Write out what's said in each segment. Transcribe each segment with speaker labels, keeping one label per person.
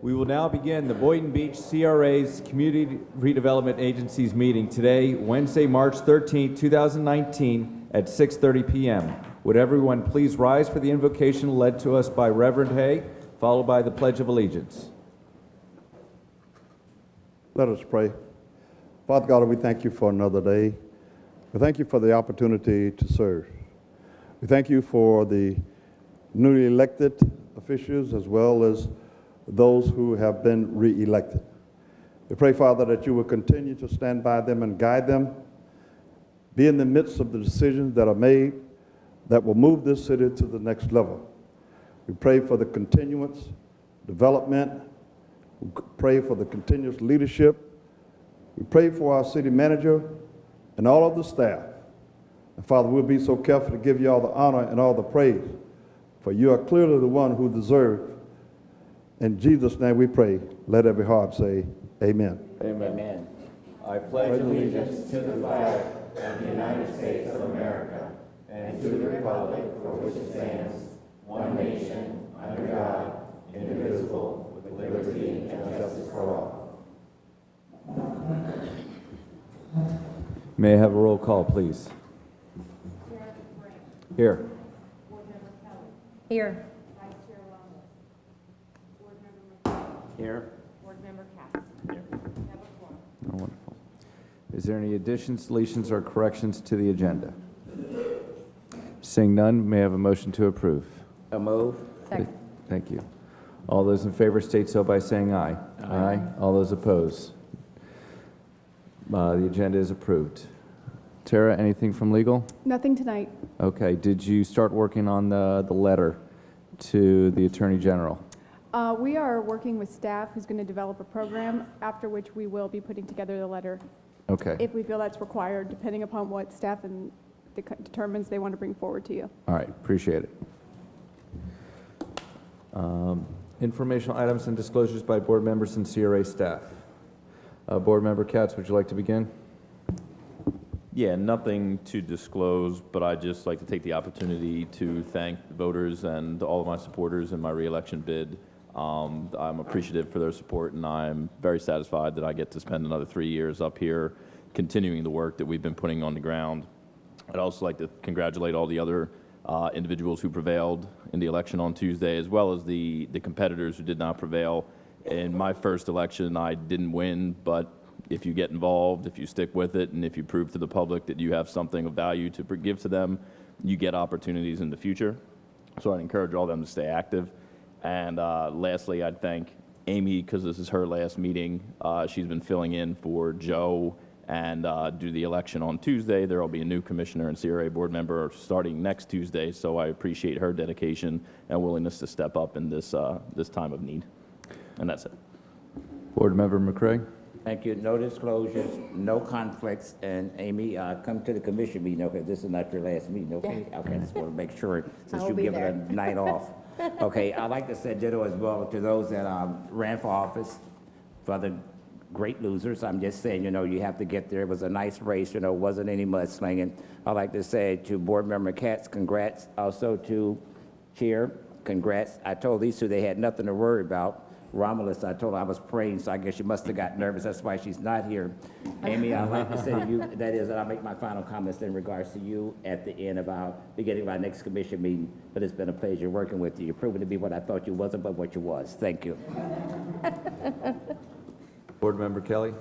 Speaker 1: We will now begin the Boynton Beach CRA's Community Redevelopment Agency's meeting today, Wednesday, March 13, 2019 at 6:30 p.m. Would everyone please rise for the invocation led to us by Reverend Hay, followed by the Pledge of Allegiance.
Speaker 2: Let us pray. Father God, we thank you for another day. We thank you for the opportunity to serve. We thank you for the newly elected officials as well as those who have been re-elected. We pray, Father, that you will continue to stand by them and guide them, be in the midst of the decisions that are made that will move this city to the next level. We pray for the continuance, development. We pray for the continuous leadership. We pray for our city manager and all of the staff. And Father, we'll be so careful to give you all the honor and all the praise, for you are clearly the one who deserves. In Jesus' name we pray. Let every heart say, amen.
Speaker 1: Amen.
Speaker 3: Amen.
Speaker 1: I pledge allegiance to the flag of the United States of America and to the republic for which it stands, one nation, under God, indivisible, with liberty and justice for all. May I have a roll call, please? Here.
Speaker 4: Board Member Kelly.
Speaker 3: Here.
Speaker 4: Vice Chair Ramos. Board Member McCray.
Speaker 3: Here.
Speaker 4: Board Member Katz. Here. Have a quorum.
Speaker 1: Oh, wonderful. Is there any additions, deletions, or corrections to the agenda? Seeing none, may I have a motion to approve?
Speaker 3: A move.
Speaker 4: Second.
Speaker 1: Thank you. All those in favor state so by saying aye. Aye. All those opposed? The agenda is approved. Tara, anything from legal?
Speaker 5: Nothing tonight.
Speaker 1: Okay. Did you start working on the letter to the Attorney General?
Speaker 5: We are working with staff who's going to develop a program, after which we will be putting together the letter
Speaker 1: Okay.
Speaker 5: if we feel that's required, depending upon what staff determines they want to bring forward to you.
Speaker 1: All right. Appreciate it. Informational items and disclosures by board members and CRA staff. Board Member Katz, would you like to begin?
Speaker 6: Yeah, nothing to disclose, but I'd just like to take the opportunity to thank the voters and all of my supporters in my re-election bid. I'm appreciative for their support, and I'm very satisfied that I get to spend another 3 years up here continuing the work that we've been putting on the ground. I'd also like to congratulate all the other individuals who prevailed in the election on Tuesday, as well as the competitors who did not prevail. In my first election, I didn't win, but if you get involved, if you stick with it, and if you prove to the public that you have something of value to give to them, you get opportunities in the future. So I'd encourage all of them to stay active. And lastly, I'd thank Amy, because this is her last meeting. She's been filling in for Joe, and due to the election on Tuesday, there will be a new commissioner and CRA board member starting next Tuesday, so I appreciate her dedication and willingness to step up in this time of need. And that's it.
Speaker 1: Board Member McCray?
Speaker 3: Thank you. No disclosures, no conflicts. And Amy, come to the commission meeting, okay? This is not your last meeting, okay? Okay, I just want to make sure, since you've given a night off. Okay, I'd like to say ditto as well to those that ran for office, for the great losers. I'm just saying, you know, you have to get there. It was a nice race, you know, wasn't any mudslinging. I'd like to say to Board Member Katz, congrats. Also to Chair, congrats. I told these two they had nothing to worry about. Romulus, I told her I was praying, so I guess she must have got nervous. That's why she's not here. Amy, I'd like to say to you, that is, I'll make my final comments in regards to you at the end about beginning of our next commission meeting. But it's been a pleasure working with you. You're proving to be what I thought you wasn't, but what you was. Thank you.
Speaker 1: Board Member Kelly?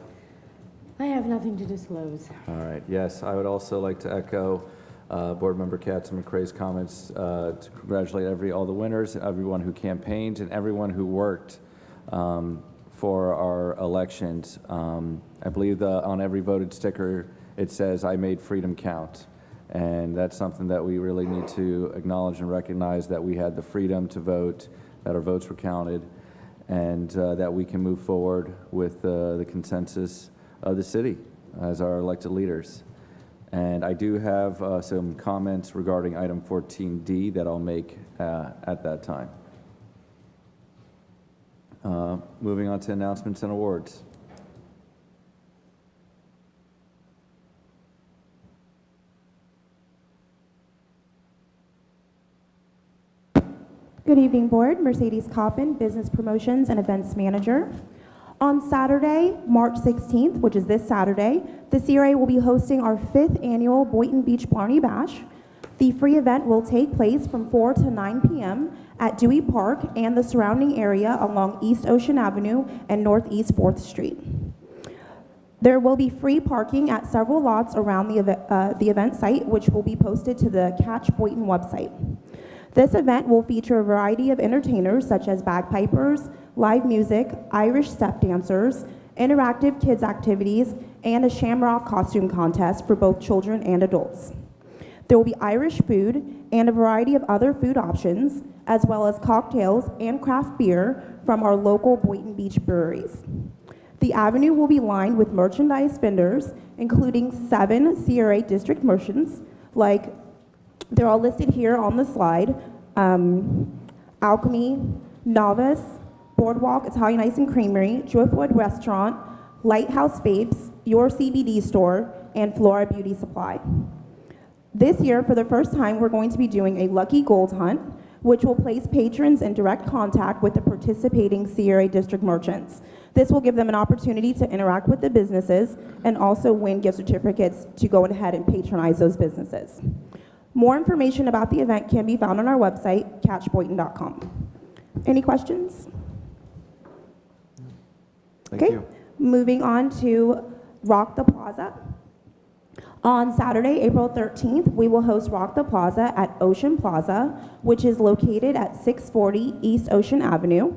Speaker 4: I have nothing to disclose.
Speaker 1: All right. Yes, I would also like to echo Board Member Katz and McCray's comments to congratulate all the winners, everyone who campaigned, and everyone who worked for our elections. I believe on every voted sticker it says, "I made freedom count." And that's something that we really need to acknowledge and recognize, that we had the freedom to vote, that our votes were counted, and that we can move forward with the consensus of the city as our elected leaders. And I do have some comments regarding item 14D that I'll make at that time. Moving on to announcements and awards.
Speaker 7: Good evening, Board. Mercedes Coppin, Business Promotions and Events Manager. On Saturday, March 16th, which is this Saturday, the CRA will be hosting our 5th annual Boynton Beach Blarney Bash. The free event will take place from 4 to 9 p.m. at Dewey Park and the surrounding area along East Ocean Avenue and Northeast 4th Street. There will be free parking at several lots around the event site, which will be posted to the Catch Boynton website. This event will feature a variety of entertainers such as bagpipers, live music, Irish step dancers, interactive kids activities, and a shamrock costume contest for both children and adults. There will be Irish food and a variety of other food options, as well as cocktails and craft beer from our local Boynton Beach breweries. The avenue will be lined with merchandise vendors, including 7 CRA district merchants, like they're all listed here on the slide: Alchemy, Novice, Boardwalk Italian Ice and Creamery, Driftwood Restaurant, Lighthouse Vapes, Your CBD Store, and Flora Beauty Supply. This year, for the first time, we're going to be doing a lucky gold hunt, which will place patrons in direct contact with the participating CRA district merchants. This will give them an opportunity to interact with the businesses and also win gift certificates to go ahead and patronize those businesses. More information about the event can be found on our website, catchboynton.com. Any questions?
Speaker 1: Thank you.
Speaker 7: Moving on to Rock the Plaza. On Saturday, April 13th, we will host Rock the Plaza at Ocean Plaza, which is located at 640 East Ocean Avenue.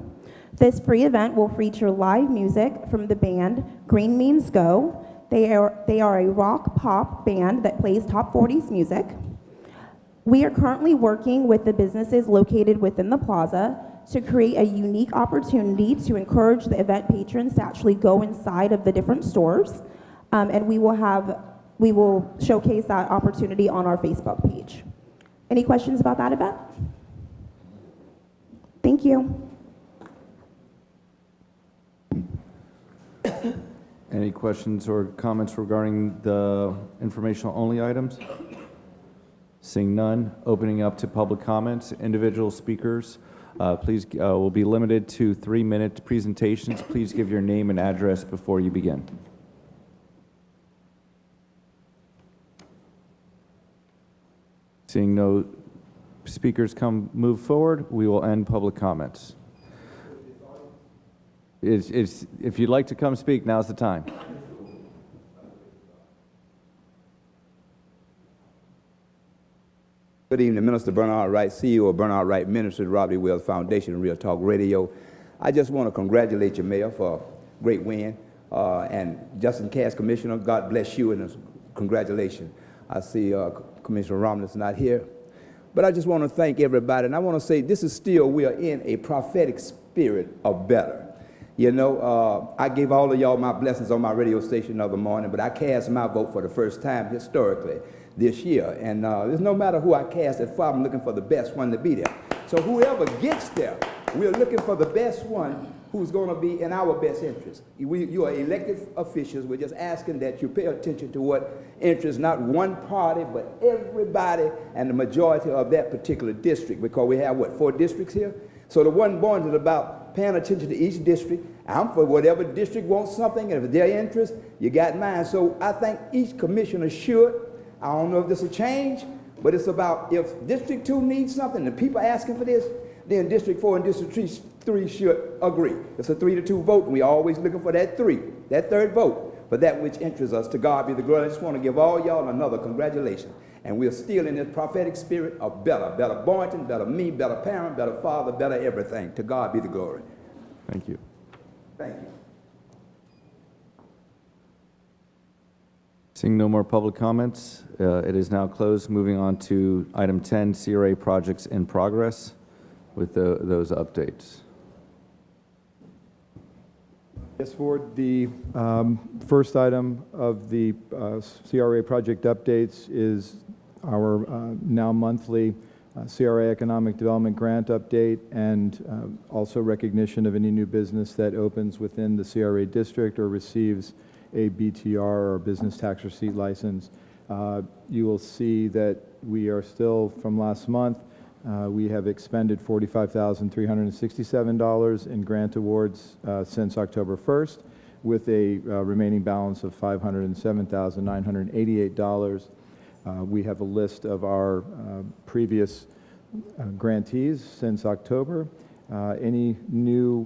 Speaker 7: This free event will feature live music from the band Green Means Go. They are a rock pop band that plays top 40s music. We are currently working with the businesses located within the plaza to create a unique opportunity to encourage the event patrons to actually go inside of the different stores, and we will showcase that opportunity on our Facebook page. Any questions about that event? Thank you.
Speaker 1: Any questions or comments regarding the informational only items? Seeing none, opening up to public comments. Individual speakers, please will be limited to 3-minute presentations. Please give your name and address before you begin. Seeing no speakers move forward, we will end public comments. If you'd like to come speak, now's the time.
Speaker 8: Good evening, Minister Bernard Wright, CEO of Bernard Wright Ministries, Robert E. Wells Foundation, and Real Talk Radio. I just want to congratulate you, Mayor, for a great win. And Justin Cass, Commissioner, God bless you, and congratulations. I see Commissioner Romney's not here. But I just want to thank everybody, and I want to say this is still, we are in a prophetic spirit of better. You know, I gave all of y'all my blessings on my radio station the other morning, but I cast my vote for the first time historically this year. And there's no matter who I cast it for, I'm looking for the best one to be there. So whoever gets there, we're looking for the best one who's going to be in our best interest. You are elected officials. We're just asking that you pay attention to what interests not one party, but everybody and the majority of that particular district, because we have, what, 4 districts here? So the one born is about paying attention to each district. I'm for whatever district wants something, and if their interest, you got mine. So I think each commissioner should. I don't know if this will change, but it's about if District 2 needs something, and people asking for this, then District 4 and District 3 should agree. It's a 3-2 vote, and we're always looking for that 3, that third vote, for that which interests us. To God be the glory. I just want to give all y'all another congratulations. And we're still in this prophetic spirit of better. Better Boynton, better me, better parent, better father, better everything. To God be the glory.
Speaker 1: Thank you.
Speaker 8: Thank you.
Speaker 1: Seeing no more public comments, it is now closed. Moving on to item 10, CRA projects in progress with those updates.
Speaker 9: Yes, Board. The first item of the CRA project updates is our now monthly CRA Economic Development Grant update, and also recognition of any new business that opens within the CRA district or receives a BTR or business tax receipt license. You will see that we are still, from last month, We have expended $45,367 in grant awards since October 1st, with a remaining balance of $507,988. We have a list of our previous grantees since October. Any new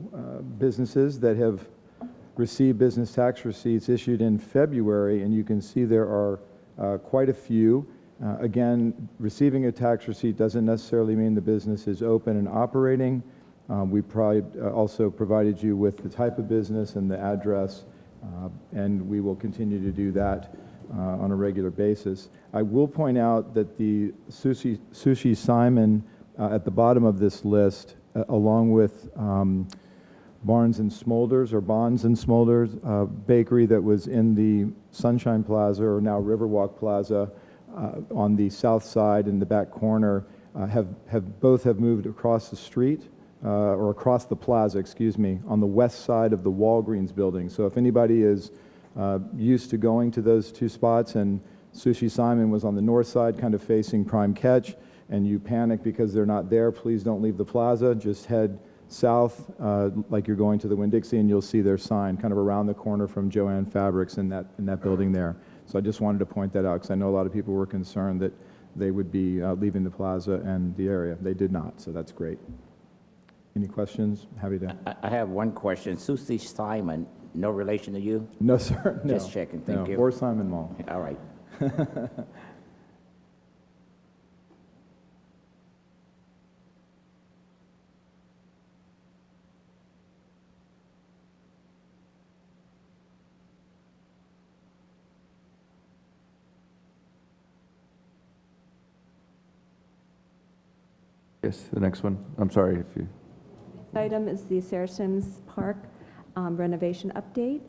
Speaker 9: businesses that have received business tax receipts issued in February, and you can see there are quite a few. Again, receiving a tax receipt doesn't necessarily mean the business is open and operating. We also provided you with the type of business and the address, and we will continue to do that on a regular basis. I will point out that the Sushi Simon at the bottom of this list, along with Barnes and Smolders, or Bonds and Smolders bakery that was in the Sunshine Plaza, or now Riverwalk Plaza, on the south side in the back corner, both have moved across the street, or across the plaza, excuse me, on the west side of the Walgreens building. So if anybody is used to going to those two spots, and Sushi Simon was on the north side, kind of facing Prime Catch, and you panic because they're not there, please don't leave the plaza. Just head south like you're going to the Winn-Dixie, and you'll see their sign kind of around the corner from Joann Fabrics in that building there. So I just wanted to point that out because I know a lot of people were concerned that they would be leaving the plaza and the area. They did not, so that's great. Any questions? Happy to.
Speaker 3: I have one question. Susie Simon, no relation to you?
Speaker 9: No, sir. No.
Speaker 3: Just checking. Thank you.
Speaker 9: Or Simon Mall.
Speaker 3: All right.
Speaker 1: Yes, the next one. I'm sorry if you...
Speaker 10: Item is the Sarah Sims Park renovation update.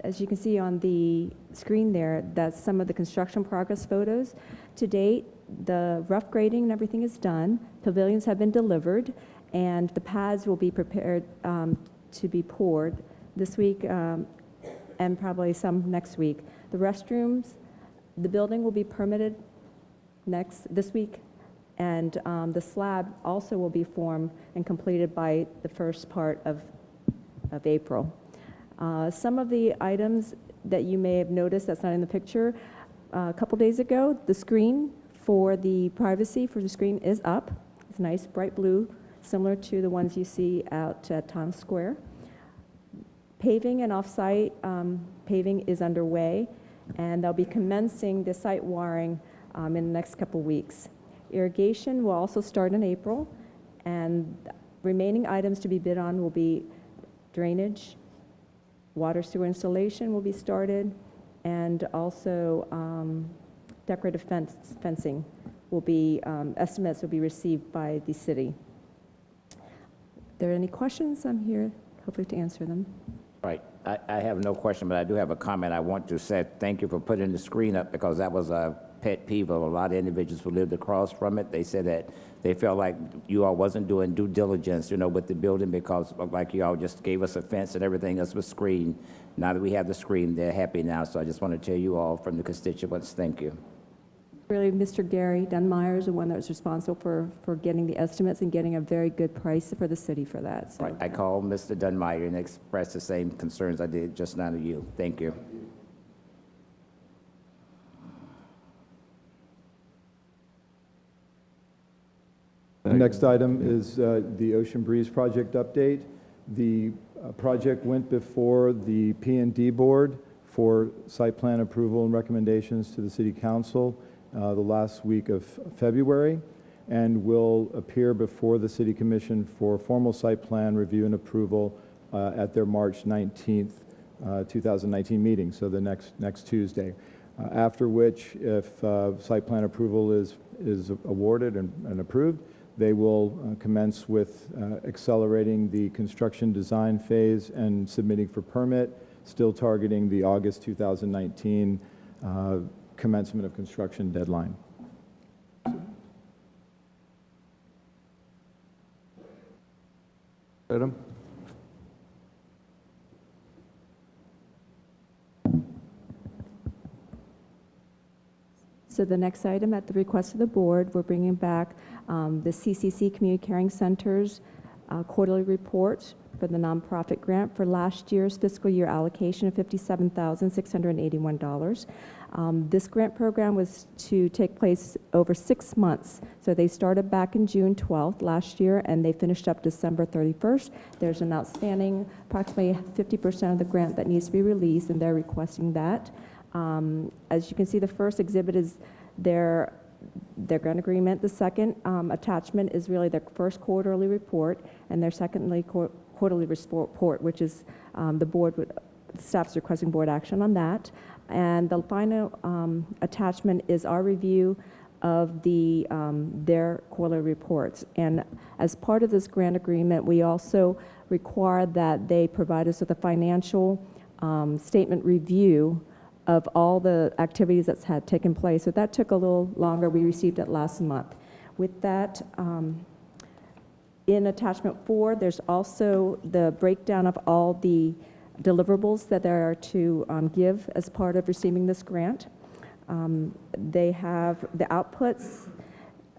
Speaker 10: As you can see on the screen there, that's some of the construction progress photos. To date, the rough grading and everything is done. Pavilions have been delivered, and the pads will be prepared to be poured this week and probably some next week. The restrooms, the building will be permitted this week, and the slab also will be formed and completed by the first part of April. Some of the items that you may have noticed that's not in the picture, a couple days ago, the screen for the privacy for the screen is up. It's nice bright blue, similar to the ones you see out at Times Square. Paving and off-site paving is underway, and they'll be commencing the site wiring in the next couple weeks. Irrigation will also start in April, and remaining items to be bid on will be drainage, water sewer installation will be started, and also decorative fencing will be, estimates will be received by the city. If there are any questions, I'm here hopefully to answer them.
Speaker 3: Right. I have no question, but I do have a comment. I want to say thank you for putting the screen up, because that was a pet peeve of a lot of individuals who lived across from it. They said that they felt like you all wasn't doing due diligence, with the building, because like you all just gave us a fence and everything else was screened. Now that we have the screen, they're happy now. So I just want to tell you all from the constituents, thank you.
Speaker 10: Really, Mr. Gary Dunmeyer is the one that was responsible for getting the estimates and getting a very good price for the city for that. So.
Speaker 3: Right. I called Mr. Dunmeyer and expressed the same concerns I did just now to you. Thank you.
Speaker 9: The next item is the Ocean Breeze project update. The project went before the P&D board for site plan approval and recommendations to the City Council the last week of February, and will appear before the City Commission for formal site plan review and approval at their March 19th, 2019 meeting, so the next Tuesday. After which, if site plan approval is awarded and approved, they will commence with accelerating the construction design phase and submitting for permit, still targeting the August 2019 commencement of construction deadline.
Speaker 1: Item?
Speaker 10: So the next item, at the request of the board, we're bringing back the CCC Community Caring Center's quarterly report for the nonprofit grant for last year's fiscal year allocation of $57,681. This grant program was to take place over 6 months. So they started back in June 12th last year, and they finished up December 31st. There's an outstanding approximately 50% of the grant that needs to be released, and they're requesting that. As you can see, the first exhibit is their grant agreement. The second attachment is really their first quarterly report, and their secondly quarterly report, which is staff's requesting board action on that. And the final attachment is our review of their quarterly reports. And as part of this grant agreement, we also require that they provide us with a financial statement review of all the activities that's had taken place. So that took a little longer. We received it last month. With that, in attachment 4, there's also the breakdown of all the deliverables that they are to give as part of receiving this grant. They have the outputs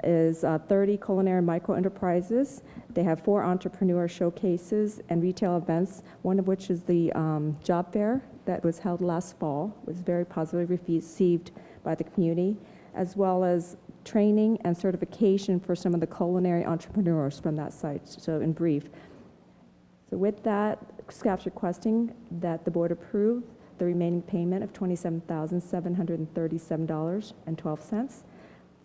Speaker 10: is 30 culinary micro enterprises. They have 4 entrepreneur showcases and retail events, one of which is the job fair that was held last fall, was very positively received by the community, as well as training and certification for some of the culinary entrepreneurs from that site. So in brief. So with that, staff's requesting that the board approve the remaining payment of $27,737.12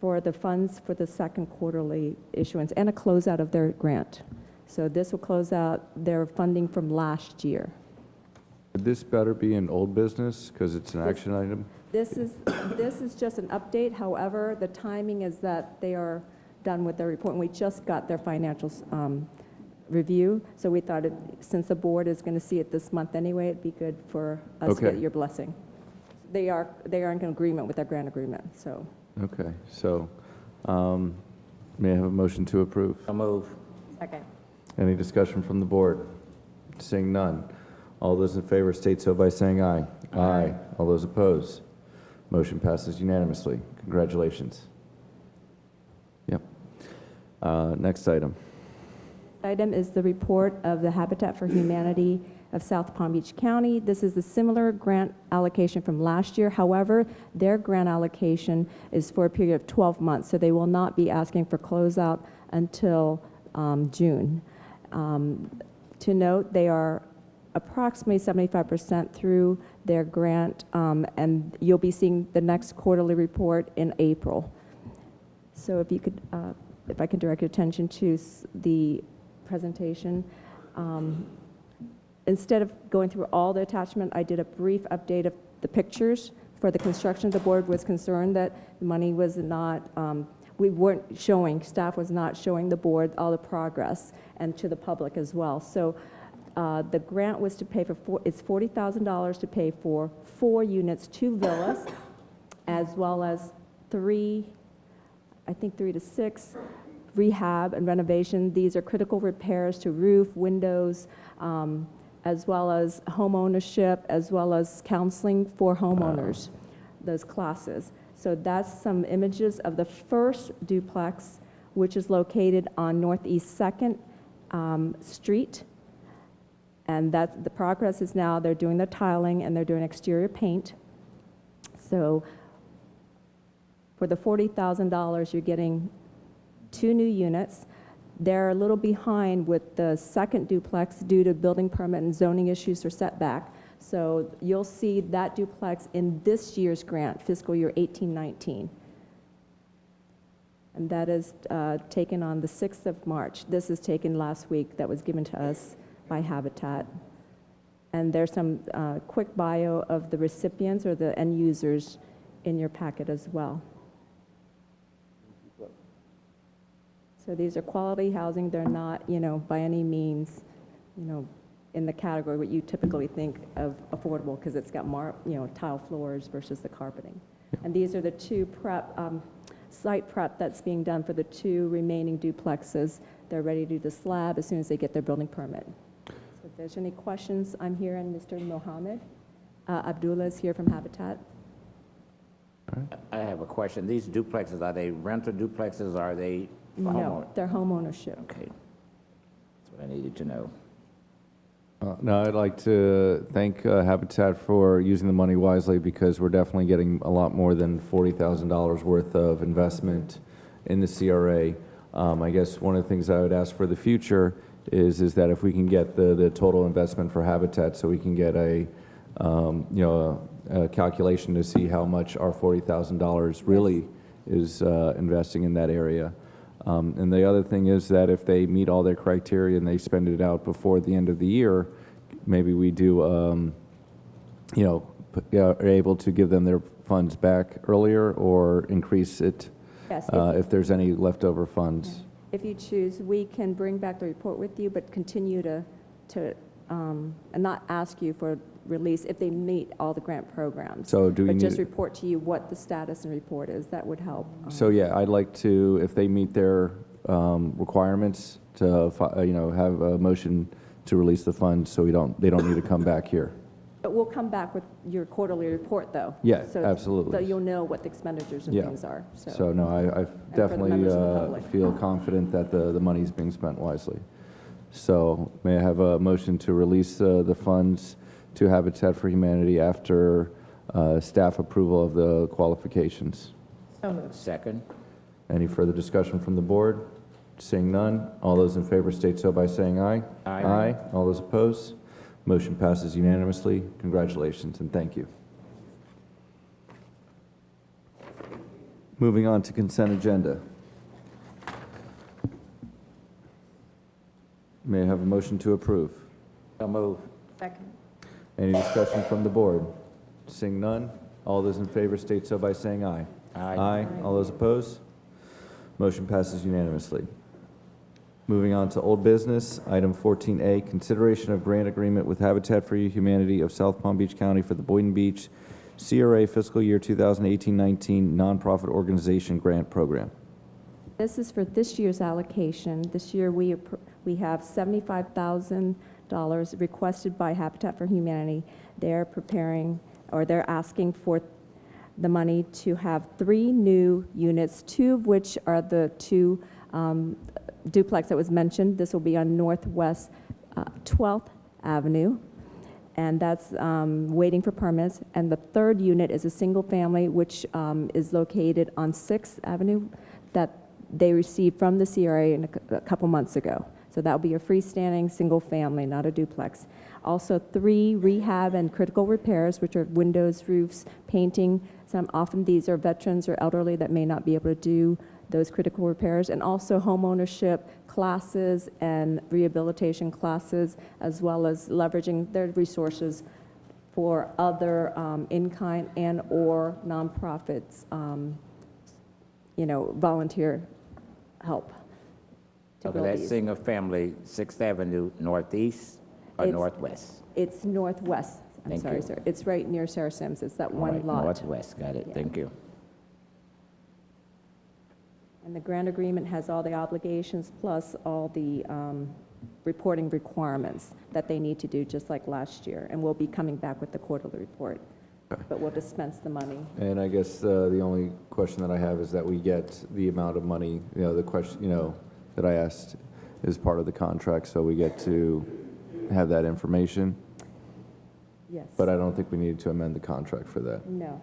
Speaker 10: for the funds for the second quarterly issuance and a closeout of their grant. So this will close out their funding from last year.
Speaker 1: Would this better be in old business because it's an action item?
Speaker 10: This is just an update. However, the timing is that they are done with their report, and we just got their financials review. So we thought, since the board is going to see it this month anyway, it'd be good for us to get your blessing. They are in agreement with their grant agreement. So.
Speaker 1: Okay. So, may I have a motion to approve?
Speaker 3: So move.
Speaker 10: Second.
Speaker 1: Any discussion from the board? Seeing none. All those in favor state so by saying aye. Aye. All those opposed? Motion passes unanimously. Congratulations. Yep. Next item.
Speaker 10: Item is the report of the Habitat for Humanity of South Palm Beach County. This is a similar grant allocation from last year. However, their grant allocation is for a period of 12 months, so they will not be asking for closeout until June. To note, they are approximately 75% through their grant, and you'll be seeing the next quarterly report in April. So if you could, if I can direct your attention to the presentation. Instead of going through all the attachment, I did a brief update of the pictures for the construction. The board was concerned that the money was not, we weren't showing, staff was not showing the board all the progress and to the public as well. So the grant was to pay for it's $40,000 to pay for 4 units, 2 villas, as well as 3 to 6 rehab and renovation. These are critical repairs to roof, windows, as well as home ownership, as well as counseling for homeowners, those classes. So that's some images of the first duplex, which is located on Northeast 2nd Street. And the progress is now they're doing the tiling and they're doing exterior paint. So for the $40,000, you're getting 2 new units. They're a little behind with the second duplex due to building permit and zoning issues or setback. So you'll see that duplex in this year's grant, fiscal year 18-19. And that is taken on the 6th of March. This is taken last week that was given to us by Habitat. And there's some quick bio of the recipients or the end users in your packet as well. So these are quality housing. They're not, by any means, in the category what you typically think of affordable because it's got tile floors versus the carpeting. And these are the 2 site prep that's being done for the 2 remaining duplexes. They're ready to do the slab as soon as they get their building permit. So if there's any questions, I'm here, and Mr. Mohammed Abdullah is here from Habitat.
Speaker 3: I have a question. These duplexes, are they rental duplexes, or are they
Speaker 10: No,
Speaker 3: homeowner?
Speaker 10: they're home ownership.
Speaker 3: Okay. That's what I needed to know.
Speaker 1: No, I'd like to thank Habitat for using the money wisely, because we're definitely getting a lot more than $40,000 worth of investment in the CRA. I guess one of the things I would ask for the future is that if we can get the total investment for Habitat, so we can get a calculation to see how much our $40,000 really is investing in that area. And the other thing is that if they meet all their criteria and they spend it out before the end of the year, maybe we do, are able to give them their funds back earlier or increase it
Speaker 10: Yes,
Speaker 1: if there's any leftover funds.
Speaker 10: if you choose, we can bring back the report with you, but continue to and not ask you for release if they meet all the grant programs.
Speaker 1: So do we
Speaker 10: But just
Speaker 1: need-
Speaker 10: report to you what the status and report is. That would help.
Speaker 1: So yeah, I'd like to, if they meet their requirements, to have a motion to release the funds, so they don't need to come back here.
Speaker 10: But we'll come back with your quarterly report, though.
Speaker 1: Yeah,
Speaker 10: So
Speaker 1: absolutely.
Speaker 10: you'll know what the expenditures and
Speaker 1: Yeah.
Speaker 10: things are.
Speaker 1: So no, I
Speaker 10: the
Speaker 1: definitely
Speaker 10: members of the public.
Speaker 1: feel confident that the money's being spent wisely. So may I have a motion to release the funds to Habitat for Humanity after staff approval of the qualifications?
Speaker 3: Second?
Speaker 1: Any further discussion from the board? Seeing none, all those in favor state so by saying aye.
Speaker 3: Aye.
Speaker 1: Aye. All those opposed? Motion passes unanimously. Congratulations and thank you. Moving on to consent agenda. May I have a motion to approve?
Speaker 3: So move.
Speaker 10: Second.
Speaker 1: Any discussion from the board? Seeing none, all those in favor state so by saying aye.
Speaker 3: Aye.
Speaker 1: Aye. All those opposed? Motion passes unanimously. Moving on to old business, item 14A, consideration of grant agreement with Habitat for Humanity of South Palm Beach County for the Boynton Beach CRA fiscal year 2018-19 nonprofit organization grant program.
Speaker 10: This is for this year's allocation. This year, we have $75,000 requested by Habitat for Humanity. They're preparing, or they're asking for the money to have 3 new units, 2 of which are the 2 duplex that was mentioned. This will be on Northwest 12th Avenue, and that's waiting for permits. And the 3rd unit is a single family, which is located on 6th Avenue, that they received from the CRA a couple months ago. So that will be a freestanding single family, not a duplex. Also 3 rehab and critical repairs, which are windows, roofs, painting. Often these are veterans or elderly that may not be able to do those critical repairs, and also home ownership classes and rehabilitation classes, as well as leveraging their resources for other in-kind and or nonprofits, volunteer help. to
Speaker 3: Okay,
Speaker 10: build
Speaker 3: that's
Speaker 10: these.
Speaker 3: single family, 6th Avenue Northeast or
Speaker 10: It's-
Speaker 3: Northwest?
Speaker 10: It's northwest. I'm
Speaker 3: Thank
Speaker 10: sorry,
Speaker 3: you.
Speaker 10: sir. It's right near Sarah Sims. It's that
Speaker 3: All
Speaker 10: one
Speaker 3: right,
Speaker 10: lot.
Speaker 3: Northwest, got it,
Speaker 10: Yeah.
Speaker 3: thank you.
Speaker 10: And the grant agreement has all the obligations plus all the reporting requirements that they need to do, just like last year. And we'll be coming back with the quarterly report. But we'll dispense the money.
Speaker 1: And I guess the only question that I have is that we get the amount of money, the question, that I asked is part of the contract, so we get to have that information.
Speaker 10: Yes.
Speaker 1: But I don't think we need to amend the contract for that.
Speaker 10: No.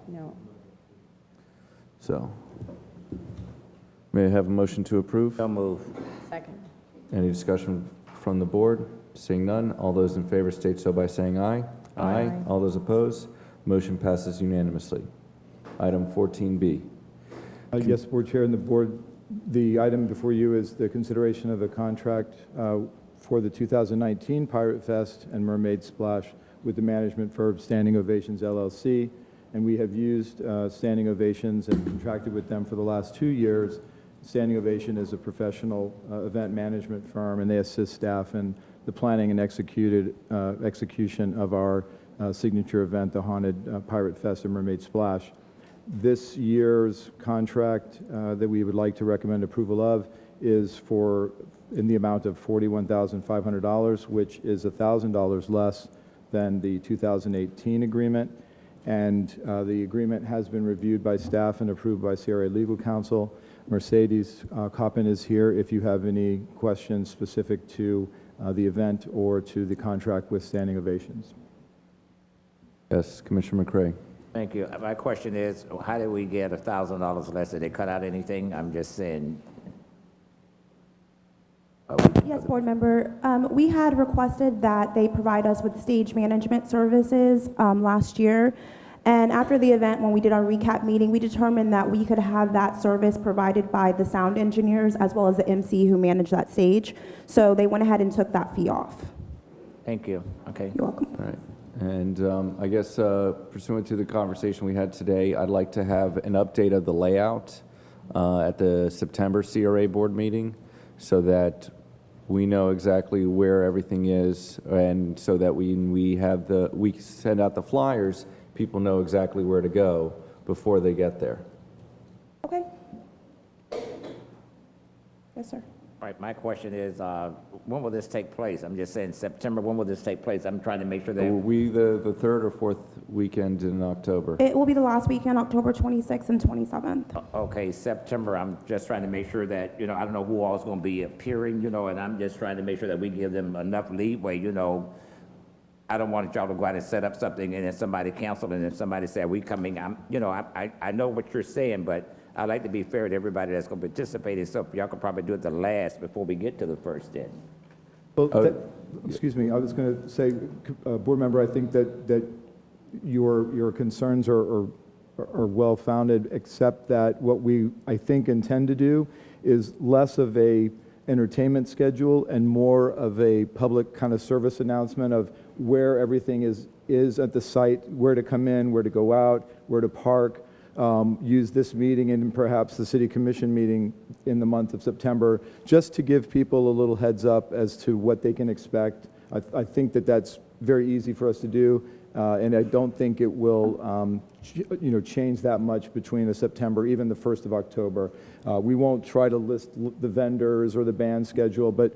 Speaker 1: So, may I have a motion to approve?
Speaker 3: So move.
Speaker 10: Second.
Speaker 1: Any discussion from the board? Seeing none, all those in favor state so by saying aye.
Speaker 10: Aye.
Speaker 1: All those opposed? Motion passes unanimously. Item 14B.
Speaker 9: Yes, Board Chair and the board, the item before you is the consideration of a contract for the 2019 Pirate Fest and Mermaid Splash with the management firm Standing Ovations LLC. And we have used Standing Ovations and contracted with them for the last 2 years. Standing Ovation is a professional event management firm, and they assist staff in the planning and execution of our signature event, the Haunted Pirate Fest and Mermaid Splash. This year's contract that we would like to recommend approval of is in the amount of $41,500, which is $1,000 less than the 2018 agreement. and the agreement has been reviewed by staff and approved by CRA Legal Counsel. Mercedes Coppin is here if you have any questions specific to the event or to the contract with standing ovations.
Speaker 1: Yes, Commissioner McCray.
Speaker 3: Thank you. My question is, how did we get $1,000 less? Did they cut out anything? I'm just saying.
Speaker 7: Yes, board member. We had requested that they provide us with stage management services last year. And after the event, when we did our recap meeting, we determined that we could have that service provided by the sound engineers as well as the MC who manage that stage. So they went ahead and took that fee off.
Speaker 3: Thank you. Okay.
Speaker 7: You're welcome.
Speaker 1: All right. And I guess pursuant to the conversation we had today, I'd like to have an update of the layout at the September CRA board meeting so that we know exactly where everything is, and so that we send out the flyers, people know exactly where to go before they get there.
Speaker 7: Okay. Yes, sir.
Speaker 3: All right, my question is, when will this take place? I'm just saying September, when will this take place? I'm trying to make sure that...
Speaker 1: Will we the third or fourth weekend in October?
Speaker 7: It will be the last weekend, October 26th and 27th.
Speaker 3: Okay, September, I'm just trying to make sure that, I don't know who all is going to be appearing, and I'm just trying to make sure that we give them enough leeway, I don't want y'all to go out and set up something and then somebody cancel and then somebody say, are we coming? I know what you're saying, but I like to be fair to everybody that's going to participate, so y'all could probably do it the last before we get to the first then.
Speaker 9: Well, excuse me, I was going to say, board member, I think that your concerns are well-founded, except that what we, I think, intend to do is less of a entertainment schedule and more of a public kind of service announcement of where everything is at the site, where to come in, where to go out, where to park. Use this meeting and perhaps the city commission meeting in the month of September, just to give people a little heads up as to what they can expect. I think that that's very easy for us to do, and I don't think it will change that much between the September, even the 1st of October. We won't try to list the vendors or the band schedule, but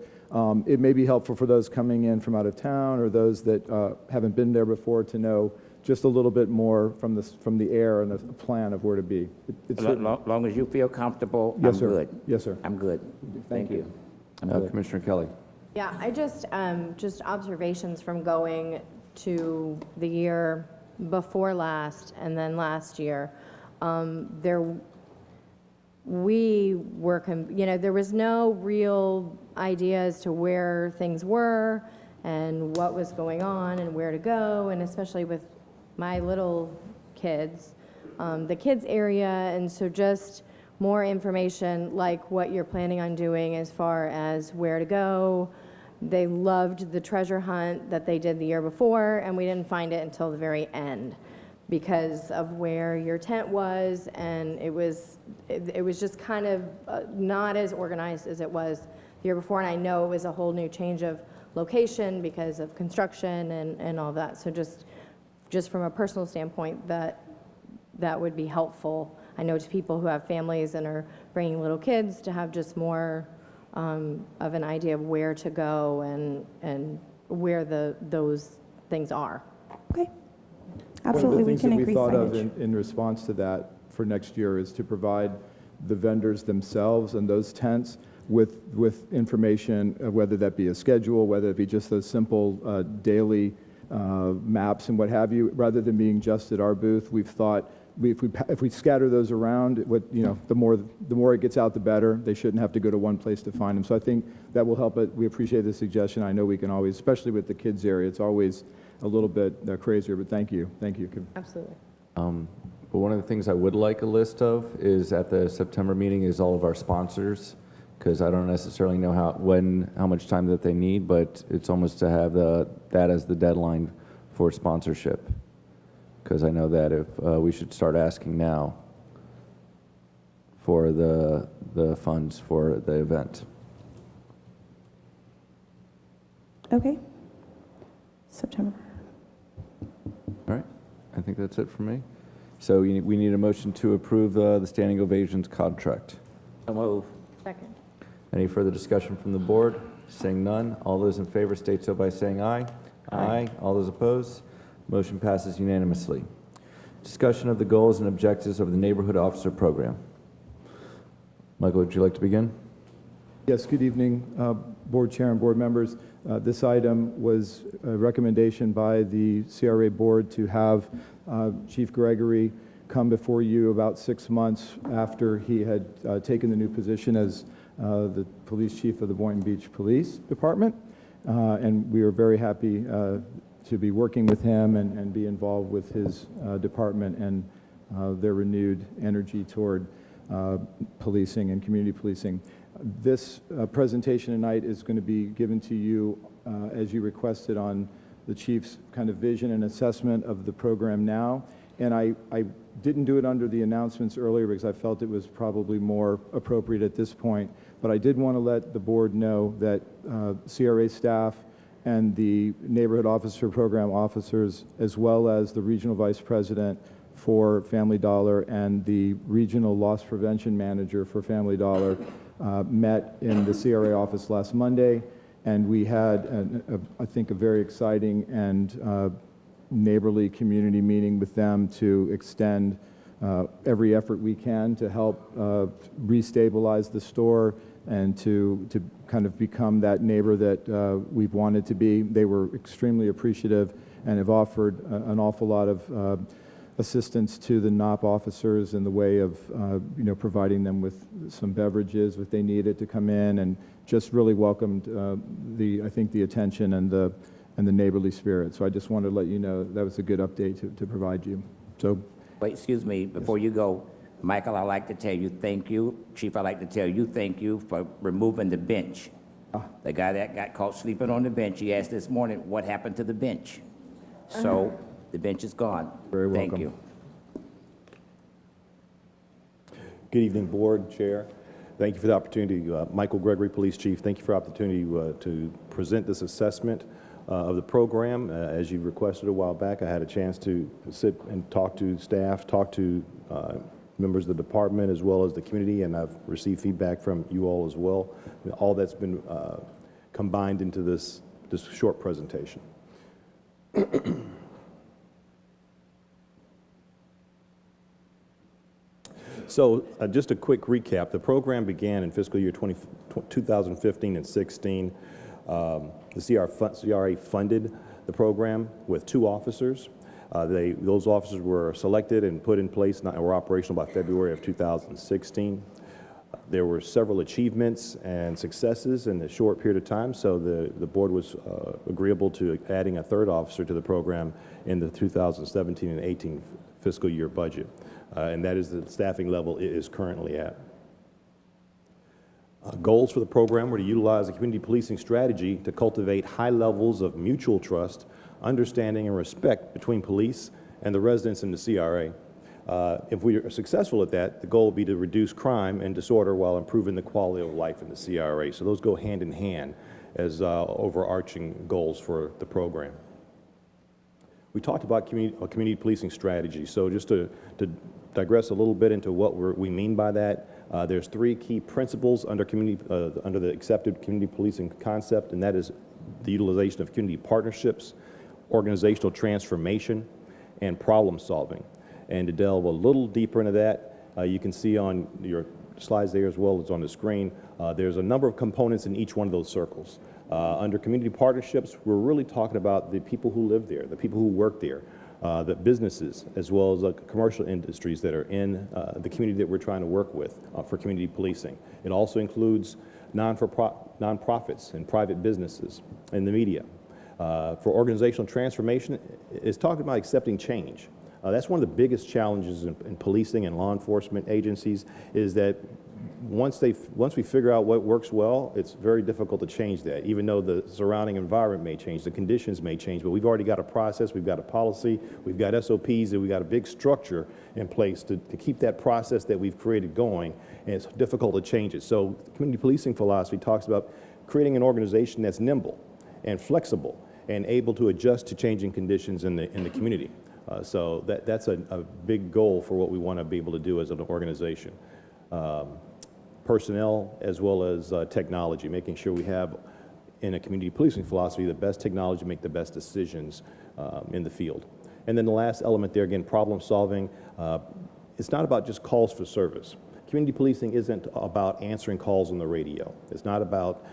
Speaker 9: it may be helpful for those coming in from out of town or those that haven't been there before to know just a little bit more from the air and a plan of where to be.
Speaker 3: As long as you feel comfortable,
Speaker 9: Yes,
Speaker 3: I'm
Speaker 9: sir.
Speaker 3: good.
Speaker 9: Yes, sir.
Speaker 3: I'm good. Thank you.
Speaker 1: Commissioner Kelly.
Speaker 11: Yeah, I just observations from going to the year before last and then last year. There was no real idea as to where things were and what was going on and where to go, and especially with my little kids, the kids area, and so just more information like what you're planning on doing as far as where to go. They loved the treasure hunt that they did the year before, and we didn't find it until the very end because of where your tent was, and it was just kind of not as organized as it was the year before, and I know it was a whole new change of location because of construction and all that. So just from a personal standpoint, that would be helpful. I know to people who have families and are bringing little kids to have just more of an idea of where to go and where those things are.
Speaker 7: Okay. Absolutely, we can increase
Speaker 9: One of the things that we
Speaker 7: signage.
Speaker 9: thought of in response to that for next year is to provide the vendors themselves and those tents with information, whether that be a schedule, whether it be just those simple daily maps and what have you, rather than being just at our booth. We've thought if we scatter those around, the more it gets out, the better. They shouldn't have to go to one place to find them. So I think that will help it. We appreciate the suggestion. I know we can always, especially with the kids area, it's always a little bit crazier, but thank you.
Speaker 11: Absolutely.
Speaker 1: But one of the things I would like a list of is at the September meeting is all of our sponsors, because I don't necessarily know how much time that they need, but it's almost to have that as the deadline for sponsorship, because I know that if we should start asking now for the funds for the event.
Speaker 7: Okay. September.
Speaker 1: All right, I think that's it for me. So we need a motion to approve the standing ovations contract.
Speaker 3: So move.
Speaker 11: Second.
Speaker 1: Any further discussion from the board? Seeing none, all those in favor state so by saying aye. Aye. All those opposed? Motion passes unanimously. Discussion of the goals and objectives of the Neighborhood Officer Program. Michael, would you like to begin?
Speaker 9: Yes, good evening, Board Chair and Board members. This item was a recommendation by the CRA Board to have Chief Gregory come before you about 6 months after he had taken the new position as the police chief of the Boynton Beach Police Department. And we are very happy to be working with him and be involved with his department and their renewed energy toward policing and community policing. This presentation tonight is going to be given to you as you requested on the chief's kind of vision and assessment of the program now. And I didn't do it under the announcements earlier because I felt it was probably more appropriate at this point. But I did want to let the board know that CRA staff and the Neighborhood Officer Program officers, as well as the Regional Vice President for Family Dollar and the Regional Loss Prevention Manager for Family Dollar, met in the CRA office last Monday, and we had, I think, a very exciting and neighborly community meeting with them to extend every effort we can to help restabilize the store and to kind of become that neighbor that we've wanted to be. They were extremely appreciative and have offered an awful lot of assistance to the NOP officers in the way of providing them with some beverages if they needed to come in, and just really welcomed I think the attention and the neighborly spirit. So I just wanted to let you know that was a good update to provide you. So,
Speaker 3: Wait, excuse me, before you go, Michael, I'd like to tell you thank you. Chief, I'd like to tell you thank you for removing the bench. The guy that got caught sleeping on the bench, he asked this morning, what happened to the bench? So the bench is gone.
Speaker 9: Very welcome.
Speaker 3: Thank you.
Speaker 12: Good evening, Board, Chair. Thank you for the opportunity. Michael Gregory, Police Chief, thank you for the opportunity to present this assessment of the program. As you requested a while back, I had a chance to sit and talk to staff, talk to members of the department as well as the community, and I've received feedback from you all as well. All that's been combined into this short presentation. So just a quick recap. The program began in fiscal year 2015 and 16. The CRA funded the program with 2 officers. Those officers were selected and put in place and were operational by February of 2016. There were several achievements and successes in a short period of time, so the board was agreeable to adding a 3rd officer to the program in the 2017 and 18 fiscal year budget. And that is the staffing level it is currently at. Goals for the program were to utilize a community policing strategy to cultivate high levels of mutual trust, understanding, and respect between police and the residents in the CRA. If we are successful at that, the goal will be to reduce crime and disorder while improving the quality of life in the CRA. So those go hand in hand as overarching goals for the program. We talked about community policing strategy. So just to digress a little bit into what we mean by that, there's 3 key principles under the accepted community policing concept, and that is the utilization of community partnerships, organizational transformation, and problem solving. And to delve a little deeper into that, you can see on your slides there as well as on the screen, there's a number of components in each one of those circles. Under community partnerships, we're really talking about the people who live there, the people who work there, the businesses, as well as the commercial industries that are in the community that we're trying to work with for community policing. It also includes nonprofits and private businesses and the media. For organizational transformation, it's talking about accepting change. That's one of the biggest challenges in policing and law enforcement agencies, is that once we figure out what works well, it's very difficult to change that, even though the surrounding environment may change, the conditions may change, but we've already got a process, we've got a policy, we've got SOPs, and we've got a big structure in place to keep that process that we've created going, and it's difficult to change it. So community policing philosophy talks about creating an organization that's nimble and flexible and able to adjust to changing conditions in the community. So that's a big goal for what we want to be able to do as an organization. Personnel as well as technology, making sure we have, in a community policing philosophy, the best technology to make the best decisions in the field. And then the last element there, again, problem solving. It's not about just calls for service. Community policing isn't about answering calls on the radio. It's not about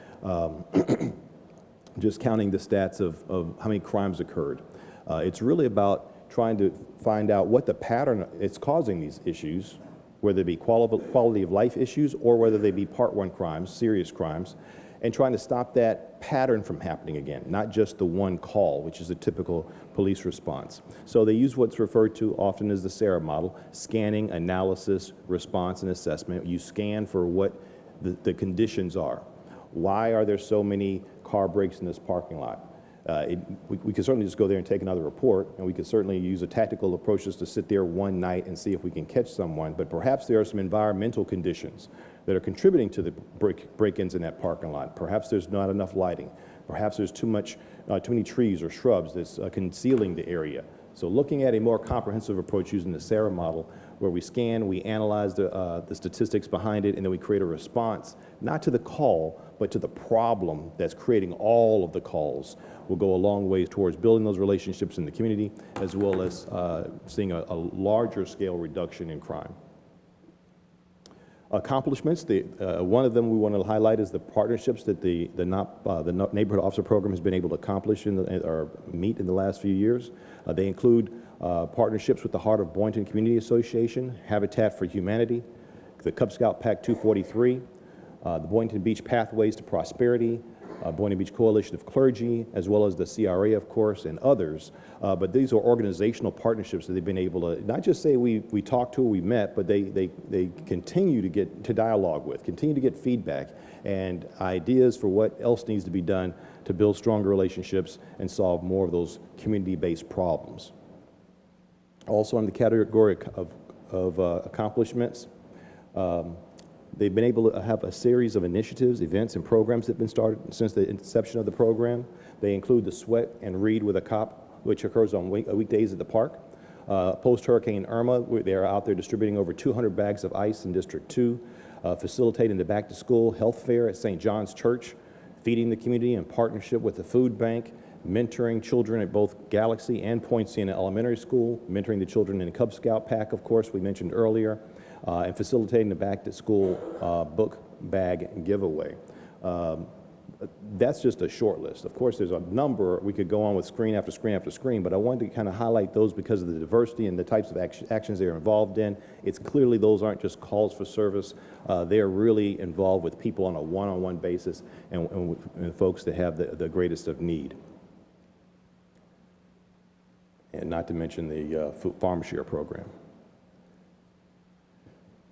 Speaker 12: just counting the stats of how many crimes occurred. It's really about trying to find out what the pattern is causing these issues, whether it be quality of life issues or whether they be Part 1 crimes, serious crimes, and trying to stop that pattern from happening again, not just the one call, which is a typical police response. So they use what's referred to often as the CRA model: scanning, analysis, response, and assessment. You scan for what the conditions are. Why are there so many car breaks in this parking lot? We could certainly just go there and take another report, and we could certainly use a tactical approach just to sit there one night and see if we can catch someone, but perhaps there are some environmental conditions that are contributing to the break-ins in that parking lot. Perhaps there's not enough lighting. Perhaps there's too many trees or shrubs that's concealing the area. So looking at a more comprehensive approach using the CRA model, where we scan, we analyze the statistics behind it, and then we create a response, not to the call, but to the problem that's creating all of the calls, will go a long way towards building those relationships in the community, as well as seeing a larger scale reduction in crime. Accomplishments, one of them we want to highlight is the partnerships that the Neighborhood Officer Program has been able to accomplish or meet in the last few years. They include partnerships with the Heart of Boynton Community Association, Habitat for Humanity, the Cub Scout Pack 243, the Boynton Beach Pathways to Prosperity, Boynton Beach Coalition of Clergy, as well as the CRA, of course, and others. But these are organizational partnerships that they've been able to not just say we talked to, we met, but they continue to get to dialogue with, continue to get feedback and ideas for what else needs to be done to build stronger relationships and solve more of those community-based problems. Also in the category of accomplishments, they've been able to have a series of initiatives, events, and programs that have been started since the inception of the program. They include the Sweat and Read with a Cop, which occurs on weekdays at the park. Post-Hurricane Irma, they're out there distributing over 200 bags of ice in District 2, facilitating the back-to-school health fair at St. John's Church, feeding the community in partnership with the food bank, mentoring children at both Galaxy and Point Siena Elementary School, mentoring the children in the Cub Scout Pack, of course, we mentioned earlier, and facilitating the back-to-school book bag giveaway. That's just a short list. Of course, there's a number. We could go on with screen after screen after screen, but I wanted to kind of highlight those because of the diversity and the types of actions they're involved in. It's clearly those aren't just calls for service. They're really involved with people on a one-on-one basis and folks that have the greatest of need. And not to mention the farm share program.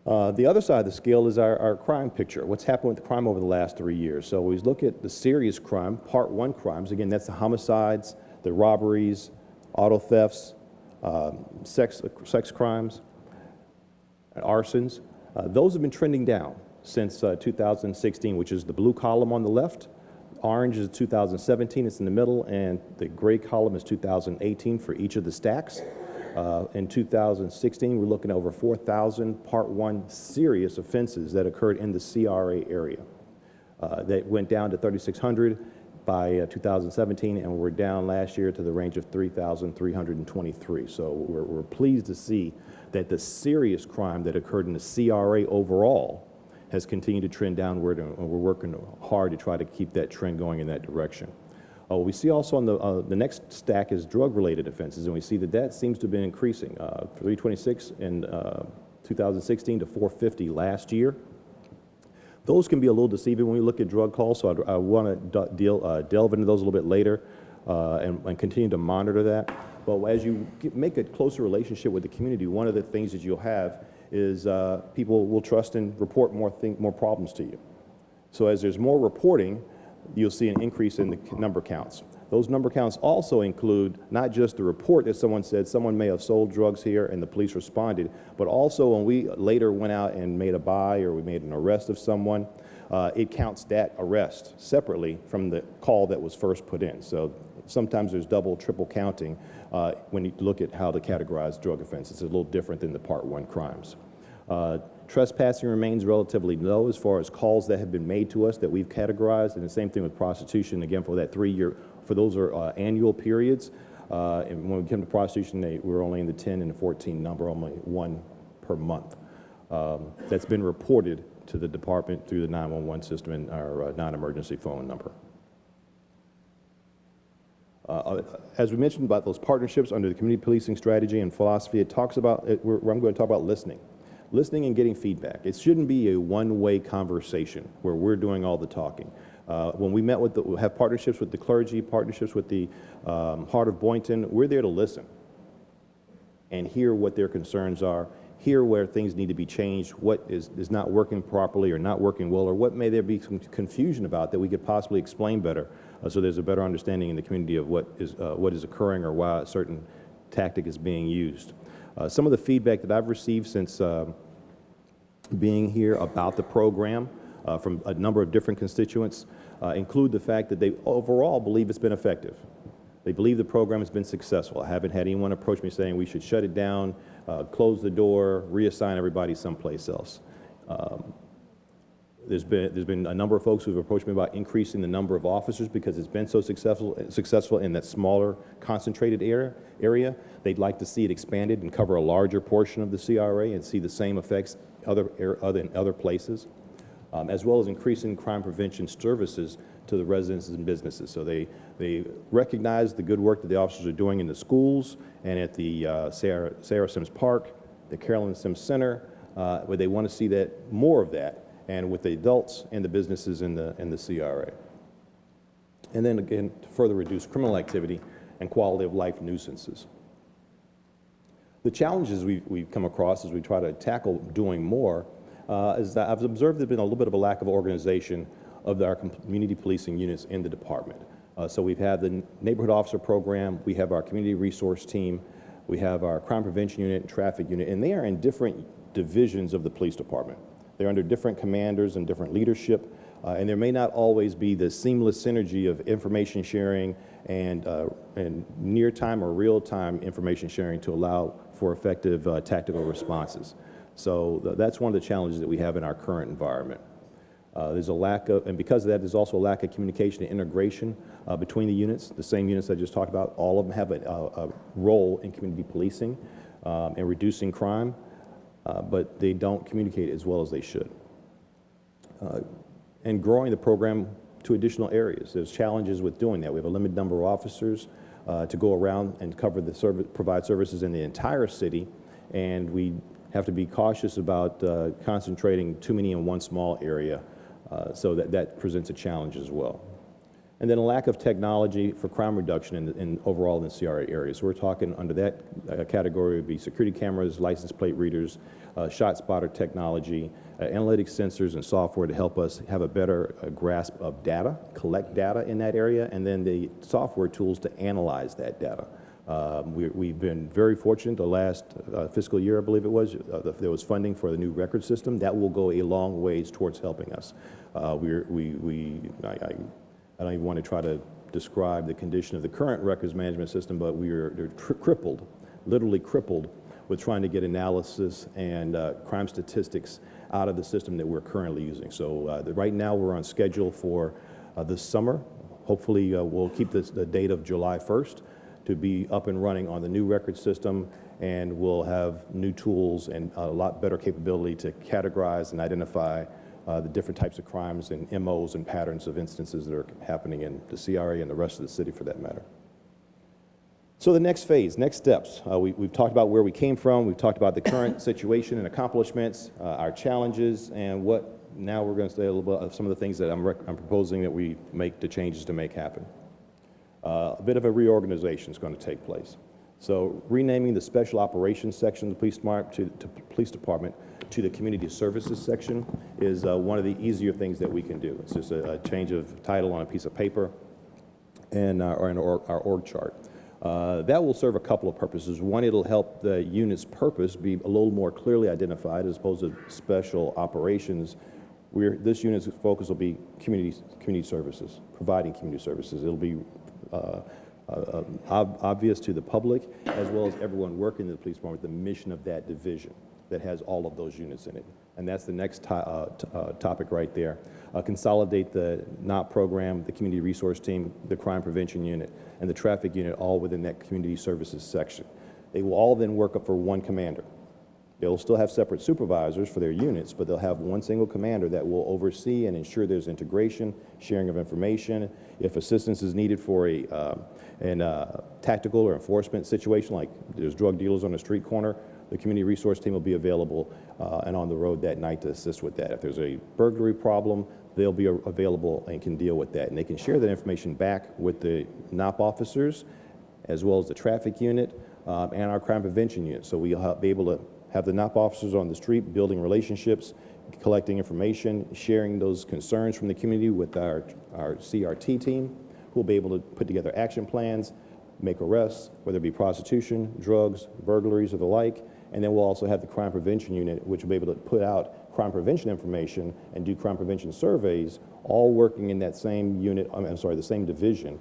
Speaker 12: The other side of the scale is our crime picture. What's happened with crime over the last 3 years? So we look at the serious crime, Part 1 crimes. Again, that's the homicides, the robberies, auto thefts, sex crimes, and arsons. Those have been trending down since 2016, which is the blue column on the left. Orange is 2017, it's in the middle, and the gray column is 2018 for each of the stacks. In 2016, we're looking at over 4,000 Part 1 serious offenses that occurred in the CRA area. That went down to 3,600 by 2017, and we're down last year to the range of 3,323. So we're pleased to see that the serious crime that occurred in the CRA overall has continued to trend downward, and we're working hard to try to keep that trend going in that direction. We see also on the next stack is drug-related offenses, and we see that seems to have been increasing. 326 in 2016 to 450 last year. Those can be a little deceiving when we look at drug calls, so I want to delve into those a little bit later and continue to monitor that. But as you make a closer relationship with the community, one of the things that you'll have is people will trust and report more problems to you. So as there's more reporting, you'll see an increase in the number counts. Those number counts also include not just the report that someone said someone may have sold drugs here and the police responded, but also when we later went out and made a buy or we made an arrest of someone, it counts that arrest separately from the call that was first put in. So sometimes there's double, triple counting when you look at how to categorize drug offenses. It's a little different than the Part 1 crimes. Trespassing remains relatively low as far as calls that have been made to us that we've categorized, and the same thing with prostitution. Again, for that 3 year, for those are annual periods. And when we came to prostitution, we were only in the 10 and the 14 number, only one per month. That's been reported to the department through the 911 system and our non-emergency phone number. As we mentioned about those partnerships under the community policing strategy and philosophy, it talks about, I'm going to talk about listening. Listening and getting feedback. It shouldn't be a one-way conversation where we're doing all the talking. When we met with we have partnerships with the clergy, partnerships with the Heart of Boynton, we're there to listen and hear what their concerns are, hear where things need to be changed, what is not working properly or not working well, or what may there be some confusion about that we could possibly explain better, so there's a better understanding in the community of what is occurring or why a certain tactic is being used. Some of the feedback that I've received since being here about the program from a number of different constituents include the fact that they overall believe it's been effective. They believe the program has been successful. I haven't had anyone approach me saying we should shut it down, close the door, reassign everybody someplace else. There's been a number of folks who've approached me about increasing the number of officers because it's been so successful in that smaller, concentrated area. They'd like to see it expanded and cover a larger portion of the CRA and see the same effects in other places, as well as increasing crime prevention services to the residents and businesses. So they recognize the good work that the officers are doing in the schools and at the Sarah Sims Park, the Carolyn Sims Center, where they want to see that more of that, and with the adults and the businesses in the CRA. And then again, to further reduce criminal activity and quality of life nuisances. The challenges we've come across as we try to tackle doing more is that I've observed there's been a little bit of a lack of organization of our community policing units in the department. So we've had the neighborhood officer program, we have our community resource team, we have our crime prevention unit and traffic unit, and they are in different divisions of the police department. They're under different commanders and different leadership, and there may not always be the seamless synergy of information sharing and near-time or real-time information sharing to allow for effective tactical responses. So that's one of the challenges that we have in our current environment. There's a lack of, and because of that, there's also a lack of communication and integration between the units. The same units I just talked about, all of them have a role in community policing and reducing crime, but they don't communicate as well as they should. And growing the program to additional areas. There's challenges with doing that. We have a limited number of officers to go around and cover the provide services in the entire city, and we have to be cautious about concentrating too many in one small area, so that presents a challenge as well. And then a lack of technology for crime reduction overall in the CRA area. So we're talking under that category would be security cameras, license plate readers, shot spotter technology, analytic sensors and software to help us have a better grasp of data, collect data in that area, and then the software tools to analyze that data. We've been very fortunate the last fiscal year, I believe it was, there was funding for the new record system. That will go a long ways towards helping us. I don't even want to try to describe the condition of the current records management system, but they're crippled, literally crippled, with trying to get analysis and crime statistics out of the system that we're currently using. So right now we're on schedule for this summer. Hopefully we'll keep the date of July 1st to be up and running on the new record system, and we'll have new tools and a lot better capability to categorize and identify the different types of crimes and MOs and patterns of instances that are happening in the CRA and the rest of the city for that matter. So the next phase, next steps. We've talked about where we came from. We've talked about the current situation and accomplishments, our challenges, and what now we're going to say a little bit of some of the things that I'm proposing that we make the changes to make happen. A bit of a reorganization is going to take place. So renaming the Special Operations section of the Police Department to the Community Services section is one of the easier things that we can do. It's just a change of title on a piece of paper and our org chart. That will serve a couple of purposes. One, it'll help the unit's purpose be a little more clearly identified as opposed to Special Operations, where this unit's focus will be community services, providing community services. It'll be obvious to the public as well as everyone working in the police department the mission of that division that has all of those units in it. And that's the next topic right there. Consolidate the NOP program, the community resource team, the crime prevention unit, and the traffic unit all within that community services section. They will all then work up for one commander. They'll still have separate supervisors for their units, but they'll have one single commander that will oversee and ensure there's integration, sharing of information. If assistance is needed for a tactical or enforcement situation, like there's drug dealers on the street corner, the community resource team will be available and on the road that night to assist with that. If there's a burglary problem, they'll be available and can deal with that. And they can share that information back with the NOP officers, as well as the traffic unit and our crime prevention unit. So we'll be able to have the NOP officers on the street building relationships, collecting information, sharing those concerns from the community with our CRT team, who will be able to put together action plans, make arrests, whether it be prostitution, drugs, burglaries, or the like. And then we'll also have the crime prevention unit, which will be able to put out crime prevention information and do crime prevention surveys, all working in that same unit, the same division,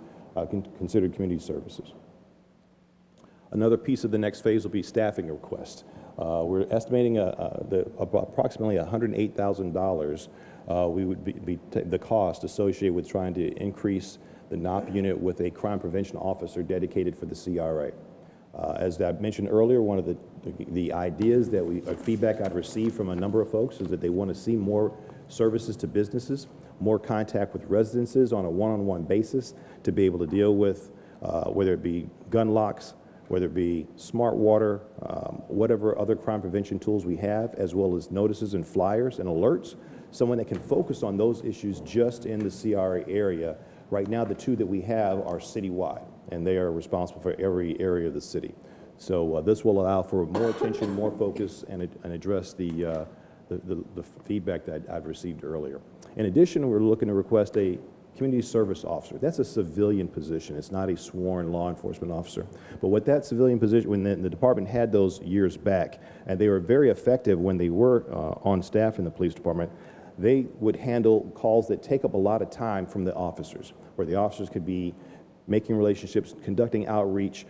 Speaker 12: considered community services. Another piece of the next phase will be staffing requests. We're estimating approximately $108,000 would be the cost associated with trying to increase the NOP unit with a crime prevention officer dedicated for the CRA. As I mentioned earlier, one of the ideas that feedback I've received from a number of folks is that they want to see more services to businesses, more contact with residences on a one-on-one basis to be able to deal with whether it be gun locks, whether it be smart water, whatever other crime prevention tools we have, as well as notices and flyers and alerts, someone that can focus on those issues just in the CRA area. Right now, the two that we have are citywide, and they are responsible for every area of the city. So this will allow for more attention, more focus, and address the feedback that I've received earlier. In addition, we're looking to request a community service officer. That's a civilian position. It's not a sworn law enforcement officer. But what that civilian position, when the department had those years back, and they were very effective when they were on staff in the police department, they would handle calls that take up a lot of time from the officers, where the officers could be making relationships, conducting outreach,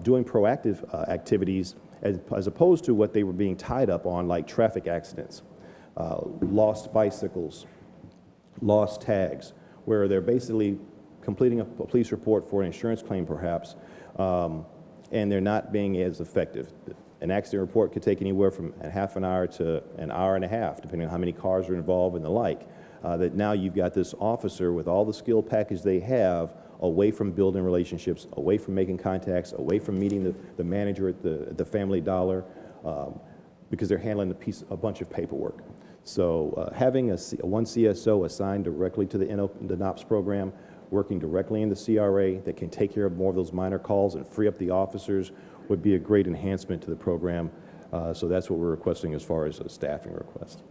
Speaker 12: doing proactive activities, as opposed to what they were being tied up on, like traffic accidents, lost bicycles, lost tags, where they're basically completing a police report for an insurance claim, perhaps, and they're not being as effective. An accident report could take anywhere from a half an hour to an hour and a half, depending on how many cars are involved and the like. That now you've got this officer with all the skill package they have, away from building relationships, away from making contacts, away from meeting the manager at the Family Dollar, because they're handling a bunch of paperwork. So having one CSO assigned directly to the NOPS program, working directly in the CRA that can take care of more of those minor calls and free up the officers would be a great enhancement to the program. So that's what we're requesting as far as a staffing request.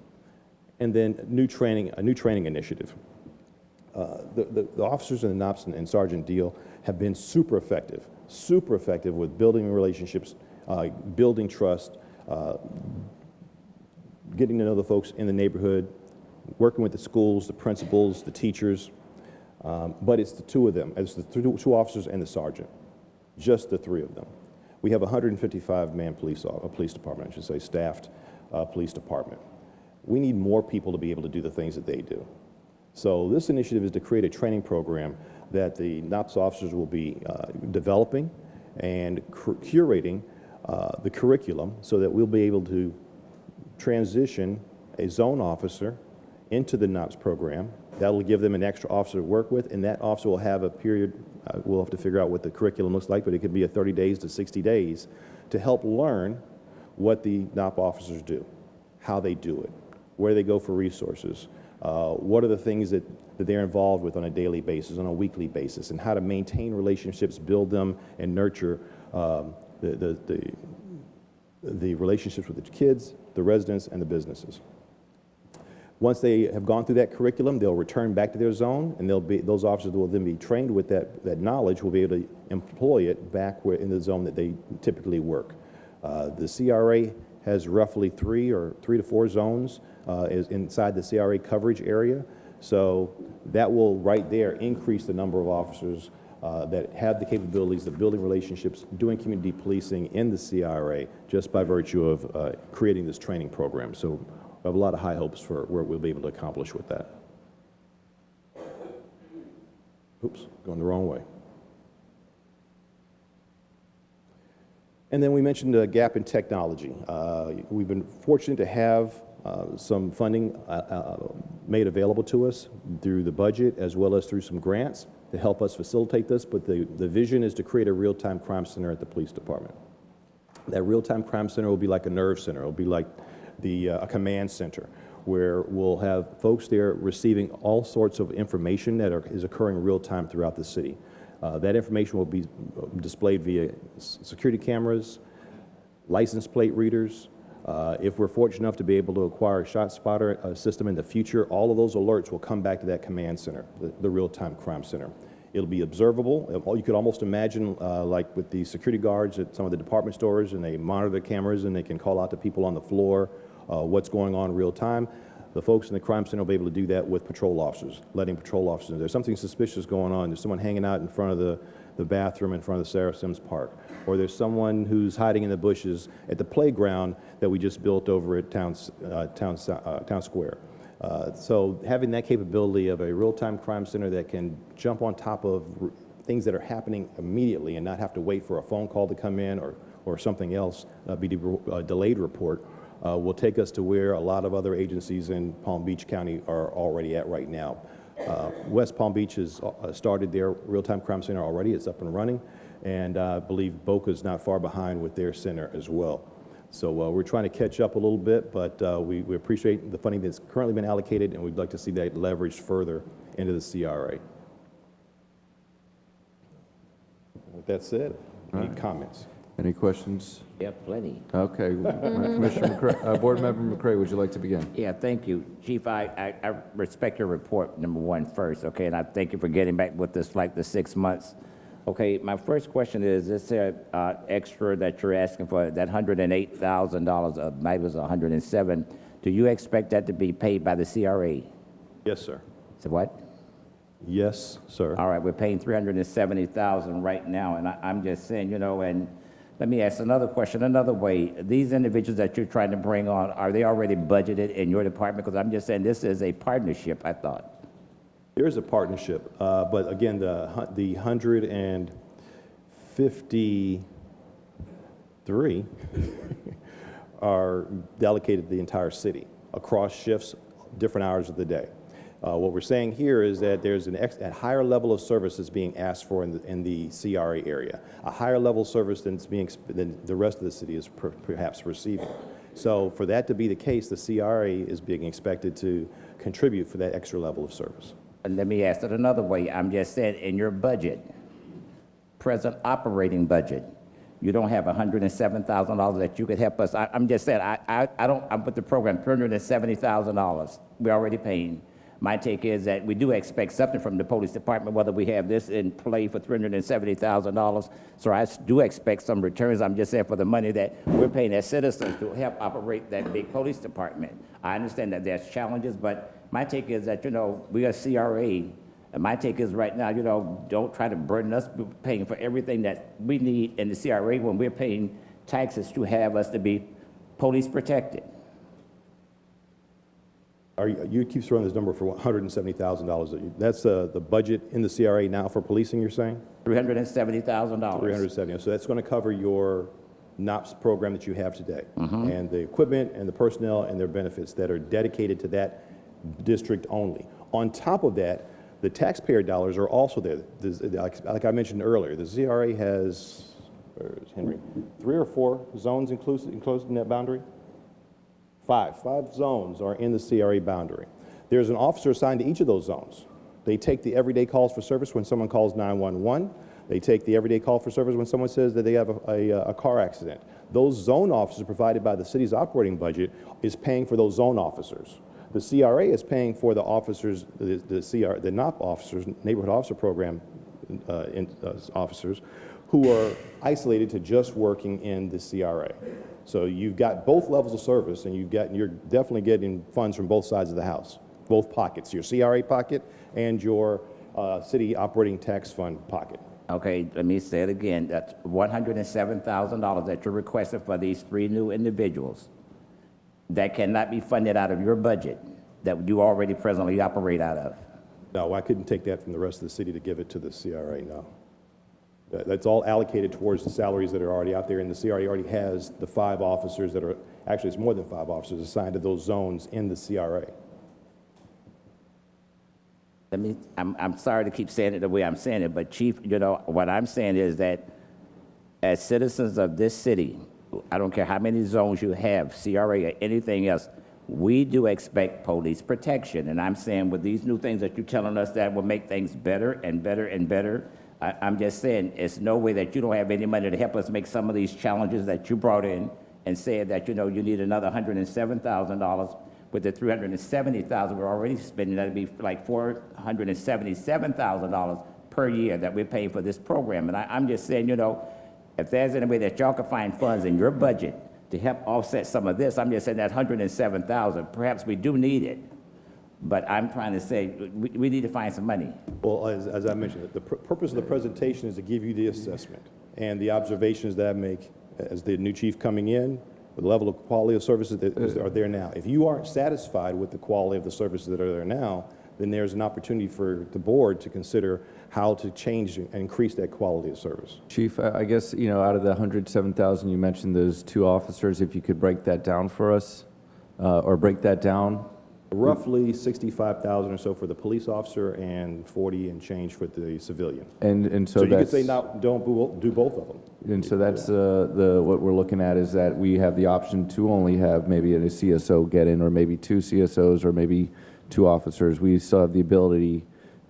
Speaker 12: And then a new training initiative. The officers in the NOPS and Sergeant Deal have been super effective with building relationships, building trust, getting to know the folks in the neighborhood, working with the schools, the principals, the teachers, but it's the two of them. It's the two officers and the sergeant, just the three of them. We have a 155-man police department, I should say, staffed police department. We need more people to be able to do the things that they do. So this initiative is to create a training program that the NOPS officers will be developing and curating the curriculum so that we'll be able to transition a zone officer into the NOPS program. That'll give them an extra officer to work with, and that officer will have a period, we'll have to figure out what the curriculum looks like, but it could be a 30 days to 60 days to help learn what the NOP officers do, how they do it, where they go for resources, what are the things that they're involved with on a daily basis, on a weekly basis, and how to maintain relationships, build them, and nurture the relationships with the kids, the residents, and the businesses. Once they have gone through that curriculum, they'll return back to their zone, and those officers will then be trained with that knowledge, will be able to employ it back in the zone that they typically work. The CRA has roughly 3 to 4 zones inside the CRA coverage area, so that will right there increase the number of officers that have the capabilities of building relationships, doing community policing in the CRA just by virtue of creating this training program. So I have a lot of high hopes for what we'll be able to accomplish with that. Oops, going the wrong way. And then we mentioned a gap in technology. We've been fortunate to have some funding made available to us through the budget as well as through some grants to help us facilitate this, but the vision is to create a real-time crime center at the police department. That real-time crime center will be like a nerve center. It'll be like a command center where we'll have folks there receiving all sorts of information that is occurring real-time throughout the city. That information will be displayed via security cameras, license plate readers. If we're fortunate enough to be able to acquire a shot spotter system in the future, all of those alerts will come back to that command center, the real-time crime center. It'll be observable. You could almost imagine like with the security guards at some of the department stores, and they monitor the cameras and they can call out to people on the floor what's going on real time. The folks in the crime center will be able to do that with patrol officers, letting patrol officers know there's something suspicious going on. There's someone hanging out in front of the bathroom in front of the Sarah Sims Park, or there's someone who's hiding in the bushes at the playground that we just built over at Town Square. So having that capability of a real-time crime center that can jump on top of things that are happening immediately and not have to wait for a phone call to come in or something else, be a delayed report, will take us to where a lot of other agencies in Palm Beach County are already at right now. West Palm Beach has started their real-time crime center already. It's up and running, and I believe Boca is not far behind with their center as well. So we're trying to catch up a little bit, but we appreciate the funding that's currently been allocated, and we'd like to see that leveraged further into the CRA. With that said, any comments?
Speaker 1: Any questions?
Speaker 3: Yeah, plenty.
Speaker 1: Okay, Commissioner McCray, Board Member McCray, would you like to begin?
Speaker 3: Yeah, thank you. Chief, I respect your report, number one, first, okay, and I thank you for getting back with us like the 6 months. Okay, my first question is, this extra that you're asking for, that $108,000, maybe it was $107,000, do you expect that to be paid by the CRA?
Speaker 12: Yes, sir.
Speaker 3: So what?
Speaker 12: Yes, sir.
Speaker 3: All right, we're paying $370,000 right now, and I'm just saying, you know, and let me ask another question another way. These individuals that you're trying to bring on, are they already budgeted in your department? Because I'm just saying this is a partnership, I thought.
Speaker 12: There is a partnership, but again, the 153 are allocated to the entire city across shifts, different hours of the day. What we're saying here is that there's a higher level of service that's being asked for in the CRA area, a higher level of service than the rest of the city is perhaps receiving. So for that to be the case, the CRA is being expected to contribute for that extra level of service.
Speaker 3: And let me ask it another way. I'm just saying, in your budget, present operating budget, you don't have $107,000 that you could help us. I'm just saying, I'm with the program, $370,000. We're already paying. My take is that we do expect something from the police department, whether we have this in play for $370,000. So I do expect some returns. I'm just saying for the money that we're paying as citizens to help operate that big police department. I understand that there's challenges, but my take is that, you know, we are CRA, and my take is right now, you know, don't try to burden us paying for everything that we need in the CRA when we're paying taxes to have us to be police protected.
Speaker 12: You keep throwing this number for $170,000. That's the budget in the CRA now for policing, you're saying?
Speaker 3: $370,000.
Speaker 12: $370,000. So that's going to cover your NOPS program that you have today, and the equipment and the personnel and their benefits that are dedicated to that district only. On top of that, the taxpayer dollars are also there. Like I mentioned earlier, the CRA has, where's Henry, 3 or 4 zones enclosed in that boundary? 5 zones are in the CRA boundary. There's an officer assigned to each of those zones. They take the everyday calls for service when someone calls 911. They take the everyday call for service when someone says that they have a car accident. Those zone officers provided by the city's operating budget is paying for those zone officers. The CRA is paying for the officers, the NOP officers, Neighborhood Officer Program officers, who are isolated to just working in the CRA. So you've got both levels of service, and you're definitely getting funds from both sides of the house, both pockets, your CRA pocket and your city operating tax fund pocket.
Speaker 3: Okay, let me say it again. That's $107,000 that you're requesting for these 3 new individuals. that cannot be funded out of your budget that you already presently operate out of?
Speaker 12: No, I couldn't take that from the rest of the city to give it to the CRA, no. That's all allocated towards the salaries that are already out there, and the CRA already has the 5 officers that are, actually it's more than 5 officers assigned to those zones in the CRA.
Speaker 3: I'm sorry to keep saying it the way I'm saying it, but Chief, you know, what I'm saying is that as citizens of this city, I don't care how many zones you have, CRA or anything else, we do expect police protection. And I'm saying with these new things that you're telling us that will make things better and better and better, I'm just saying it's no way that you don't have any money to help us make some of these challenges that you brought in and said that, you know, you need another $107,000 with the $370,000 we're already spending. That'd be like $477,000 per year that we're paying for this program. And I'm just saying, you know, if there's any way that y'all can find funds in your budget to help offset some of this, I'm just saying that $107,000, perhaps we do need it. But I'm trying to say we need to find some money.
Speaker 12: Well, as I mentioned, the purpose of the presentation is to give you the assessment and the observations that I make as the new chief coming in, the level of quality of services that are there now. If you aren't satisfied with the quality of the services that are there now, then there's an opportunity for the board to consider how to change and increase that quality of service.
Speaker 1: Chief, I guess, you know, out of the 107,000, you mentioned those 2 officers, if you could break that down for us, or break that down.
Speaker 12: Roughly 65,000 or so for the police officer and 40 and change for the civilian.
Speaker 1: And so
Speaker 12: you could
Speaker 1: that's,
Speaker 12: say don't do both of them.
Speaker 1: and so that's what we're looking at is that we have the option to only have maybe a CSO get in, or maybe 2 CSOs, or maybe 2 officers. We still have the ability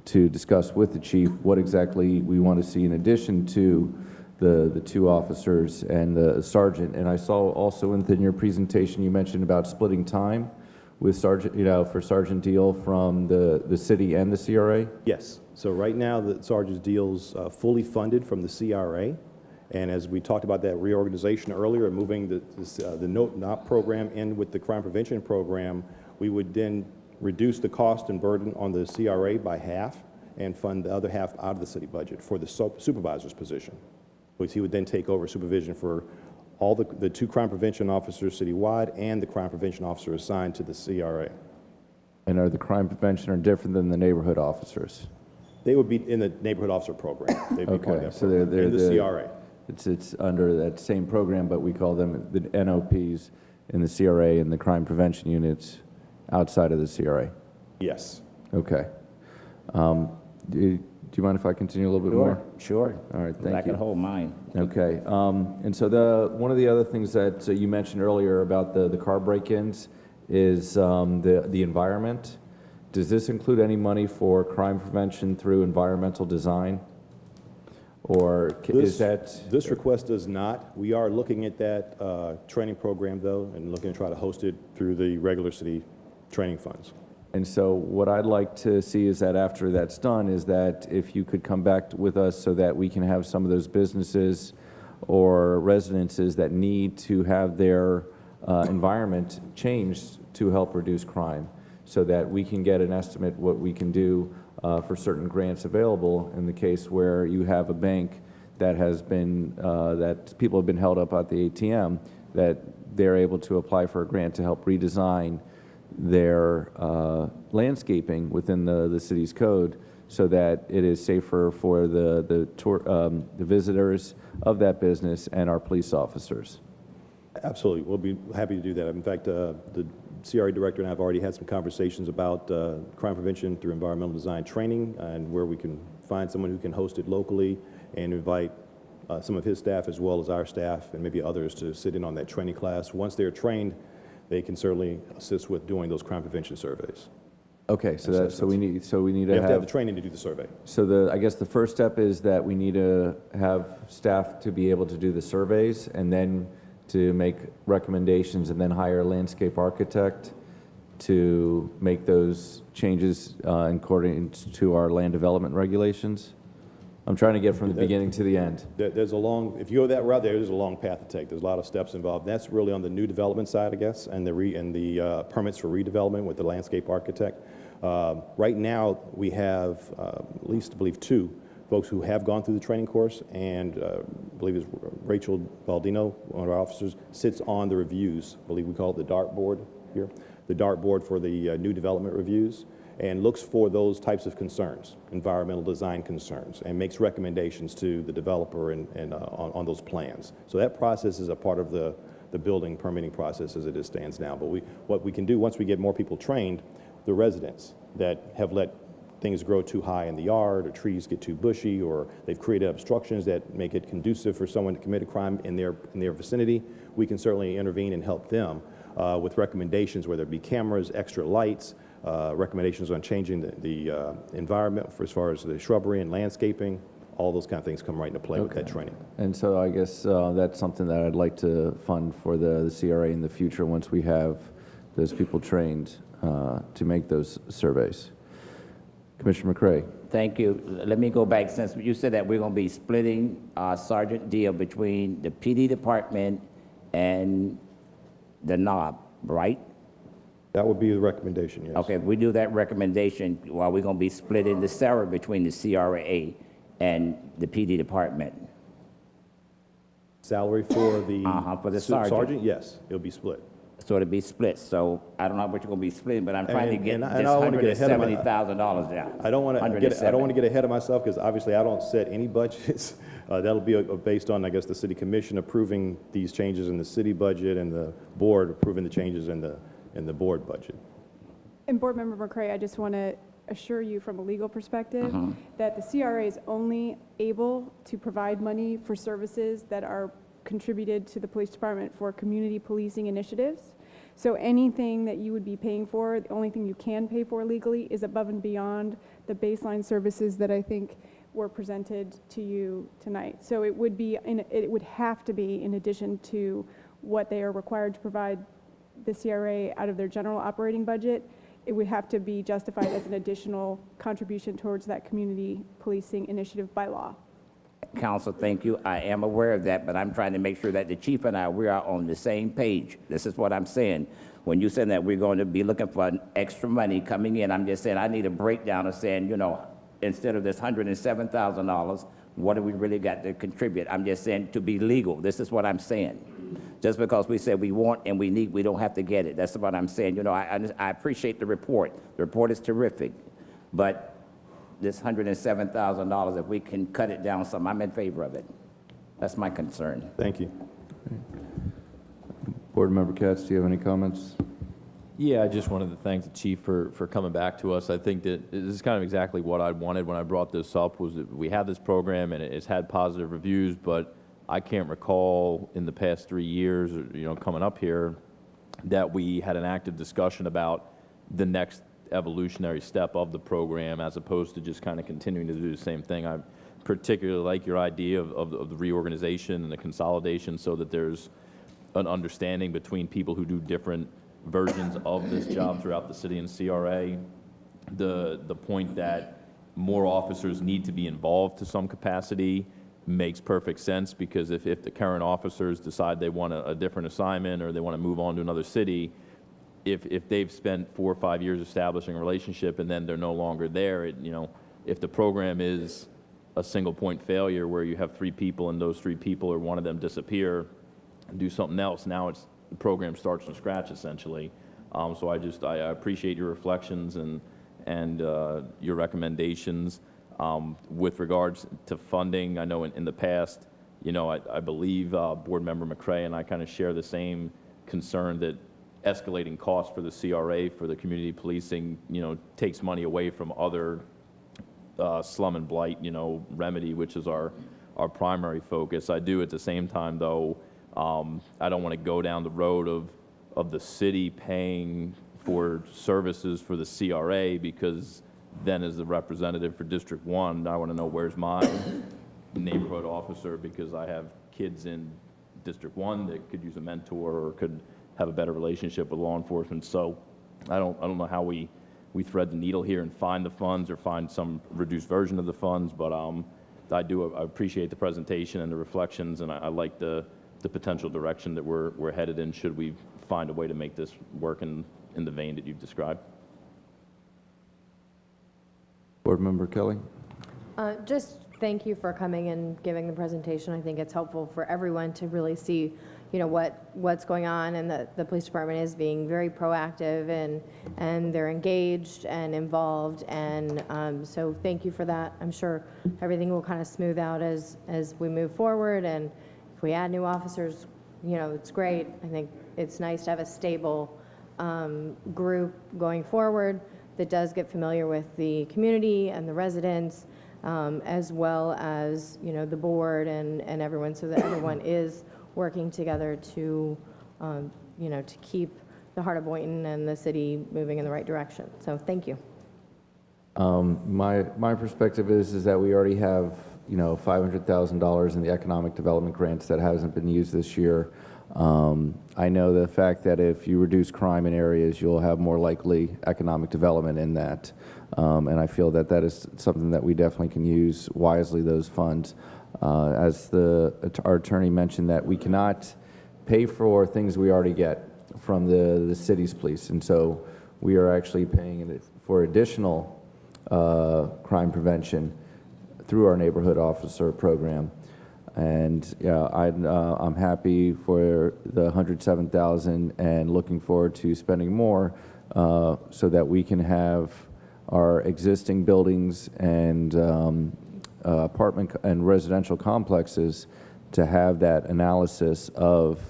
Speaker 1: to discuss with the chief what exactly we want to see in addition to the 2 officers and the sergeant. And I saw also within your presentation you mentioned about splitting time with Sergeant, you know, for Sergeant Deal from the city and the CRA?
Speaker 12: Yes. So right now the Sergeant's Deal's fully funded from the CRA. And as we talked about that reorganization earlier, moving the NOP program in with the crime prevention program, we would then reduce the cost and burden on the CRA by half and fund the other half out of the city budget for the supervisor's position, which he would then take over supervision for all the 2 crime prevention officers citywide and the crime prevention officer assigned to the CRA.
Speaker 1: And are the crime prevention are different than the neighborhood officers?
Speaker 12: They would be in the neighborhood officer program. They'd be part of that
Speaker 1: so
Speaker 12: program.
Speaker 1: they're
Speaker 12: in the CRA.
Speaker 1: It's under that same program, but we call them the NOPs in the CRA and the crime prevention units outside of the CRA.
Speaker 12: Yes.
Speaker 1: Okay. Do you mind if I continue a little bit more?
Speaker 3: Sure.
Speaker 1: All right, thank you.
Speaker 3: I can hold mine.
Speaker 1: Okay. And so one of the other things that you mentioned earlier about the car break-ins is the environment. Does this include any money for crime prevention through environmental design? Or is that?
Speaker 12: This request does not. We are looking at that training program, though, and looking to try to host it through the regular city training funds.
Speaker 1: And so what I'd like to see is that after that's done is that if you could come back with us so that we can have some of those businesses or residences that need to have their environment changed to help reduce crime, so that we can get an estimate what we can do for certain grants available in the case where you have a bank that has been, that people have been held up at the ATM, that they're able to apply for a grant to help redesign their landscaping within the city's code so that it is safer for the visitors of that business and our police officers.
Speaker 12: Absolutely. We'll be happy to do that. In fact, the CRA director and I have already had some conversations about crime prevention through environmental design training and where we can find someone who can host it locally and invite some of his staff as well as our staff and maybe others to sit in on that training class. Once they're trained, they can certainly assist with doing those crime prevention surveys.
Speaker 1: Okay, so we need to
Speaker 12: have the training to do the survey.
Speaker 1: So I guess the first step is that we need to have staff to be able to do the surveys and then to make recommendations and then hire a landscape architect to make those changes according to our land development regulations. I'm trying to get from the beginning to the end.
Speaker 12: There's a long, if you go that route, there's a long path to take. There's a lot of steps involved. That's really on the new development side, I guess, and the permits for redevelopment with the landscape architect. Right now, we have at least, I believe, 2 folks who have gone through the training course, and I believe it's Rachel Baldino, one of our officers, sits on the reviews. I believe we call it the dartboard here, the dartboard for the new development reviews, and looks for those types of concerns, environmental design concerns, and makes recommendations to the developer and on those plans. So that process is a part of the building permitting process as it stands now. But what we can do once we get more people trained, the residents that have let things grow too high in the yard, or trees get too bushy, or they've created obstructions that make it conducive for someone to commit a crime in their vicinity, we can certainly intervene and help them with recommendations, whether it be cameras, extra lights, recommendations on changing the environment as far as the shrubbery and landscaping. All those kind of things come right into play with that training.
Speaker 1: And so I guess that's something that I'd like to fund for the CRA in the future once we have those people trained to make those surveys. Commissioner McCray.
Speaker 3: Thank you. Let me go back, since you said that we're going to be splitting our sergeant deal between the PD department and the NOB, right?
Speaker 12: That would be the recommendation, yes.
Speaker 3: Okay, if we do that recommendation, well, we're going to be splitting the salary between the CRA and the PD department.
Speaker 12: Salary for the,
Speaker 3: for the sergeant.
Speaker 12: Yes, it'll be split.
Speaker 3: So it'll be split. So I don't know what you're going to be splitting, but I'm trying to get this $170,000 down.
Speaker 12: I don't want to get ahead of myself, because obviously I don't set any budgets. That'll be based on, I guess, the city commission approving these changes in the city budget and the board approving the changes in the board budget.
Speaker 5: And Board Member McCray, I just want to assure you from a legal perspective that the CRA is only able to provide money for services that are contributed to the police department for community policing initiatives. So anything that you would be paying for, the only thing you can pay for legally is above and beyond the baseline services that I think were presented to you tonight. So it would be, it would have to be in addition to what they are required to provide the CRA out of their general operating budget. It would have to be justified as an additional contribution towards that community policing initiative by law.
Speaker 3: Council, thank you. I am aware of that, but I'm trying to make sure that the chief and I, we are on the same page. This is what I'm saying. When you said that we're going to be looking for extra money coming in, I'm just saying I need a breakdown of saying, you know, instead of this $107,000, what do we really got to contribute? I'm just saying to be legal. This is what I'm saying. Just because we say we want and we need, we don't have to get it. That's what I'm saying. You know, I appreciate the report. The report is terrific, but this $107,000, if we can cut it down some, I'm in favor of it. That's my concern.
Speaker 12: Thank you.
Speaker 1: Board Member Katz, do you have any comments?
Speaker 6: Yeah, I just wanted to thank the chief for coming back to us. I think that this is kind of exactly what I wanted when I brought this up, was that we had this program and it's had positive reviews, but I can't recall in the past 3 years, you know, coming up here, that we had an active discussion about the next evolutionary step of the program, as opposed to just kind of continuing to do the same thing. I particularly like your idea of the reorganization and the consolidation, so that there's an understanding between people who do different versions of this job throughout the city and CRA. The point that more officers need to be involved to some capacity makes perfect sense, because if the current officers decide they want a different assignment, or they want to move on to another city, if they've spent 4 or 5 years establishing a relationship and then they're no longer there, you know, if the program is a single point failure where you have 3 people and those 3 people or one of them disappear and do something else, now the program starts from scratch essentially. So I appreciate your reflections and your recommendations. With regards to funding, I know in the past, you know, I believe Board Member McCray and I kind of share the same concern that escalating costs for the CRA, for the community policing, you know, takes money away from other slum and blight, you know, remedy, which is our primary focus. I do at the same time, though, I don't want to go down the road of the city paying for services for the CRA, because then as the representative for District 1, I want to know where's my neighborhood officer, because I have kids in District 1 that could use a mentor or could have a better relationship with law enforcement. So I don't know how we thread the needle here and find the funds or find some reduced version of the funds, but I appreciate the presentation and the reflections, and I like the potential direction that we're headed in, should we find a way to make this work in the vein that you've described.
Speaker 1: Board Member Kelly.
Speaker 11: Just thank you for coming and giving the presentation. I think it's helpful for everyone to really see, you know, what's going on, and the police department is being very proactive, and they're engaged and involved, and so thank you for that. I'm sure everything will kind of smooth out as we move forward, and if we add new officers, you know, it's great. I think it's nice to have a stable group going forward that does get familiar with the community and the residents, as well as, you know, the board and everyone, so that everyone is working together to, you know, to keep the heart of Boynton and the city moving in the right direction. So thank you.
Speaker 1: My perspective is that we already have, you know, $500,000 in the economic development grants that hasn't been used this year. I know the fact that if you reduce crime in areas, you'll have more likely economic development in that. And I feel that that is something that we definitely can use wisely, those funds. As our attorney mentioned, that we cannot pay for things we already get from the city's police. And so we are actually paying for additional crime prevention through our neighborhood officer program. And yeah, I'm happy for the $107,000 and looking forward to spending more so that we can have our existing buildings and apartment and residential complexes to have that analysis of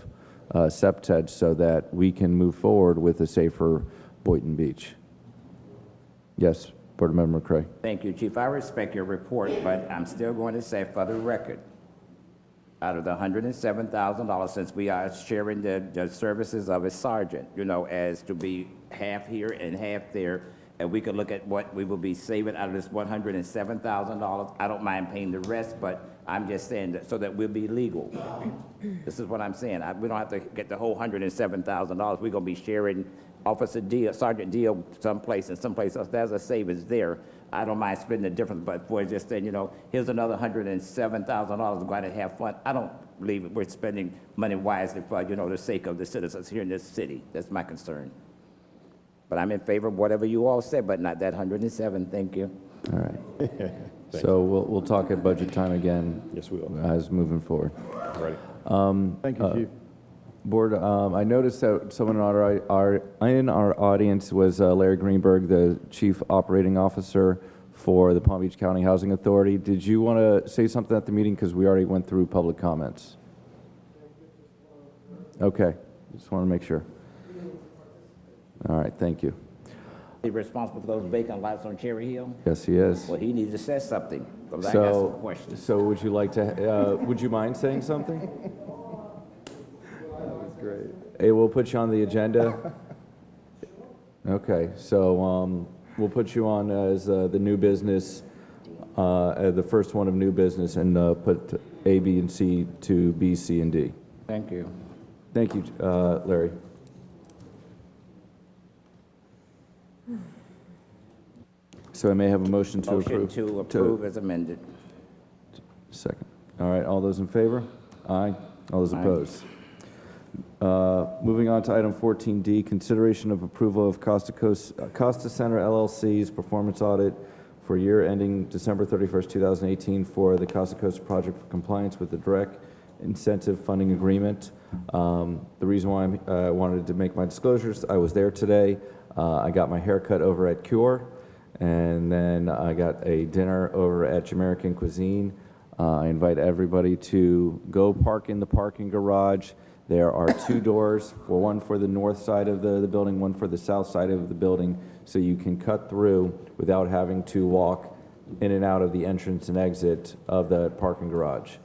Speaker 1: septet so that we can move forward with a safer Boynton Beach. Yes, Board Member McCray.
Speaker 3: Thank you, Chief. I respect your report, but I'm still going to say for the record, out of the $107,000, since we are sharing the services of a sergeant, you know, as to be half here and half there, and we could look at what we will be saving out of this $107,000. I don't mind paying the rest, but I'm just saying that so that we'll be legal. This is what I'm saying. We don't have to get the whole $107,000. We're going to be sharing Officer Deal, Sergeant Deal someplace and someplace else. There's a savings there. I don't mind splitting the difference, but for just saying, you know, here's another $107,000 to go out and have fun. I don't believe we're spending money wisely for, you know, the sake of the citizens here in this city. That's my concern. But I'm in favor of whatever you all said, but not that 107. Thank you.
Speaker 1: All right. So we'll talk at budget time again.
Speaker 12: Yes, we will.
Speaker 1: As moving forward.
Speaker 12: Ready.
Speaker 9: Thank you, Chief.
Speaker 1: Board, I noticed that someone in our audience was Larry Greenberg, the Chief Operating Officer for the Palm Beach County Housing Authority. Did you want to say something at the meeting? Because we already went through public comments. Okay, just want to make sure. All right, thank you.
Speaker 3: Is he responsible for those vacant lots on Cherry Hill?
Speaker 1: Yes, he is.
Speaker 3: Well, he needs to say something, because I got some questions.
Speaker 1: So would you like to, would you mind saying something?
Speaker 9: Great.
Speaker 1: Hey, we'll put you on the agenda. Okay, so we'll put you on as the new business, the first one of new business, and put A, B, and C to B, C, and D.
Speaker 3: Thank you.
Speaker 1: Thank you, Larry. So I may have a motion to approve.
Speaker 3: Motion to approve as amended.
Speaker 1: Second. All right, all those in favor? Aye. All those
Speaker 3: Aye.
Speaker 1: opposed? Moving on to item 14D, consideration of approval of Costa Center LLC's performance audit for year ending December 31st, 2018 for the Costa Costa project for compliance with the direct incentive funding agreement. The reason why I wanted to make my disclosures, I was there today. I got my hair cut over at Cure, and then I got a dinner over at Jamaican Cuisine. I invite everybody to go park in the parking garage. There are two doors, one for the north side of the building, one for the south side of the building, so you can cut through without having to walk in and out of the entrance and exit of the parking garage.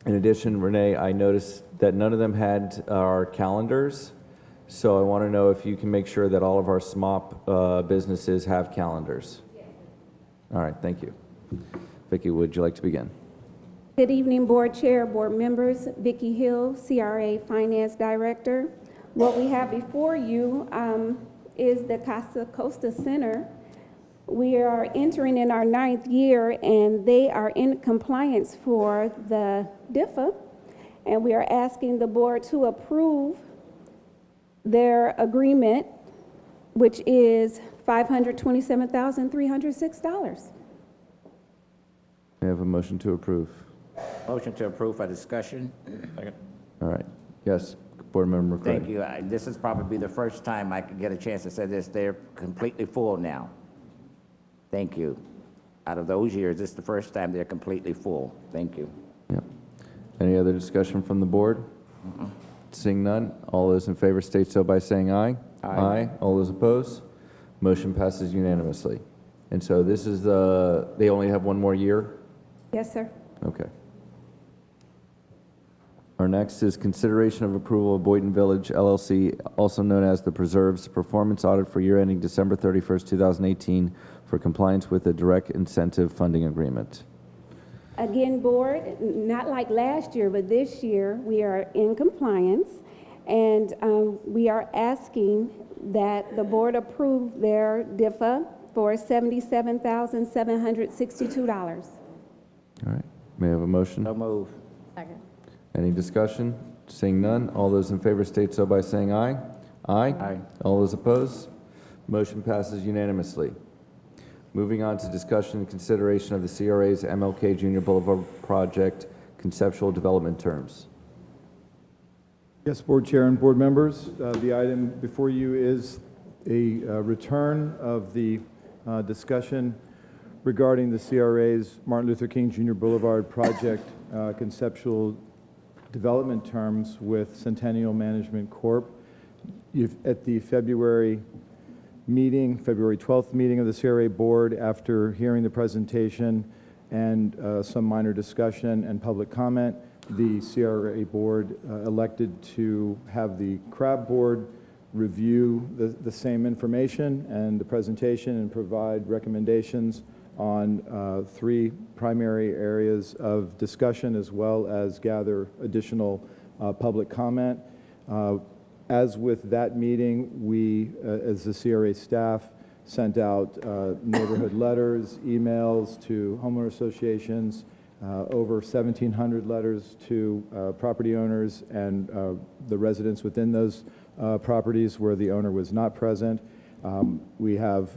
Speaker 1: In addition, Renee, I noticed that none of them had our calendars, so I want to know if you can make sure that all of our SMOP businesses have calendars. All right, thank you. Vicki, would you like to begin?
Speaker 13: Good evening, Board Chair, Board members. Vicki Hill, CRA Finance Director. What we have before you is the Costa Costa Center. We are entering in our 9th year, and they are in compliance for the DIFA, and we are asking the Board to approve their agreement, which is $527,306.
Speaker 1: May I have a motion to approve?
Speaker 3: Motion to approve for discussion.
Speaker 1: All right. Yes, Board Member McCray.
Speaker 3: Thank you. This is probably the first time I could get a chance to say this. They're completely full now. Thank you. Out of those years, this is the first time they're completely full. Thank you.
Speaker 1: Yep. Any other discussion from the board? Seeing none, all those in favor state so by saying aye.
Speaker 3: Aye.
Speaker 1: All those opposed? Motion passes unanimously. And so this is they only have one more year?
Speaker 13: Yes, sir.
Speaker 1: Okay. Our next is consideration of approval of Boynton Village LLC, also known as the Preserves Performance Audit for year ending December 31st, 2018, for compliance with the direct incentive funding agreement.
Speaker 13: Again, board, not like last year, but this year, we are in compliance, and we are asking that the board approve their DIFA for $77,762.
Speaker 1: All right. May I have a motion?
Speaker 3: So move.
Speaker 11: Second.
Speaker 1: Any discussion? Seeing none, all those in favor state so by saying aye. Aye.
Speaker 3: Aye.
Speaker 1: All those opposed? Motion passes unanimously. Moving on to discussion and consideration of the CRA's MLK Junior Boulevard project conceptual development terms.
Speaker 9: Yes, Board Chair and board members, the item before you is a return of the discussion regarding the CRA's Martin Luther King Jr. Boulevard project conceptual development terms with Centennial Management Corp. At the February 12th meeting of the CRA board, after hearing the presentation and some minor discussion and public comment, the CRA board elected to have the CRAB board review the same information and the presentation and provide recommendations on three primary areas of discussion, as well as gather additional public comment. As with that meeting, we, as the CRA staff, sent out neighborhood letters, emails to homeowner associations, over 1,700 letters to property owners and the residents within those properties where the owner was not present. We have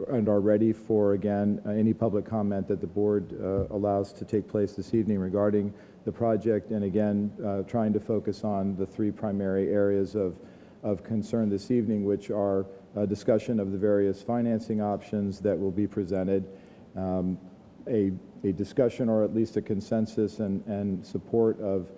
Speaker 9: and are ready for, again, any public comment that the board allows to take place this evening regarding the project, and again, trying to focus on the three primary areas of concern this evening, which are a discussion of the various financing options that will be presented, a discussion or at least a consensus and support of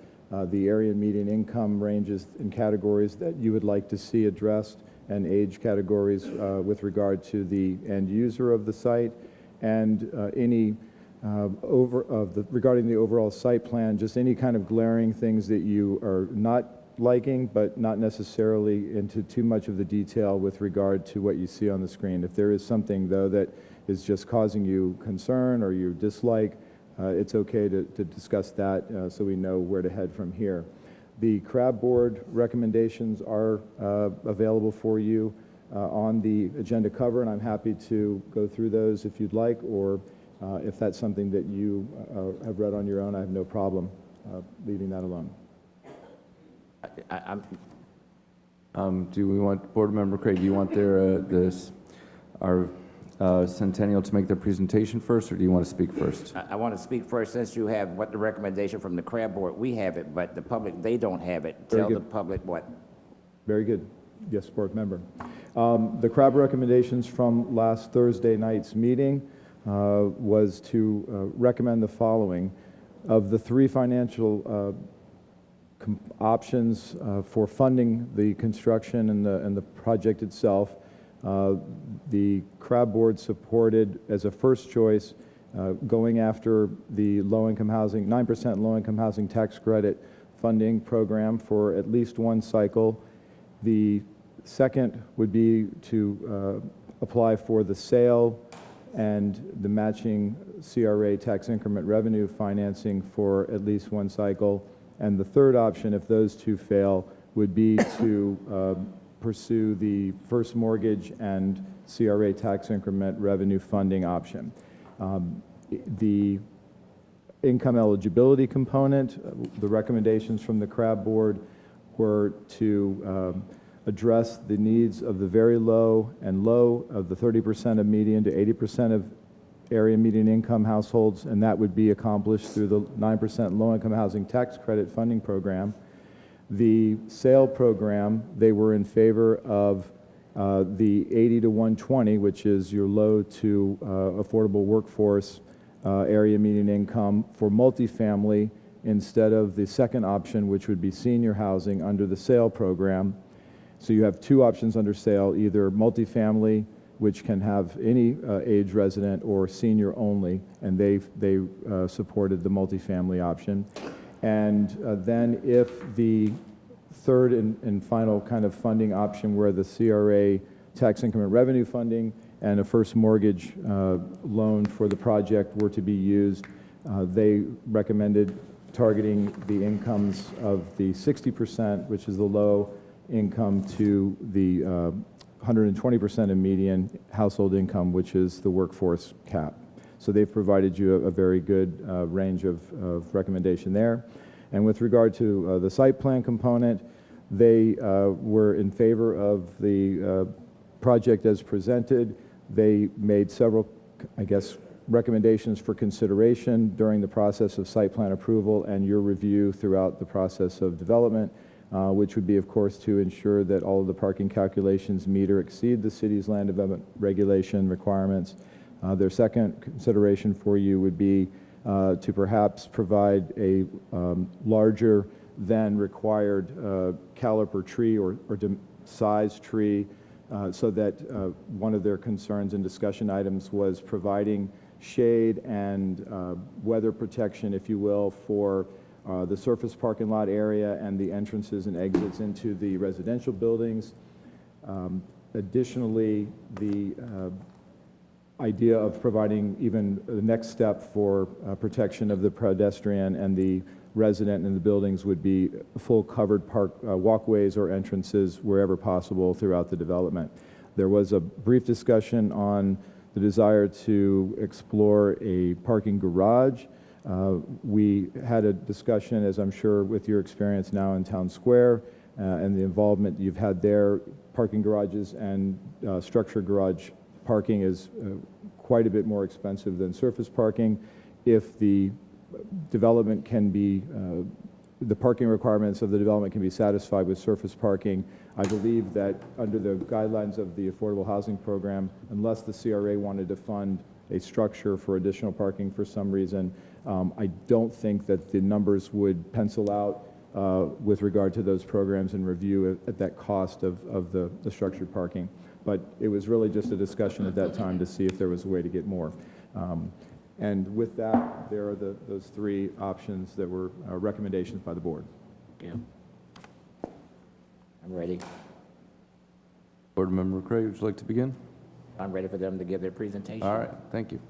Speaker 9: the area median income ranges and categories that you would like to see addressed, and age categories with regard to the end user of the site, and any regarding the overall site plan, just any kind of glaring things that you are not liking, but not necessarily into too much of the detail with regard to what you see on the screen. If there is something, though, that is just causing you concern or you dislike, it's okay to discuss that so we know where to head from here. The CRAB board recommendations are available for you on the agenda cover, and I'm happy to go through those if you'd like, or if that's something that you have read on your own, I have no problem leaving that alone.
Speaker 1: Do we want, Board Member Craig, do you want our Centennial to make their presentation first, or do you want to speak first?
Speaker 3: I want to speak first, since you have what the recommendation from the CRAB board. We have it, but the public, they don't have it.
Speaker 9: Very
Speaker 3: Tell
Speaker 9: good.
Speaker 3: the public what.
Speaker 9: Very good. Yes, board member. The CRAB recommendations from last Thursday night's meeting was to recommend the following. Of the three financial options for funding the construction and the project itself, the CRAB board supported as a first choice going after the low-income housing, 9% low-income housing tax credit funding program for at least one cycle. The second would be to apply for the sale and the matching CRA tax increment revenue financing for at least one cycle. And the third option, if those two fail, would be to pursue the first mortgage and CRA tax increment revenue funding option. The income eligibility component, the recommendations from the CRAB board were to address the needs of the very low and low, of the 30% of median to 80% of area median income households, and that would be accomplished through the 9% low-income housing tax credit funding program. The sale program, they were in favor of the 80 to 120, which is your low to affordable workforce area median income for multifamily, instead of the second option, which would be senior housing under the sale program. So you have two options under sale, either multifamily, which can have any age resident, or senior only, and they supported the multifamily option. And then if the third and final kind of funding option, where the CRA tax increment revenue funding and a first mortgage loan for the project were to be used, they recommended targeting the incomes of the 60%, which is the low income, to the 120% of median household income, which is the workforce cap. So they've provided you a very good range of recommendation there. And with regard to the site plan component, they were in favor of the project as presented. They made several, I guess, recommendations for consideration during the process of site plan approval and your review throughout the process of development, which would be, of course, to ensure that all of the parking calculations meet or exceed the city's land development regulation requirements. Their second consideration for you would be to perhaps provide a larger than required caliper tree or size tree, so that one of their concerns and discussion items was providing shade and weather protection, if you will, for the surface parking lot area and the entrances and exits into the residential buildings. Additionally, the idea of providing even the next step for protection of the pedestrian and the resident in the buildings would be full covered park walkways or entrances wherever possible throughout the development. There was a brief discussion on the desire to explore a parking garage. We had a discussion, as I'm sure with your experience now in Town Square and the involvement you've had there. Parking garages and structured garage parking is quite a bit more expensive than surface parking. If the development can be, the parking requirements of the development can be satisfied with surface parking, I believe that under the guidelines of the Affordable Housing Program, unless the CRA wanted to fund a structure for additional parking for some reason, I don't think that the numbers would pencil out with regard to those programs and review at that cost of the structured parking. But it was really just a discussion at that time to see if there was a way to get more. And with that, there are those three options that were recommendations by the board.
Speaker 3: Yeah. I'm ready.
Speaker 1: Board Member McCray, would you like to begin?
Speaker 3: I'm ready for them to give their presentation.
Speaker 1: All right, thank you.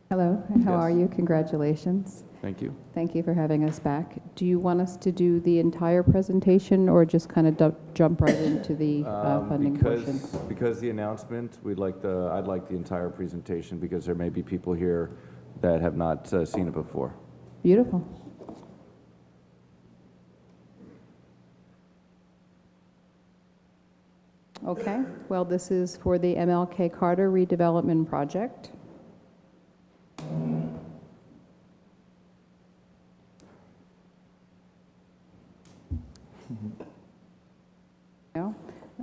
Speaker 14: Hello, and how
Speaker 1: Yes.
Speaker 14: are you? Congratulations.
Speaker 1: Thank you.
Speaker 14: Thank you for having us back. Do you want us to do the entire presentation or just kind of jump right into the funding portion?
Speaker 1: Because the announcement, I'd like the entire presentation, because there may be people here that have not seen it before.
Speaker 14: Beautiful. Okay, well, this is for the MLK Carter redevelopment project.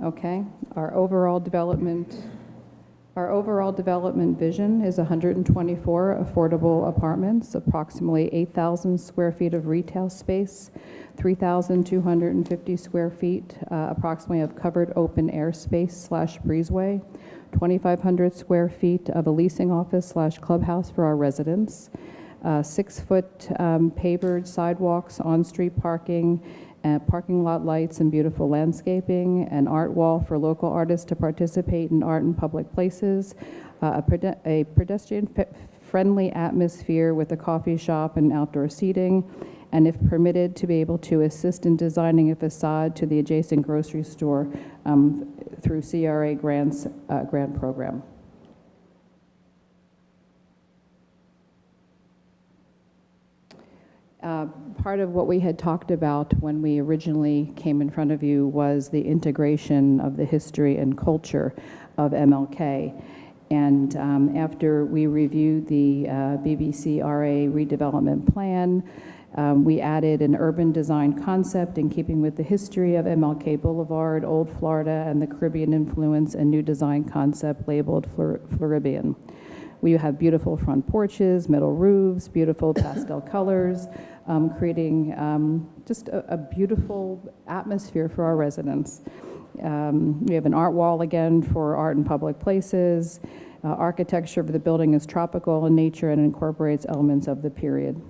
Speaker 14: Okay, our overall development vision is 124 affordable apartments, approximately 8,000 square feet of retail space, 3,250 square feet approximately of covered open air space / breezeway, 2,500 square feet of a leasing office / clubhouse for our residents, 6-foot pavered sidewalks, on-street parking, parking lot lights and beautiful landscaping, an art wall for local artists to participate in art in public places, a pedestrian-friendly atmosphere with a coffee shop and outdoor seating, and if permitted, to be able to assist in designing a facade to the adjacent grocery store through CRA grant program. Part of what we had talked about when we originally came in front of you was the integration of the history and culture of MLK. And after we reviewed the BBCRA redevelopment plan, we added an urban design concept in keeping with the history of MLK Boulevard, Old Florida, and the Caribbean influence, a new design concept labeled Floribian. We have beautiful front porches, metal roofs, beautiful pastel colors, creating just a beautiful atmosphere for our residents. We have an art wall again for art in public places. Architecture of the building is tropical in nature and incorporates elements of the period.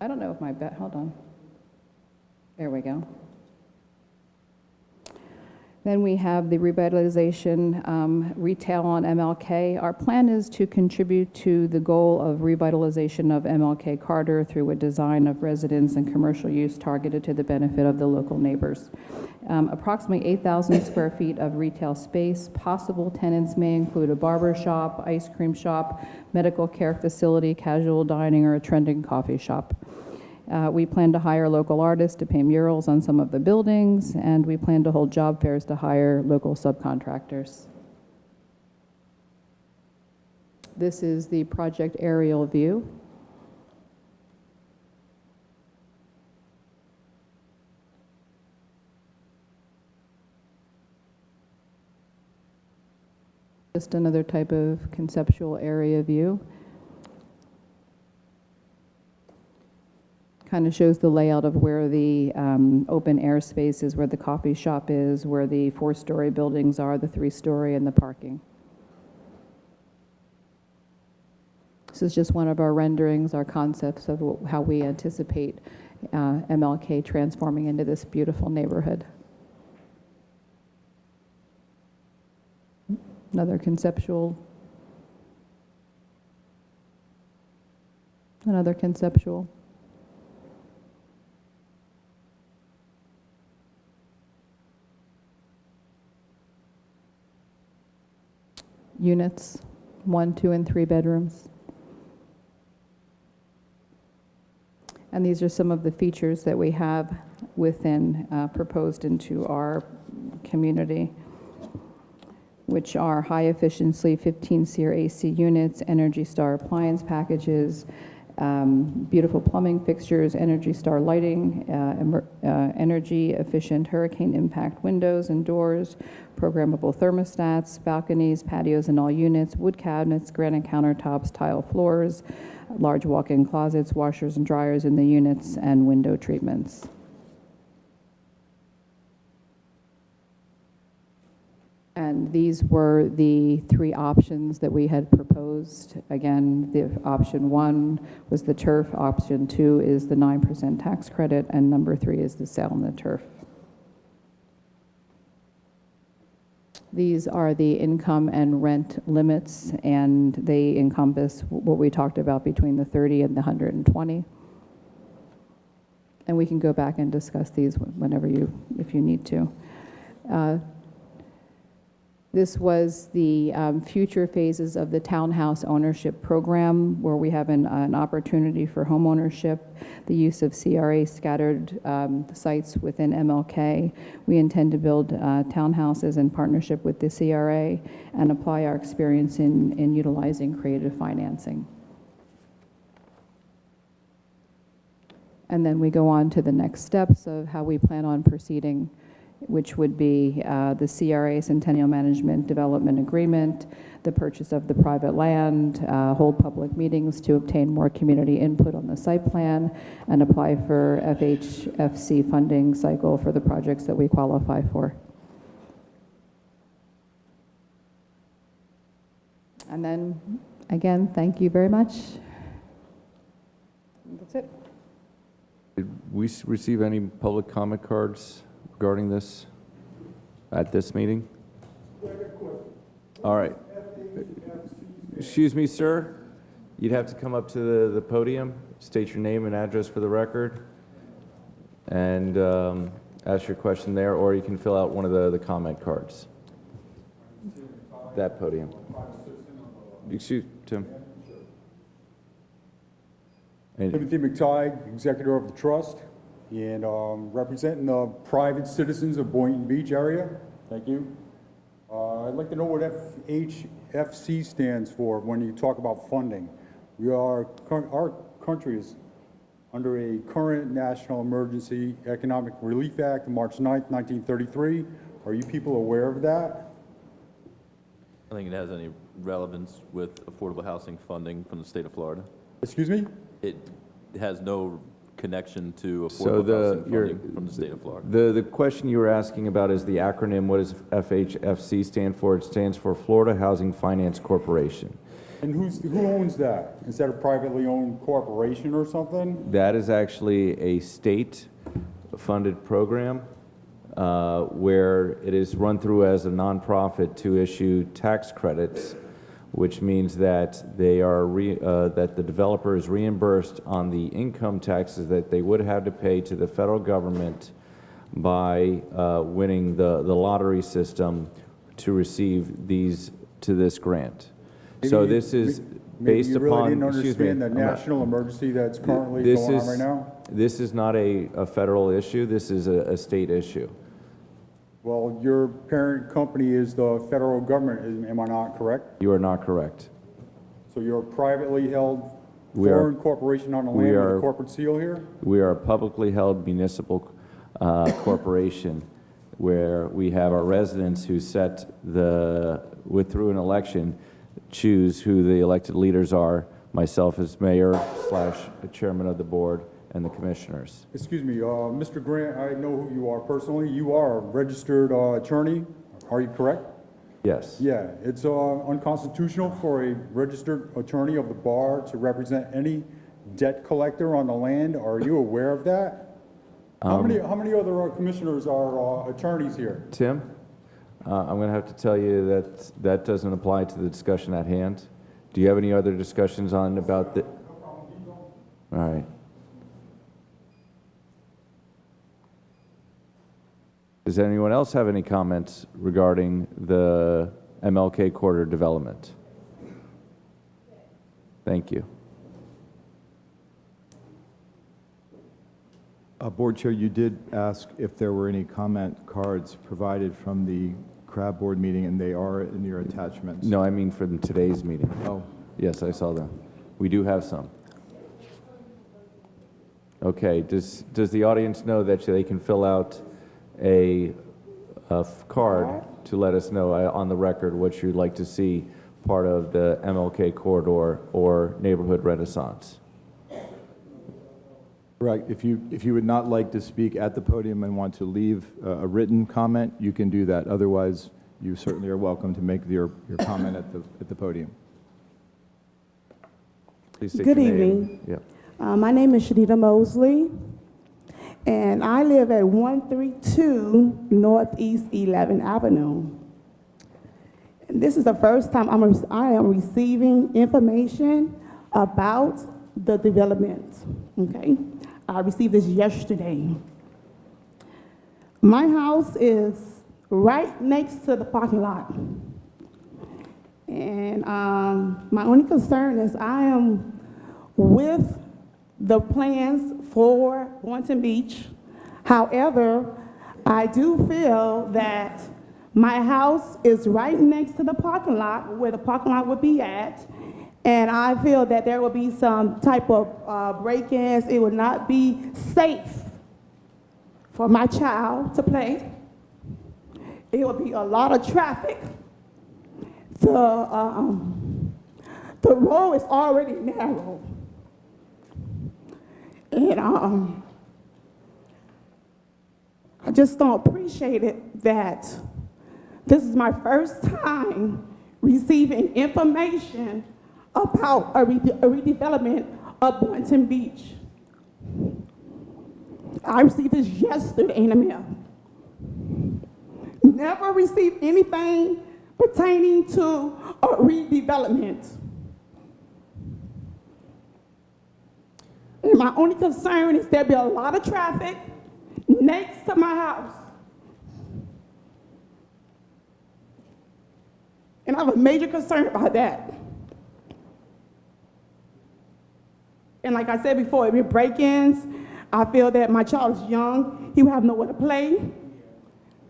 Speaker 14: I don't know if my hold on. There we go. Then we have the revitalization retail on MLK. Our plan is to contribute to the goal of revitalization of MLK Carter through a design of residence and commercial use targeted to the benefit of the local neighbors. Approximately 8,000 square feet of retail space. Possible tenants may include a barber shop, ice cream shop, medical care facility, casual dining, or a trending coffee shop. We plan to hire local artists to paint murals on some of the buildings, and we plan to hold job fairs to hire local subcontractors. This is the project aerial view. Just another type of conceptual area view. Kind of shows the layout of where the open air space is, where the coffee shop is, where the 4-story buildings are, the 3-story, and the parking. This is just one of our renderings, our concepts of how we anticipate MLK transforming into this beautiful neighborhood. Another conceptual. Another conceptual. Units, 1, 2, and 3 bedrooms. And these are some of the features that we have within, proposed into our community, which are high efficiency 15 SEER AC units, Energy Star appliance packages, beautiful plumbing fixtures, Energy Star lighting, energy efficient hurricane impact windows and doors, programmable thermostats, balconies, patios in all units, wood cabinets, granite countertops, tile floors, large walk-in closets, washers and dryers in the units, and window treatments. And these were the 3 options that we had proposed. Again, the option 1 was the turf, option 2 is the 9% tax credit, and number 3 is the sale on the turf. These are the income and rent limits, and they encompass what we talked about between the 30 and the 120. And we can go back and discuss these whenever if you need to. This was the future phases of the townhouse ownership program, where we have an opportunity for home ownership, the use of CRA scattered sites within MLK. We intend to build townhouses in partnership with the CRA and apply our experience in utilizing creative financing. And then we go on to the next steps of how we plan on proceeding, which would be the CRA Centennial Management Development Agreement, the purchase of the private land, hold public meetings to obtain more community input on the site plan, and apply for FHFC funding cycle for the projects that we qualify for. And then, again, thank you very much. That's it.
Speaker 1: Did we receive any public comment cards regarding this at this meeting? All right. Excuse me, sir. You'd have to come up to the podium, state your name and address for the record, and ask your question there, or you can fill out one of the comment cards. That podium. Excuse, Tim. And-
Speaker 15: Timothy McTighe, executor of the trust, and representing the private citizens of Boynton Beach area. Thank you. I'd like to know what FHFC stands for when you talk about funding. Our country is under a current National Emergency Economic Relief Act of March 9th, 1933. Are you people aware of that?
Speaker 6: I think it has any relevance with affordable housing funding from the state of Florida.
Speaker 15: Excuse me?
Speaker 6: It has no connection to
Speaker 1: So
Speaker 6: affordable housing funding from the state of Florida.
Speaker 1: The question you were asking about is the acronym. What does FHFC stand for? It stands for Florida Housing Finance Corporation.
Speaker 15: And who owns that? Is that a privately owned corporation or something?
Speaker 1: That is actually a state-funded program where it is run through as a nonprofit to issue tax credits, which means that they are that the developer is reimbursed on the income taxes that they would have to pay to the federal government by winning the lottery system to receive this grant. So this is based
Speaker 15: you really
Speaker 1: upon,
Speaker 15: didn't
Speaker 1: excuse me,
Speaker 15: understand the national emergency that's currently
Speaker 1: this
Speaker 15: going
Speaker 1: is,
Speaker 15: on right now?
Speaker 1: This is not a federal issue, this is a state issue.
Speaker 15: Well, your parent company is the federal government, am I not correct?
Speaker 1: You are not correct.
Speaker 15: So you're a privately held
Speaker 1: We are-
Speaker 15: foreign corporation on the
Speaker 1: we
Speaker 15: land with
Speaker 1: are-
Speaker 15: a corporate seal here?
Speaker 1: We are a publicly held municipal corporation where we have our residents who set through an election, choose who the elected leaders are, myself as mayor / chairman of the board, and the commissioners.
Speaker 15: Excuse me, Mr. Grant, I know who you are personally. You are a registered attorney, are you correct?
Speaker 1: Yes.
Speaker 15: Yeah, it's unconstitutional for a registered attorney of the bar to represent any debt collector on the land. Are you aware of that? How many other commissioners are attorneys here?
Speaker 1: Tim, I'm going to have to tell you that that doesn't apply to the discussion at hand. Do you have any other discussions about the? All right. Does anyone else have any comments regarding the MLK Corridor development? Thank you.
Speaker 9: Board Chair, you did ask if there were any comment cards provided from the CRA board meeting, and they are in your attachments.
Speaker 1: No, I mean for today's meeting.
Speaker 9: Oh.
Speaker 1: Yes, I saw them. We do have some. Okay, does the audience know that they can fill out a card to let us know on the record what you'd like to see part of the MLK Corridor or Neighborhood Renaissance?
Speaker 9: Right. If you would not like to speak at the podium and want to leave a written comment, you can do that. Otherwise, you certainly are welcome to make your comment at the podium.
Speaker 1: Please state
Speaker 16: Good
Speaker 1: your name.
Speaker 16: evening.
Speaker 1: Yeah.
Speaker 16: My name is Shanita Mosley, and I live at 132 Northeast 11th Avenue. And this is the first time I am receiving information about the development, okay? I received this yesterday. My house is right next to the parking lot. And my only concern is I am with the plans for Boynton Beach. However, I do feel that my house is right next to the parking lot, where the parking lot would be at, and I feel that there will be some type of break-ins. It would not be safe for my child to play. It would be a lot of traffic. The road is already narrow. And I just don't appreciate it that this is my first time receiving information about a redevelopment of Boynton Beach. I received this yesterday in the mail. Never received anything pertaining to a redevelopment. And my only concern is there'll be a lot of traffic next to my house. And I have a major concern about that. And like I said before, if it break-ins, I feel that my child is young. He will have nowhere to play.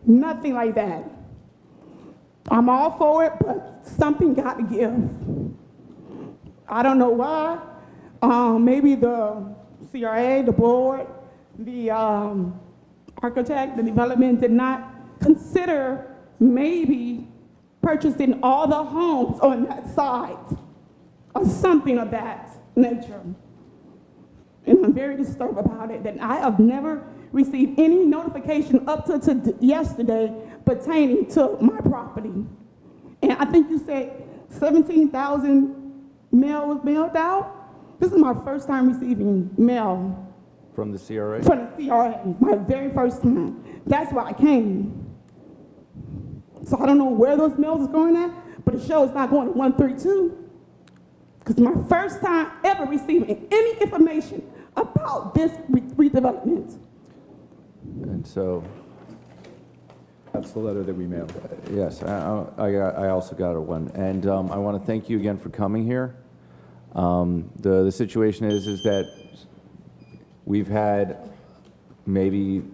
Speaker 16: Nothing like that. I'm all for it, but something got to give. I don't know why. Maybe the CRA, the board, the architect, the development did not consider maybe purchasing all the homes on that side or something of that nature. And I'm very disturbed about it, that I have never received any notification up to yesterday pertaining to my property. And I think you said 17,000 mail was mailed out. This is my first time receiving mail.
Speaker 1: From the CRA?
Speaker 16: From the CRA, my very first time. That's why I came. So I don't know where those mails is going at, but it shows not going to 132. Because my first time ever receiving any information about this redevelopment.
Speaker 1: And so,
Speaker 9: That's the letter that we mailed.
Speaker 1: yes, I also got one. And I want to thank you again for coming here. The situation is that we've had maybe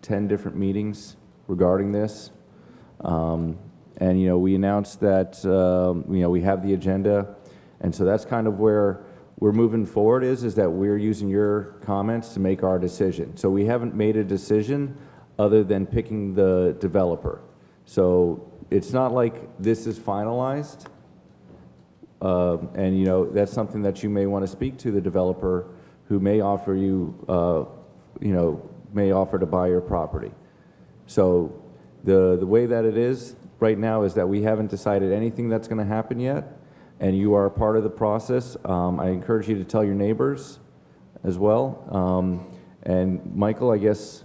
Speaker 1: 10 different meetings regarding this. And, you know, we announced that, you know, we have the agenda. And so that's kind of where we're moving forward is that we're using your comments to make our decision. So we haven't made a decision other than picking the developer. So it's not like this is finalized. And, you know, that's something that you may want to speak to the developer who may offer you, you know, may offer to buy your property. So the way that it is right now is that we haven't decided anything that's going to happen yet, and you are a part of the process. I encourage you to tell your neighbors as well. And Michael, I guess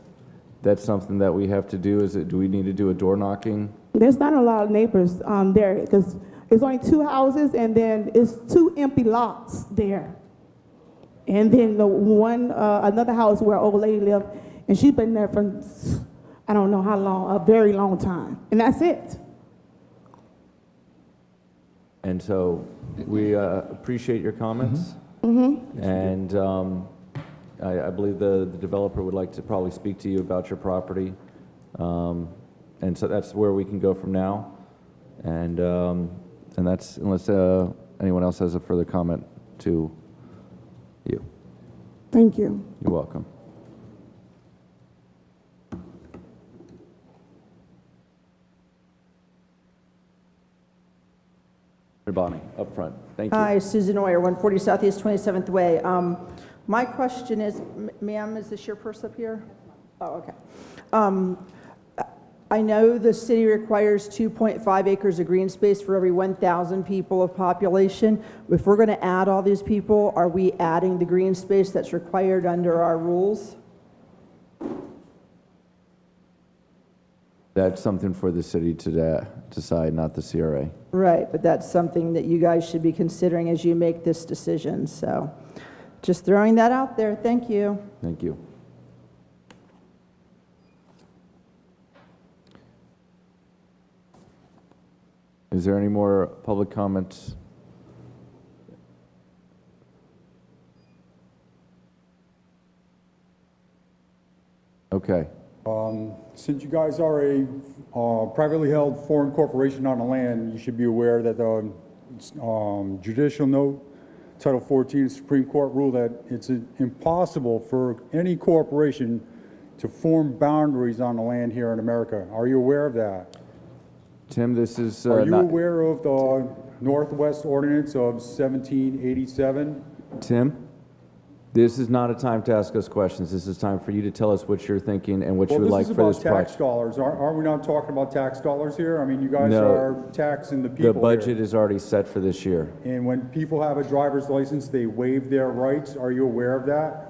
Speaker 1: that's something that we have to do. Do we need to do a door knocking?
Speaker 16: There's not a lot of neighbors there because it's only 2 houses and then it's 2 empty lots there. And then the one, another house where an old lady lived, and she's been there for, I don't know how long, a very long time. And that's it.
Speaker 1: And so we appreciate your comments.
Speaker 16: Mm-hmm.
Speaker 1: And I believe the developer would like to probably speak to you about your property. And so that's where we can go from now. And that's, unless anyone else has a further comment to you.
Speaker 16: Thank you.
Speaker 1: You're welcome. Bonnie, up front. Thank you.
Speaker 17: Hi, Susan Oyer, 140 Southeast 27th Way. My question is, ma'am, is this your purse up here? Oh, okay. I know the city requires 2.5 acres of green space for every 1,000 people of population. If we're going to add all these people, are we adding the green space that's required under our rules?
Speaker 1: That's something for the city to decide, not the CRA.
Speaker 17: Right, but that's something that you guys should be considering as you make this decision. So just throwing that out there. Thank you.
Speaker 1: Thank you. Is there any more public comments? Okay.
Speaker 15: Since you guys are a privately held foreign corporation on the land, you should be aware that the judicial note, Title 14 Supreme Court rule that it's impossible for any corporation to form boundaries on the land here in America. Are you aware of that?
Speaker 1: Tim, this is
Speaker 15: Are you aware of the Northwest Ordinance of 1787?
Speaker 1: Tim, this is not a time to ask us questions. This is time for you to tell us what you're thinking and what you would like for this
Speaker 15: This is about tax dollars. Are we not talking about tax dollars here? I mean, you guys are taxing the people.
Speaker 1: The budget
Speaker 15: here.
Speaker 1: is already set for this year.
Speaker 15: And when people have a driver's license, they waive their rights. Are you aware of that?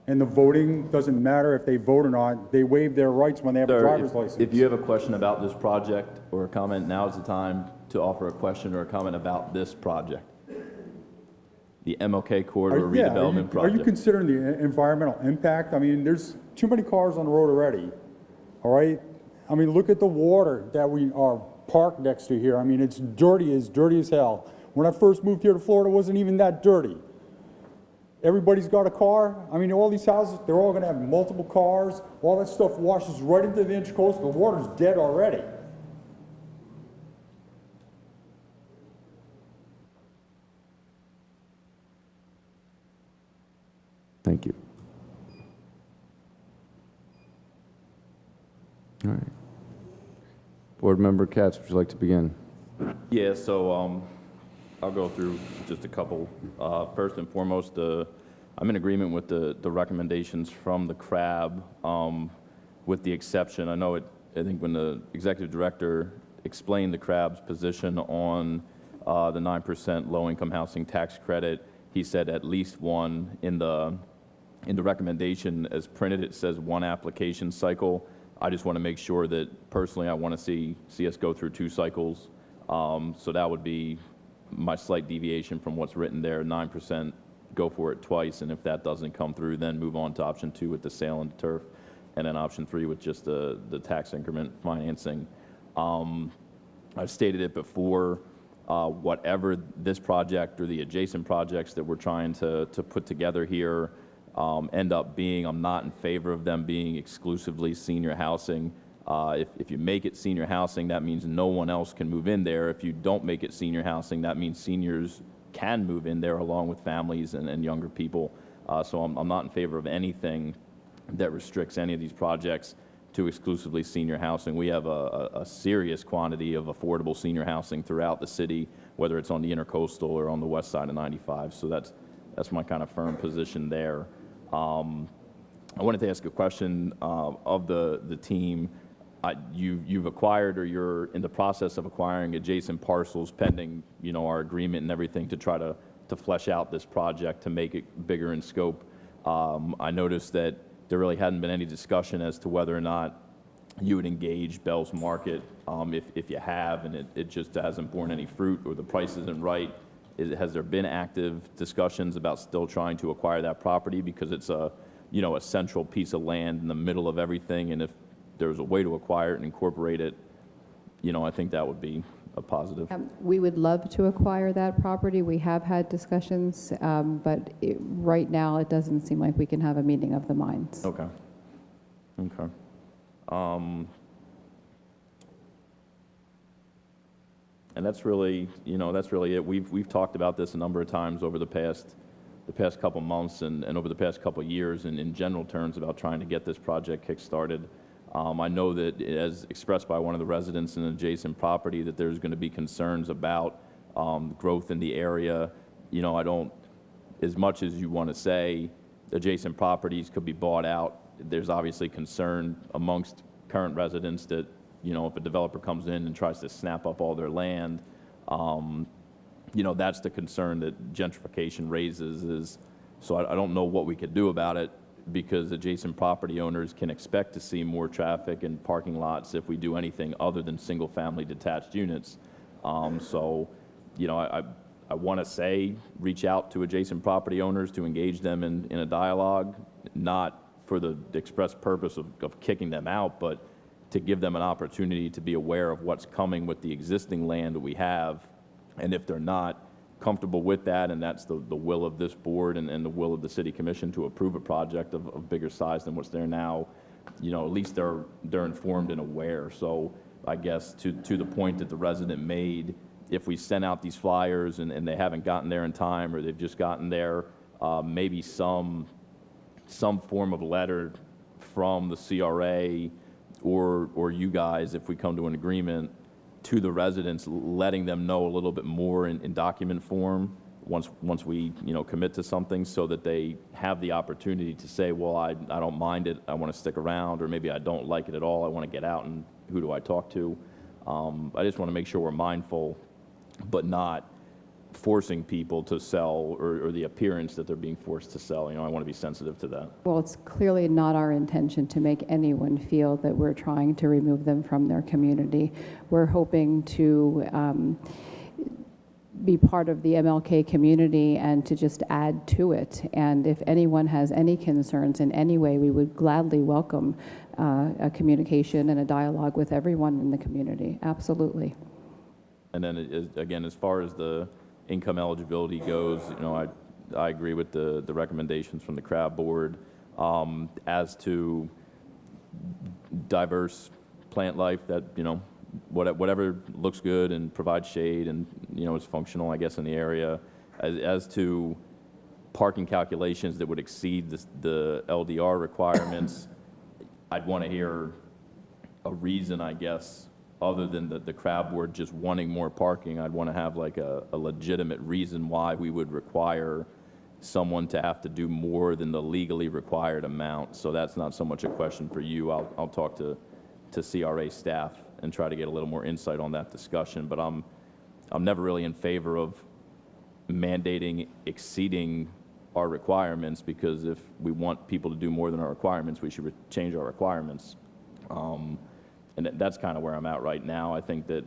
Speaker 15: And the voting doesn't matter if they vote or not. They waive their rights when they have a driver's license.
Speaker 6: If you have a question about this project or a comment, now is the time to offer a question or a comment about this project. The MLK Corridor redevelopment project.
Speaker 15: Are you considering the environmental impact? I mean, there's too many cars on the road already, all right? I mean, look at the water that we are parked next to here. I mean, it's dirty as hell. When I first moved here to Florida, it wasn't even that dirty. Everybody's got a car. I mean, all these houses, they're all gonna have multiple cars. All that stuff washes right into the intercoastal. The water's dead already.
Speaker 1: Thank you. All right. Board Member Katz, would you like to begin?
Speaker 6: Yeah, so I'll go through just a couple. First and foremost, I'm in agreement with the recommendations from the CRAB, with the exception. I think when the executive director explained the CRAB's position on the 9% low-income housing tax credit, he said at least one. In the recommendation as printed, it says one application cycle. I just want to make sure that personally I want to see us go through 2 cycles. So that would be my slight deviation from what's written there. 9%, go for it twice, and if that doesn't come through, then move on to option 2 with the sale and turf, and then option 3 with just the tax increment financing. I've stated it before, whatever this project or the adjacent projects that we're trying to put together here end up being, I'm not in favor of them being exclusively senior housing. If you make it senior housing, that means no one else can move in there. If you don't make it senior housing, that means seniors can move in there along with families and younger people. So I'm not in favor of anything that restricts any of these projects to exclusively senior housing. We have a serious quantity of affordable senior housing throughout the city, whether it's on the intercoastal or on the west side of 95. So that's my kind of firm position there. I wanted to ask a question of the team. You've acquired, or you're in the process of acquiring, adjacent parcels pending, our agreement and everything to try to flesh out this project to make it bigger in scope. I noticed that there really hadn't been any discussion as to whether or not you would engage Bell's Market. If you have, and it just hasn't borne any fruit, or the price isn't right, has there been active discussions about still trying to acquire that property, because it's a central piece of land in the middle of everything, and if there was a way to acquire it and incorporate it, I think that would be a positive.
Speaker 14: We would love to acquire that property. We have had discussions, but right now it doesn't seem like we can have a meeting of the minds.
Speaker 6: Okay. And that's really it. We've talked about this a number of times over the past couple months and over the past couple years, and in general terms about trying to get this project kick-started. I know that, as expressed by one of the residents in an adjacent property, that there's going to be concerns about growth in the area. I don't, as much as you want to say adjacent properties could be bought out, there's obviously concern amongst current residents that, if a developer comes in and tries to snap up all their land, that's the concern that gentrification raises. So I don't know what we could do about it, because adjacent property owners can expect to see more traffic and parking lots if we do anything other than single-family detached units. So, I want to say reach out to adjacent property owners to engage them in a dialogue, not for the express purpose of kicking them out, but to give them an opportunity to be aware of what's coming with the existing land that we have. And if they're not comfortable with that, and that's the will of this board and the will of the city commission to approve a project of bigger size than what's there now, at least they're informed and aware. So I guess to the point that the resident made, if we send out these flyers and they haven't gotten there in time, or they've just gotten there, maybe some form of letter from the CRA or you guys, if we come to an agreement, to the residents, letting them know a little bit more in document form once we commit to something, so that they have the opportunity to say, well, I don't mind it, I want to stick around, or maybe I don't like it at all, I want to get out, and who do I talk to? I just want to make sure we're mindful, but not forcing people to sell, or the appearance that they're being forced to sell. I want to be sensitive to that.
Speaker 14: Well, it's clearly not our intention to make anyone feel that we're trying to remove them from their community. We're hoping to be part of the MLK community and to just add to it. And if anyone has any concerns in any way, we would gladly welcome a communication and a dialogue with everyone in the community. Absolutely. And
Speaker 6: then again, as far as the income eligibility goes, I agree with the recommendations from the CRA board. As to diverse plant life, that, you know, whatever looks good and provides shade and, you know, is functional, I guess, in the area. As to parking calculations that would exceed the LDR requirements, I'd want to hear a reason, I guess, other than the crab board just wanting more parking. I'd want to have like a legitimate reason why we would require someone to have to do more than the legally required amount. So that's not so much a question for you. I'll talk to CRA staff and try to get a little more insight on that discussion. But I'm never really in favor of mandating exceeding our requirements, because if we want people to do more than our requirements, we should change our requirements. And that's kind of where I'm at right now. I think that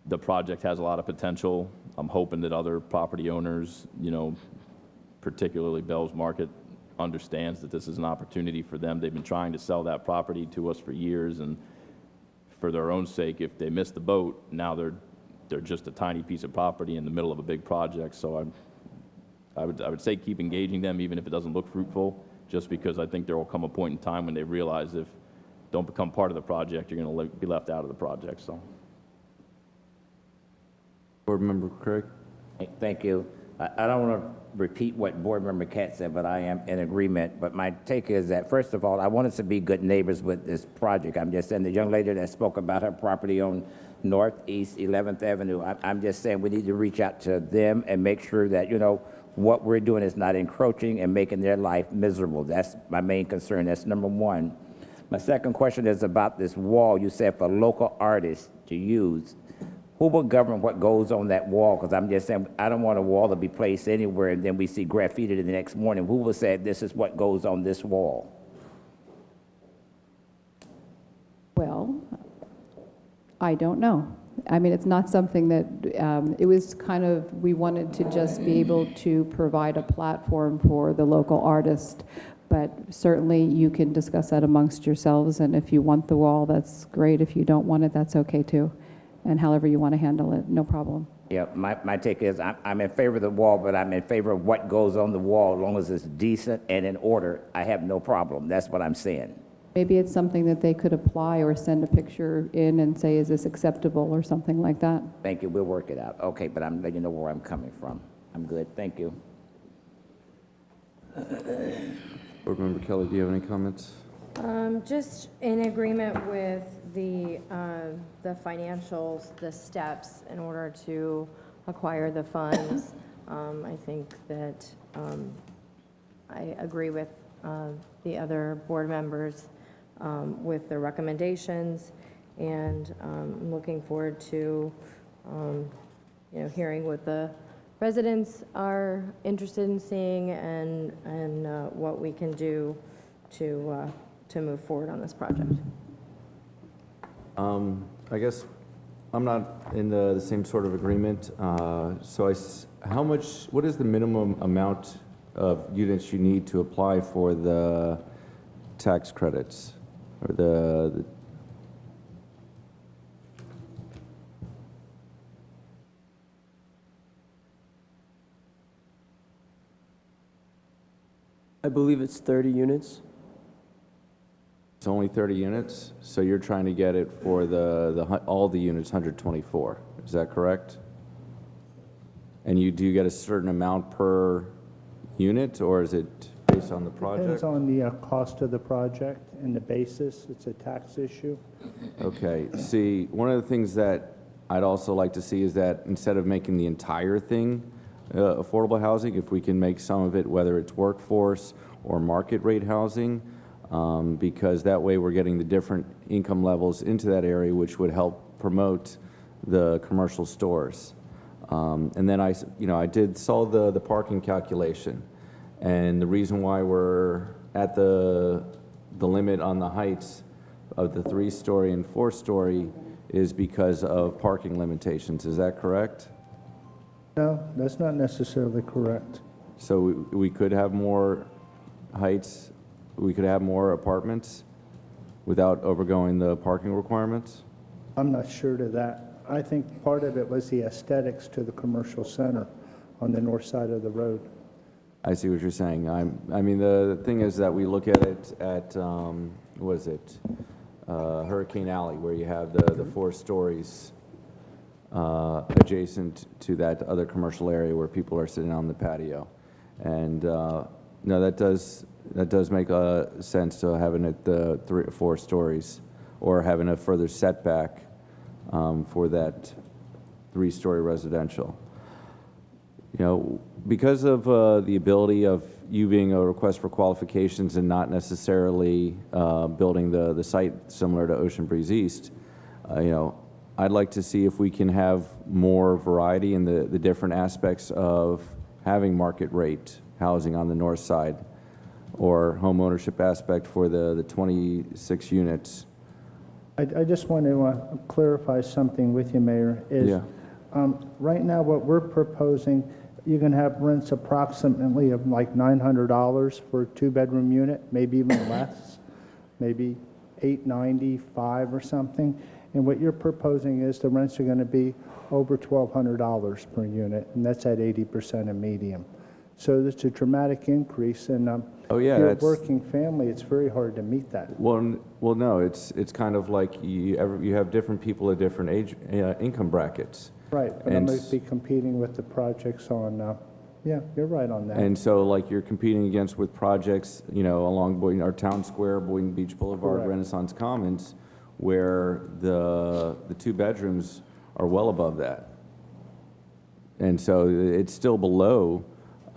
Speaker 6: the project has a lot of potential. I'm hoping that other property owners, you know, particularly Bell's Market, understands that this is an opportunity for them. They've been trying to sell that property to us for years, and for their own sake, if they miss the boat, now they're just a tiny piece of property in the middle of a big project. So I would say keep engaging them, even if it doesn't look fruitful, just because I think there will come a point in time when they realize if don't become part of the project, you're going to be left out of the project. So,
Speaker 1: Board Member Craig.
Speaker 3: Thank you. I don't want to repeat what Board Member Katz said, but I am in agreement. But my take is that, first of all, I want us to be good neighbors with this project. I'm just saying, the young lady that spoke about her property on Northeast 11th Avenue, I'm just saying we need to reach out to them and make sure that, you know, what we're doing is not encroaching and making their life miserable. That's my main concern. That's number one. My second question is about this wall. You said for local artists to use. Who will govern what goes on that wall? Because I'm just saying, I don't want a wall to be placed anywhere and then we see graffiti the next morning. Who will say this is what goes on this wall?
Speaker 14: Well, I don't know. I mean, it's not something that, it was kind of, we wanted to just be able to provide a platform for the local artist, but certainly you can discuss that amongst yourselves, and if you want the wall, that's great. If you don't want it, that's okay too. And however you want to handle it, no problem.
Speaker 3: Yeah, my take is I'm in favor of the wall, but I'm in favor of what goes on the wall. As long as it's decent and in order, I have no problem. That's what I'm saying.
Speaker 14: Maybe it's something that they could apply or send a picture in and say, is this acceptable, or something like that.
Speaker 3: Thank you. We'll work it out. Okay, but I'm letting you know where I'm coming from. I'm good. Thank you.
Speaker 1: Board Member Kelly, do you have any comments?
Speaker 11: Just in agreement with the financials, the steps in order to acquire the funds. I think that I agree with the other board members with the recommendations, and I'm looking forward to hearing what the residents are interested in seeing, and what we can do to move forward on this project.
Speaker 1: I guess I'm not in the same sort of agreement. So what is the minimum amount of units you need to apply for the tax credits, or the
Speaker 18: I believe it's 30 units.
Speaker 1: It's only 30 units, so you're trying to get it for all the units, 124. Is that correct? And you do get a certain amount per unit, or is it based on the project?
Speaker 19: Depends on the cost of the project and the basis. It's a tax issue.
Speaker 1: Okay. See, one of the things that I'd also like to see is that instead of making the entire thing affordable housing, if we can make some of it, whether it's workforce or market rate housing, because that way we're getting the different income levels into that area, which would help promote the commercial stores. And then I saw the parking calculation, and the reason why we're at the limit on the heights of the 3-story and 4-story is because of parking limitations. Is that correct?
Speaker 19: No, that's not necessarily correct.
Speaker 1: So we could have more heights, we could have more apartments without overgoing the parking requirements?
Speaker 19: I'm not sure to that. I think part of it was the aesthetics to the commercial center on the north side of the road.
Speaker 1: I see what you're saying. I mean, the thing is that we look at it at, what is it? Hurricane Alley, where you have the 4 stories adjacent to that other commercial area where people are sitting on the patio. And no, that does make sense to having it the 3 or 4 stories, or having a further setback for that 3-story residential. You know, because of the ability of you being a request for qualifications and not necessarily building the site similar to Ocean Breeze East, you know, I'd like to see if we can have more variety in the different aspects of having market rate housing on the north side, or home ownership aspect for the 26 units.
Speaker 19: I just want to clarify something with you, Mayor, is
Speaker 1: Yeah.
Speaker 19: right now what we're proposing, you can have rents approximately of like $900 for a 2-bedroom unit, maybe even less, maybe $895 or something. And what you're proposing is the rents are going to be over $1,200 per unit, and that's at 80% of medium. So it's a dramatic increase, and
Speaker 1: Oh yeah,
Speaker 19: if you're a
Speaker 1: that's
Speaker 19: working family, it's very hard to meet that.
Speaker 1: well. No, it's kind of like you have different people at different age income brackets.
Speaker 19: Right, but I'm going to be competing with the projects on, yeah, you're right on that.
Speaker 1: And so, like, you're competing against with projects, you know, along Boynton, our town square, Boynton Beach Boulevard,
Speaker 19: Correct.
Speaker 1: Renaissance Commons, where the 2 bedrooms are well above that. And so it's still below,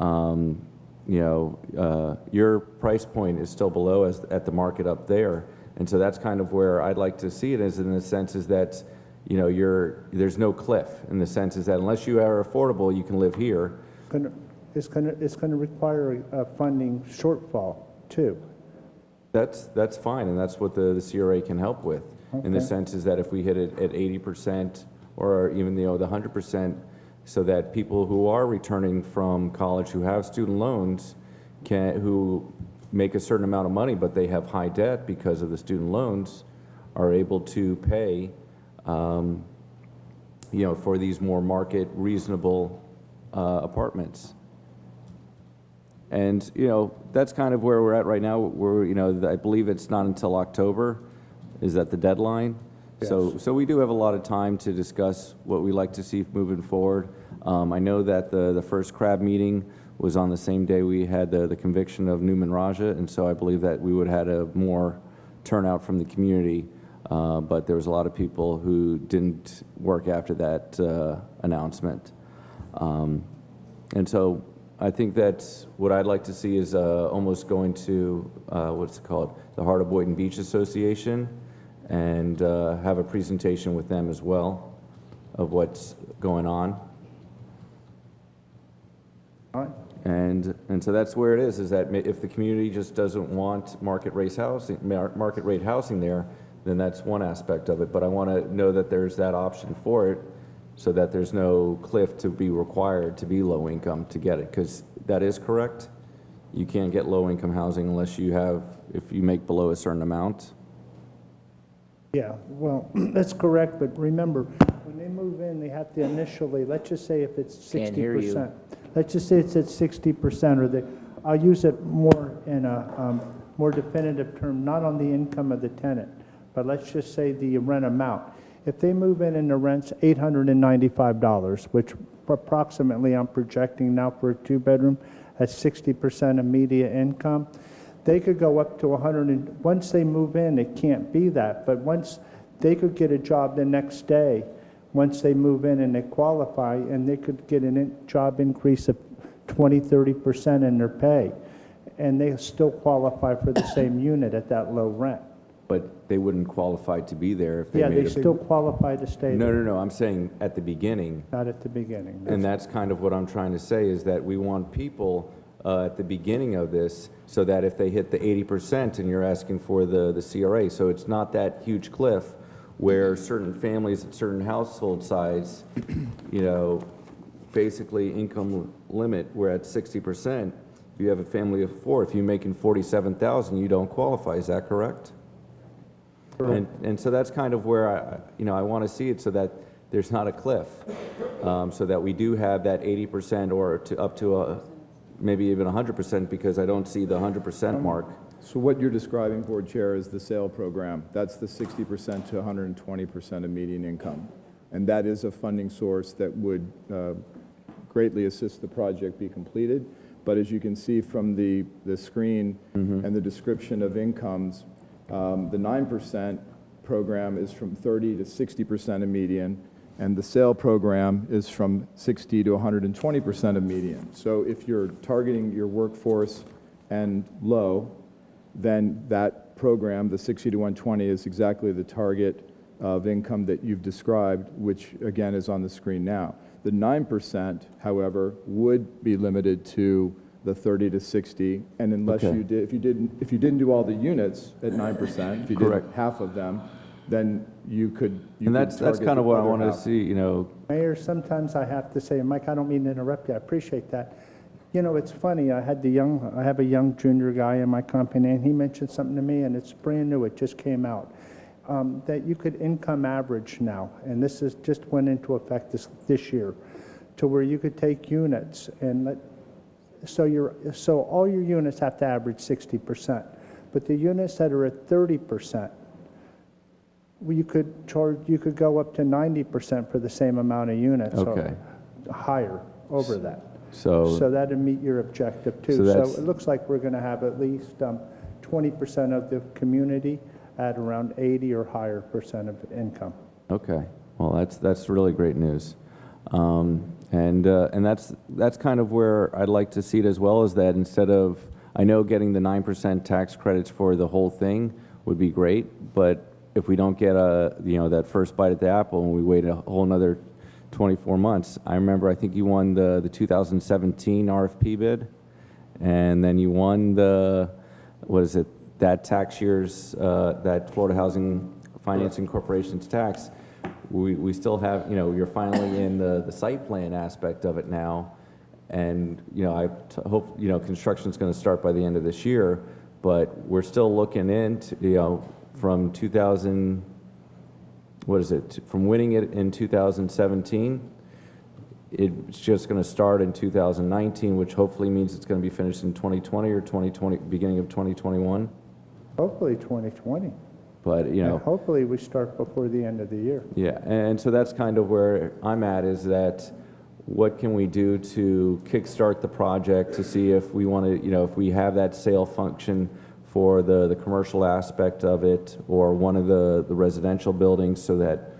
Speaker 1: you know, your price point is still below at the market up there. And so that's kind of where I'd like to see it, is in the sense is that, you know, there's no cliff, in the sense is that unless you are affordable, you can live here.
Speaker 19: It's going to require a funding shortfall, too.
Speaker 1: That's fine, and that's what the CRA can help with. In the
Speaker 19: Okay.
Speaker 1: sense is that if we hit it at 80%, or even, you know, the 100%, so that people who are returning from college who have student loans who make a certain amount of money, but they have high debt because of the student loans, are able to pay, you know, for these more market reasonable apartments. And, you know, that's kind of where we're at right now. You know, I believe it's not until October, is that the deadline?
Speaker 19: Yes.
Speaker 1: So we do have a lot of time to discuss what we like to see moving forward. I know that the first CRAB meeting was on the same day we had the conviction of Newman Raja, and so I believe that we would have had a more turnout from the community, but there was a lot of people who didn't work after that announcement. And so I think that's what I'd like to see is almost going to, what's it called, the Heart of Boynton Beach Association, and have a presentation with them as well of what's going on.
Speaker 19: All right.
Speaker 1: And so that's where it is that if the community just doesn't want market rate housing there, then that's one aspect of it. But I want to know that there's that option for it, so that there's no cliff to be required to be low income to get it, because that is correct. You can't get low income housing unless if you make below a certain amount.
Speaker 19: Yeah, well, that's correct, but remember, when they move in, they have to initially, let's just say if it's 60%.
Speaker 3: Can't hear you.
Speaker 19: Let's just say it's at 60%, or I'll use it more in a more definitive term, not on the income of the tenant, but let's just say the rent amount. If they move in and the rent's $895, which approximately I'm projecting now for a 2-bedroom at 60% of media income, they could go up to 100, once they move in, it can't be that, but once they could get a job the next day, once they move in and they qualify, and they could get a job increase of 20, 30% in their pay, and they still qualify for the same unit at that low rent.
Speaker 1: But they wouldn't qualify to be there if they
Speaker 19: Yeah,
Speaker 1: made
Speaker 19: they still qualify to stay
Speaker 1: No,
Speaker 19: there.
Speaker 1: no, no, I'm saying at the beginning.
Speaker 19: Not at the beginning.
Speaker 1: And that's kind of what I'm trying to say, is that we want people at the beginning of this, so that if they hit the 80% and you're asking for the CRA, so it's not that huge cliff where certain families at certain household size, you know, basically income limit, we're at 60%. If you have a family of 4, if you're making $47,000, you don't qualify, is that correct? And so that's kind of where I want to see it, so that there's not a cliff, so that we do have that 80% or up to maybe even 100% because I don't see the 100% mark.
Speaker 9: So what you're describing, Board Chair, is the sale program. That's the 60% to 120% of median income. And that is a funding source that would greatly assist the project be completed. But as you can see from the screen and the description of incomes, the 9% program is from 30 to 60% of median, and the sale program is from 60 to 120% of median. So if you're targeting your workforce and low, then that program, the 60 to 120, is exactly the target of income that you've described, which again is on the screen now. The 9%, however, would be limited to the 30 to 60, and unless
Speaker 1: Okay.
Speaker 9: you did, if you didn't do all the units at 9%, if you did
Speaker 1: Correct.
Speaker 9: half of them, then you could.
Speaker 1: And that's kind of what I wanted to see, you know.
Speaker 19: Mayor, sometimes I have to say, Mike, I don't mean to interrupt you, I appreciate that. You know, it's funny, I have a young junior guy in my company, and he mentioned something to me, and it's brand new, it just came out, that you could income average now, and this is just went into effect this year, to where you could take units and so all your units have to average 60%, but the units that are at 30%, you could go up to 90% for the same amount of units,
Speaker 1: Okay.
Speaker 19: or higher over that.
Speaker 1: So
Speaker 19: that'd meet your objective too.
Speaker 1: So
Speaker 19: So
Speaker 1: that's-
Speaker 19: it looks like we're going to have at least 20% of the community at around 80 or higher percent of income.
Speaker 1: Okay, well, that's really great news. And that's kind of where I'd like to see it as well, is that instead of, I know getting the 9% tax credits for the whole thing would be great, but if we don't get that first bite at the apple and we wait a whole another 24 months, I remember, I think you won the 2017 RFP bid, and then you won that tax year's, that Florida Housing Financing Corporation's tax. We still have, you're finally in the site plan aspect of it now, and, I hope, construction's going to start by the end of this year, but we're still looking into, from 2000, from winning it in 2017, it's just going to start in 2019, which hopefully means it's going to be finished in 2020 or 2020, beginning of 2021.
Speaker 19: Hopefully 2020.
Speaker 1: But,
Speaker 19: And hopefully we start before the end of the year.
Speaker 1: Yeah, and so that's kind of where I'm at, is that what can we do to kickstart the project to see if we want to, if we have that sale function for the commercial aspect of it, or one of the residential buildings, so that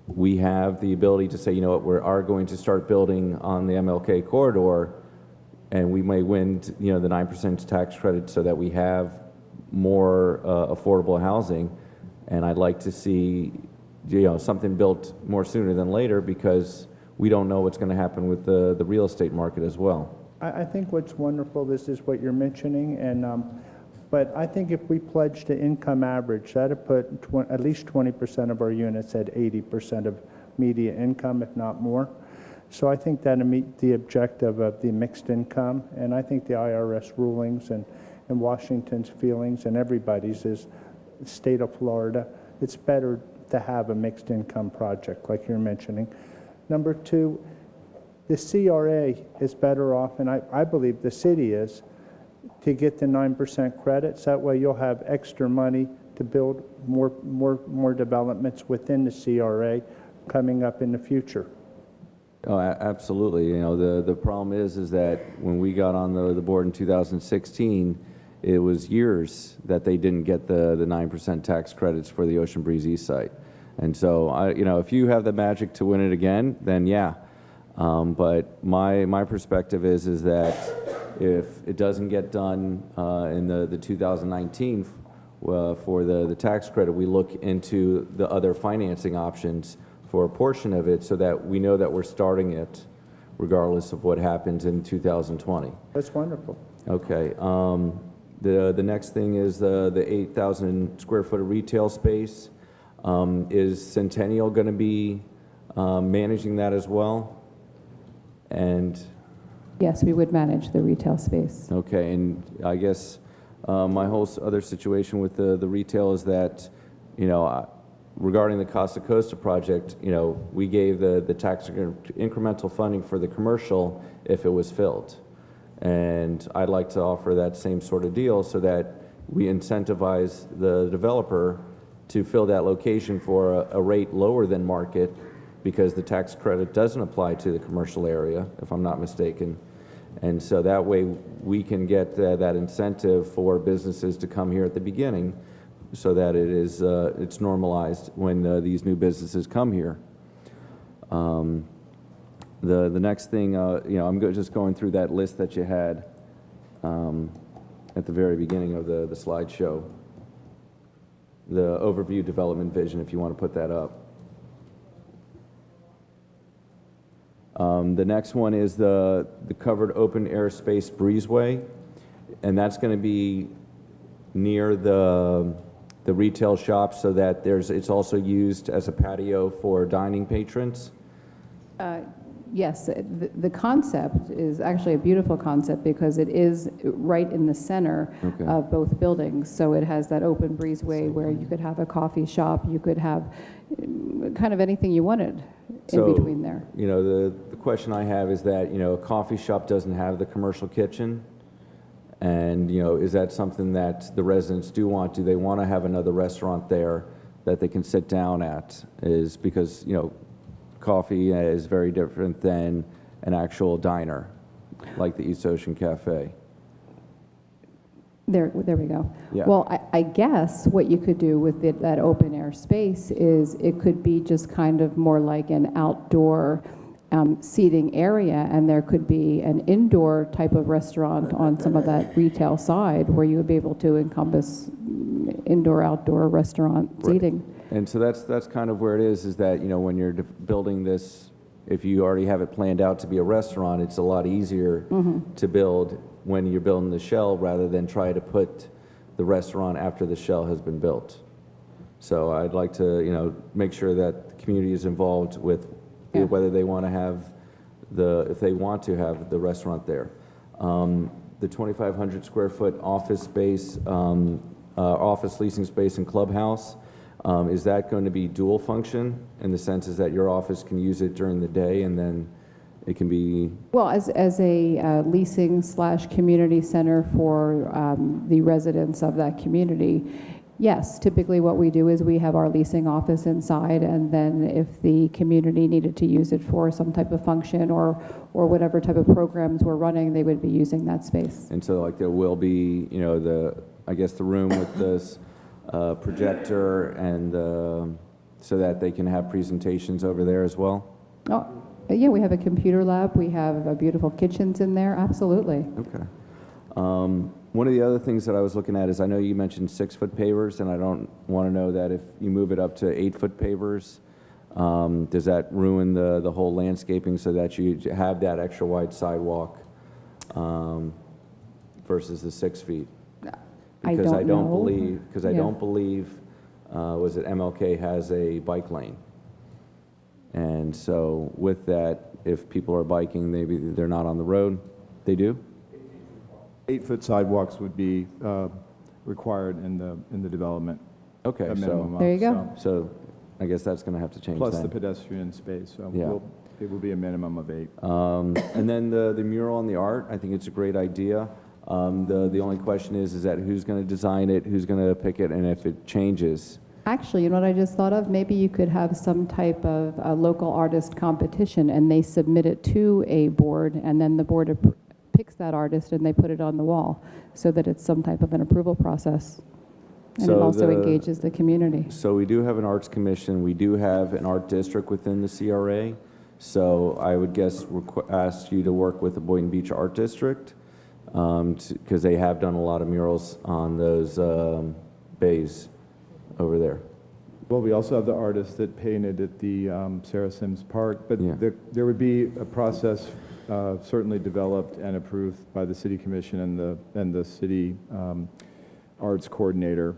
Speaker 1: we have the ability to say, we are going to start building on the MLK corridor, and we may win, the 9% tax credit so that we have more affordable housing. And I'd like to see, something built more sooner than later, because we don't know what's going to happen with the real estate market as well.
Speaker 19: I think what's wonderful, this is what you're mentioning, and but I think if we pledge to income average, that'd put at least 20% of our units at 80% of median income, if not more. So I think that'll meet the objective of the mixed income, and I think the IRS rulings and Washington's feelings and everybody's is state of Florida, it's better to have a mixed income project like you're mentioning. Number two, the CRA is better off, and I believe the city is, to get the 9% credits. That way you'll have extra money to build more developments within the CRA coming up in the future.
Speaker 1: Oh, absolutely. The problem is that when we got on the board in 2016, it was years that they didn't get the 9% tax credits for the Ocean Breeze East site. And so, if you have the magic to win it again, then yeah. But my perspective is that if it doesn't get done in the 2019 for the tax credit, we look into the other financing options for a portion of it, so that we know that we're starting it regardless of what happens in 2020.
Speaker 19: That's wonderful.
Speaker 1: Okay. The next thing is the 8,000 square foot of retail space. Is Centennial going to be managing that as well? And
Speaker 14: Yes, we would manage the retail space.
Speaker 1: okay, and I guess my whole other situation with the retail is that, regarding the Costa Costa project, we gave the tax incremental funding for the commercial if it was filled. And I'd like to offer that same sort of deal so that we incentivize the developer to fill that location for a rate lower than market, because the tax credit doesn't apply to the commercial area, if I'm not mistaken. And so that way we can get that incentive for businesses to come here at the beginning, so that it's normalized when these new businesses come here. The next thing, I'm just going through that list that you had at the very beginning of the slideshow. The overview development vision, if you want to put that up. The next one is the covered open air space breezeway, and that's going to be near the retail shops, so that it's also used as a patio for dining patrons.
Speaker 14: Yes, the concept is actually a beautiful concept because it is right in the center of both buildings. So it has that open breezeway where you could have a coffee shop, you could have kind of anything you wanted in between there.
Speaker 1: The question I have is that, a coffee shop doesn't have the commercial kitchen. And, is that something that the residents do want? Do they want to have another restaurant there that they can sit down at? Is because, coffee is very different than an actual diner, like the East Ocean Cafe.
Speaker 14: There we go.
Speaker 1: Yeah.
Speaker 14: Well, I guess what you could do with that open air space is it could be just kind of more like an outdoor seating area, and there could be an indoor type of restaurant on some of that retail side where you would be able to encompass indoor-outdoor restaurant seating.
Speaker 1: And so that's kind of where it is that, when you're building this, if you already have it planned out to be a restaurant, it's a lot easier to build when you're building the shell rather than try to put the restaurant after the shell has been built. So I'd like to, make sure that the community is involved with whether they want to have if they want to have the restaurant there. The 2,500 square foot office space, office leasing space and clubhouse, is that going to be dual function in the sense is that your office can use it during the day and then it can be?
Speaker 14: Well, as a leasing / community center for the residents of that community, yes, typically what we do is we have our leasing office inside, and then if the community needed to use it for some type of function or whatever type of programs we're running, they would be using that space.
Speaker 1: And so there will be, I guess the room with this projector and so that they can have presentations over there as well?
Speaker 14: Oh, yeah, we have a computer lab. We have beautiful kitchens in there. Absolutely.
Speaker 1: Okay. One of the other things that I was looking at is I know you mentioned 6-foot pavers, and I don't want to know that if you move it up to 8-foot pavers, does that ruin the whole landscaping so that you have that extra wide sidewalk versus the 6 feet? Because I don't believe, was it MLK has a bike lane. And so with that, if people are biking, maybe they're not on the road. They do?
Speaker 9: 8-foot sidewalks would be required in the development.
Speaker 1: Okay, so
Speaker 14: there you go.
Speaker 1: So I guess that's going to have to change.
Speaker 9: Plus
Speaker 1: then.
Speaker 9: the pedestrian space. So
Speaker 1: Yeah.
Speaker 9: it will be a minimum of 8.
Speaker 1: And then the mural and the art, I think it's a great idea. The only question is that who's going to design it, who's going to pick it, and if it changes.
Speaker 14: Actually, you know what I just thought of? Maybe you could have some type of a local artist competition, and they submit it to a board, and then the board picks that artist and they put it on the wall, so that it's some type of an approval process. And
Speaker 1: So
Speaker 14: it also engages the community.
Speaker 1: So we do have an arts commission. We do have an art district within the CRA. So I would guess ask you to work with the Boynton Beach Art District because they have done a lot of murals on those bays over there.
Speaker 9: Well, we also have the artist that painted at the Sarah Sims Park, but
Speaker 1: Yeah.
Speaker 9: there would be a process certainly developed and approved by the city commission and the city arts coordinator.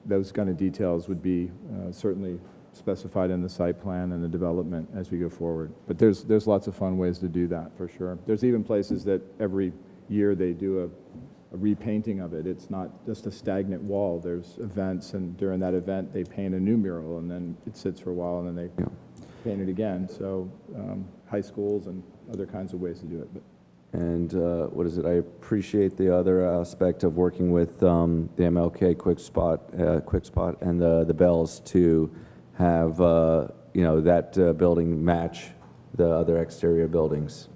Speaker 9: Those kind of details would be certainly specified in the site plan and the development as we go forward. But there's lots of fun ways to do that for sure. There's even places that every year they do a repainting of it. It's not just a stagnant wall. There's events, and during that event they paint a new mural, and then it sits for a while, and then they paint it again. So high schools and other kinds of ways to do it. But
Speaker 1: And what is it? I appreciate the other aspect of working with the MLK Quick Spot and the Bells to have that building match the other exterior buildings.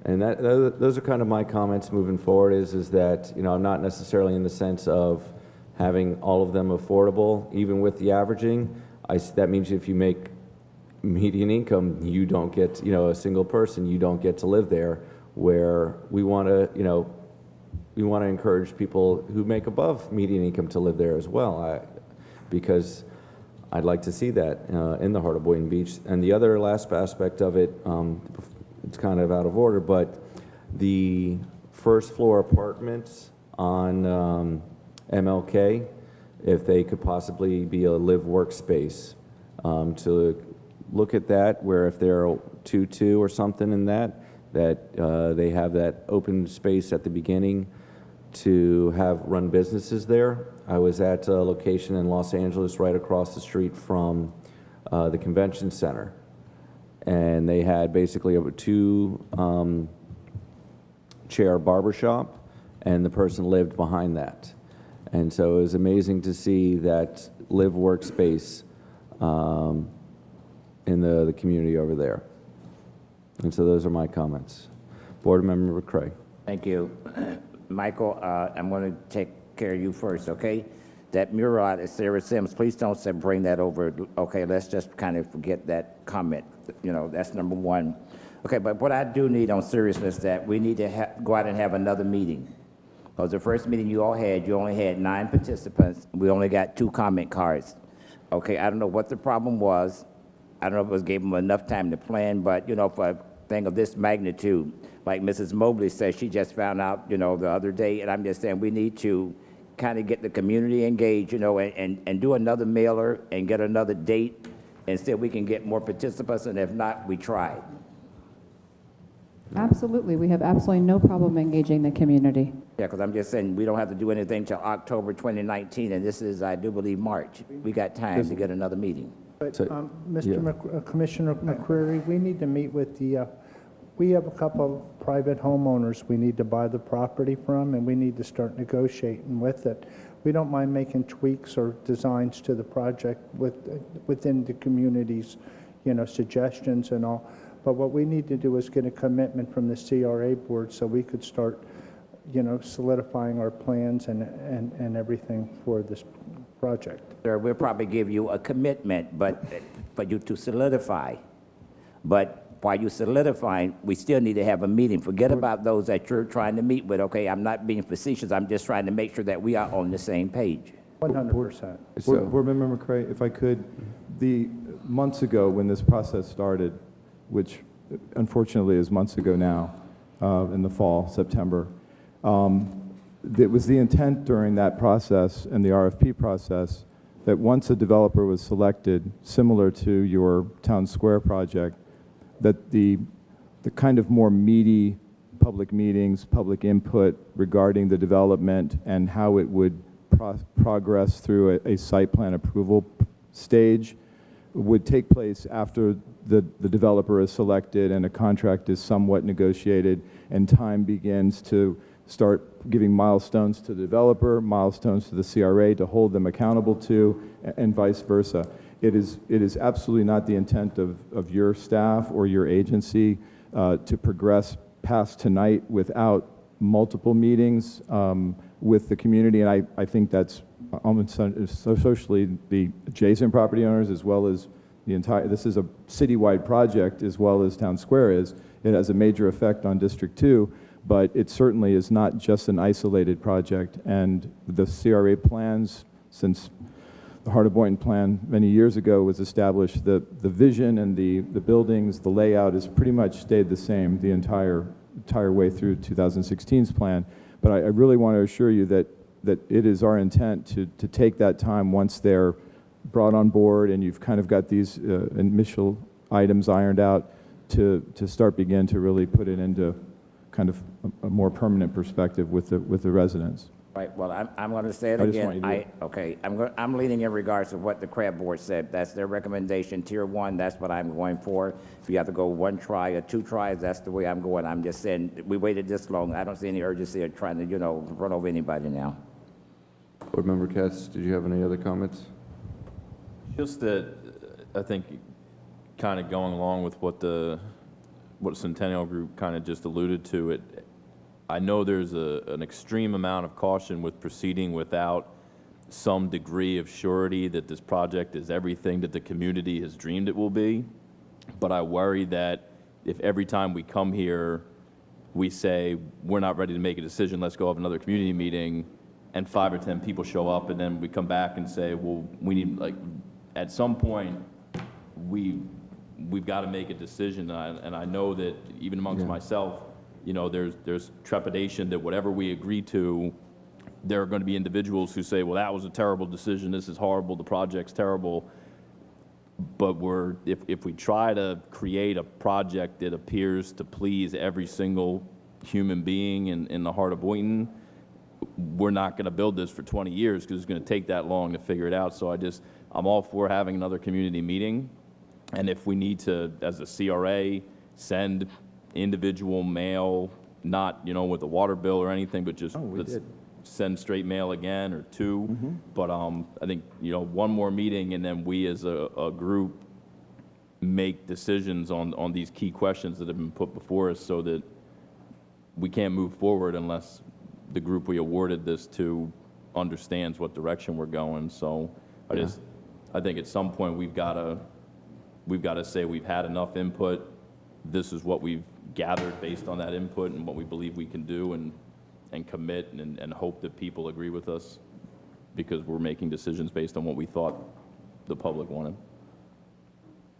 Speaker 1: And those are kind of my comments moving forward. Is that I'm not necessarily in the sense of having all of them affordable, even with the averaging. That means if you make median income, you don't get, a single person, you don't get to live there, where we want to, we want to encourage people who make above median income to live there as well, because I'd like to see that in the heart of Boynton Beach. And the other last aspect of it, it's kind of out of order, but the first floor apartments on MLK, if they could possibly be a live workspace, to look at that, where if they're 2-2 or something in that they have that open space at the beginning to run businesses there. I was at a location in Los Angeles right across the street from the convention center, and they had basically a 2-chair barbershop, and the person lived behind that. And so it was amazing to see that live workspace in the community over there. And so those are my comments. Board Member McCray.
Speaker 3: Thank you. Michael, I'm going to take care of you first, okay? That mural out at Sarah Sims, please don't say bring that over. Okay, let's just kind of forget that comment. That's number one. Okay, but what I do need on seriousness, that we need to go out and have another meeting. Because the first meeting you all had, you only had 9 participants. We only got 2 comment cards. Okay, I don't know what the problem was. I don't know if it was gave them enough time to plan, but, for a thing of this magnitude, like Mrs. Mobley said, she just found out, the other day, and I'm just saying we need to kind of get the community engaged, and do another mailer and get another date and see if we can get more participants, and if not, we tried.
Speaker 14: Absolutely. We have absolutely no problem engaging the community.
Speaker 3: Yeah, because I'm just saying we don't have to do anything till October 2019, and this is, I do believe, March. We got time to get another meeting.
Speaker 19: But, Commissioner McCreary, we need to meet with we have a couple of private homeowners we need to buy the property from, and we need to start negotiating with it. We don't mind making tweaks or designs to the project within the community's, suggestions and all. But what we need to do is get a commitment from the CRA board so we could start, solidifying our plans and everything for this project.
Speaker 3: Sir, we'll probably give you a commitment, but for you to solidify. But while you're solidifying, we still need to have a meeting. Forget about those that you're trying to meet with, okay? I'm not being facetious. I'm just trying to make sure that we are on the same page.
Speaker 19: 100%.
Speaker 9: Board Member McCray, if I could, months ago when this process started, which unfortunately is months ago now, in the fall, September, it was the intent during that process and the RFP process that once a developer was selected, similar to your Town Square project, that the kind of more meaty public meetings, public input regarding the development and how it would progress through a site plan approval stage would take place after the developer is selected and a contract is somewhat negotiated, and time begins to start giving milestones to the developer, milestones to the CRA to hold them accountable to, and vice versa. It is absolutely not the intent of your staff or your agency to progress past tonight without multiple meetings with the community, and I think that's almost socially the adjacent property owners as well as the entire, this is a citywide project as well as Town Square is. It has a major effect on District 2, but it certainly is not just an isolated project, and the CRA plans, since the Heart of Boynton plan many years ago was established, the vision and the buildings, the layout has pretty much stayed the same the entire way through 2016's plan. But I really want to assure you that it is our intent to take that time once they're brought on board and you've kind of got these initial items ironed out to begin to really put it into kind of a more permanent perspective with the residents.
Speaker 3: Right, well, I'm going to say it
Speaker 12: I just want
Speaker 3: again.
Speaker 12: you to do it.
Speaker 3: I'm leaning in regards to what the CRA board said. That's their recommendation, tier 1, that's what I'm going for. If you have to go 1 try or 2 tries, that's the way I'm going. I'm just saying, we waited this long. I don't see any urgency of trying to, run over anybody now.
Speaker 1: Board Member Katz, did you have any other comments?
Speaker 6: Just that, I think, kind of going along with what Centennial Group kind of just alluded to, I know there's an extreme amount of caution with proceeding without some degree of surety that this project is everything that the community has dreamed it will be. But I worry that if every time we come here, we say, we're not ready to make a decision, let's go have another community meeting, and 5 or 10 people show up, and then we come back and say, well, we need, like, at some point, we've got to make a decision. And I know that even amongst myself, there's trepidation that whatever we agree to, there are going to be individuals who say, well, that was a terrible decision, this is horrible, the project's terrible. But if we try to create a project that appears to please every single human being in the heart of Boynton, we're not going to build this for 20 years because it's going to take that long to figure it out. So I'm all for having another community meeting. And if we need to, as a CRA, send individual mail, not, with a water bill or anything, but just send straight mail again or 2. But I think, 1 more meeting, and then we as a group make decisions on these key questions that have been put before us, so that we can't move forward unless the group we awarded this to understands what direction we're going. So I think at some point we've got to say we've had enough input. This is what we've gathered based on that input and what we believe we can do, and commit and hope that people agree with us, because we're making decisions based on what we thought the public wanted.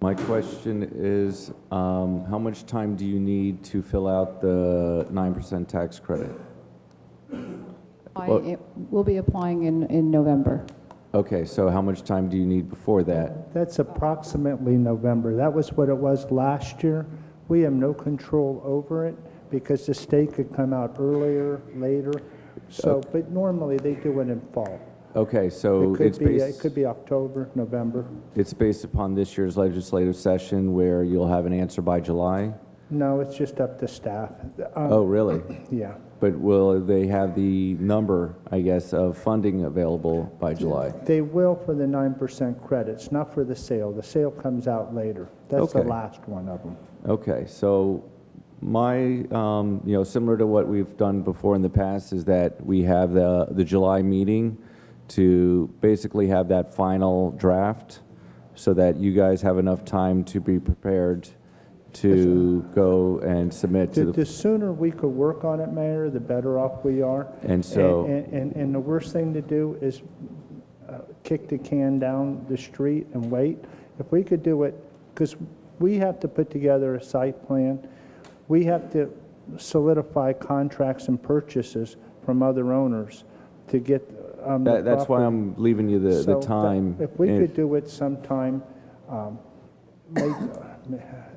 Speaker 1: My question is, how much time do you need to fill out the 9% tax credit?
Speaker 14: We'll be applying in November.
Speaker 1: Okay, so how much time do you need before that?
Speaker 19: That's approximately November. That was what it was last year. We have no control over it because the state could come out earlier, later. So, but normally they do it in fall.
Speaker 1: Okay, so
Speaker 19: It could be October, November.
Speaker 1: It's based upon this year's legislative session where you'll have an answer by July?
Speaker 19: No, it's just up to staff.
Speaker 1: Oh, really?
Speaker 19: Yeah.
Speaker 1: But will they have the number, I guess, of funding available by July?
Speaker 19: They will for the 9% credits, not for the sale. The sale comes out later. That's the last one of them.
Speaker 1: Okay, so my, similar to what we've done before in the past, is that we have the July meeting to basically have that final draft so that you guys have enough time to be prepared to go and submit to
Speaker 19: The sooner we could work on it, Mayor, the better off we are.
Speaker 1: And so,
Speaker 19: and the worst thing to do is kick the can down the street and wait. If we could do it, because we have to put together a site plan, we have to solidify contracts and purchases from other owners to get
Speaker 1: that's why I'm leaving you the time.
Speaker 19: If we could do it sometime,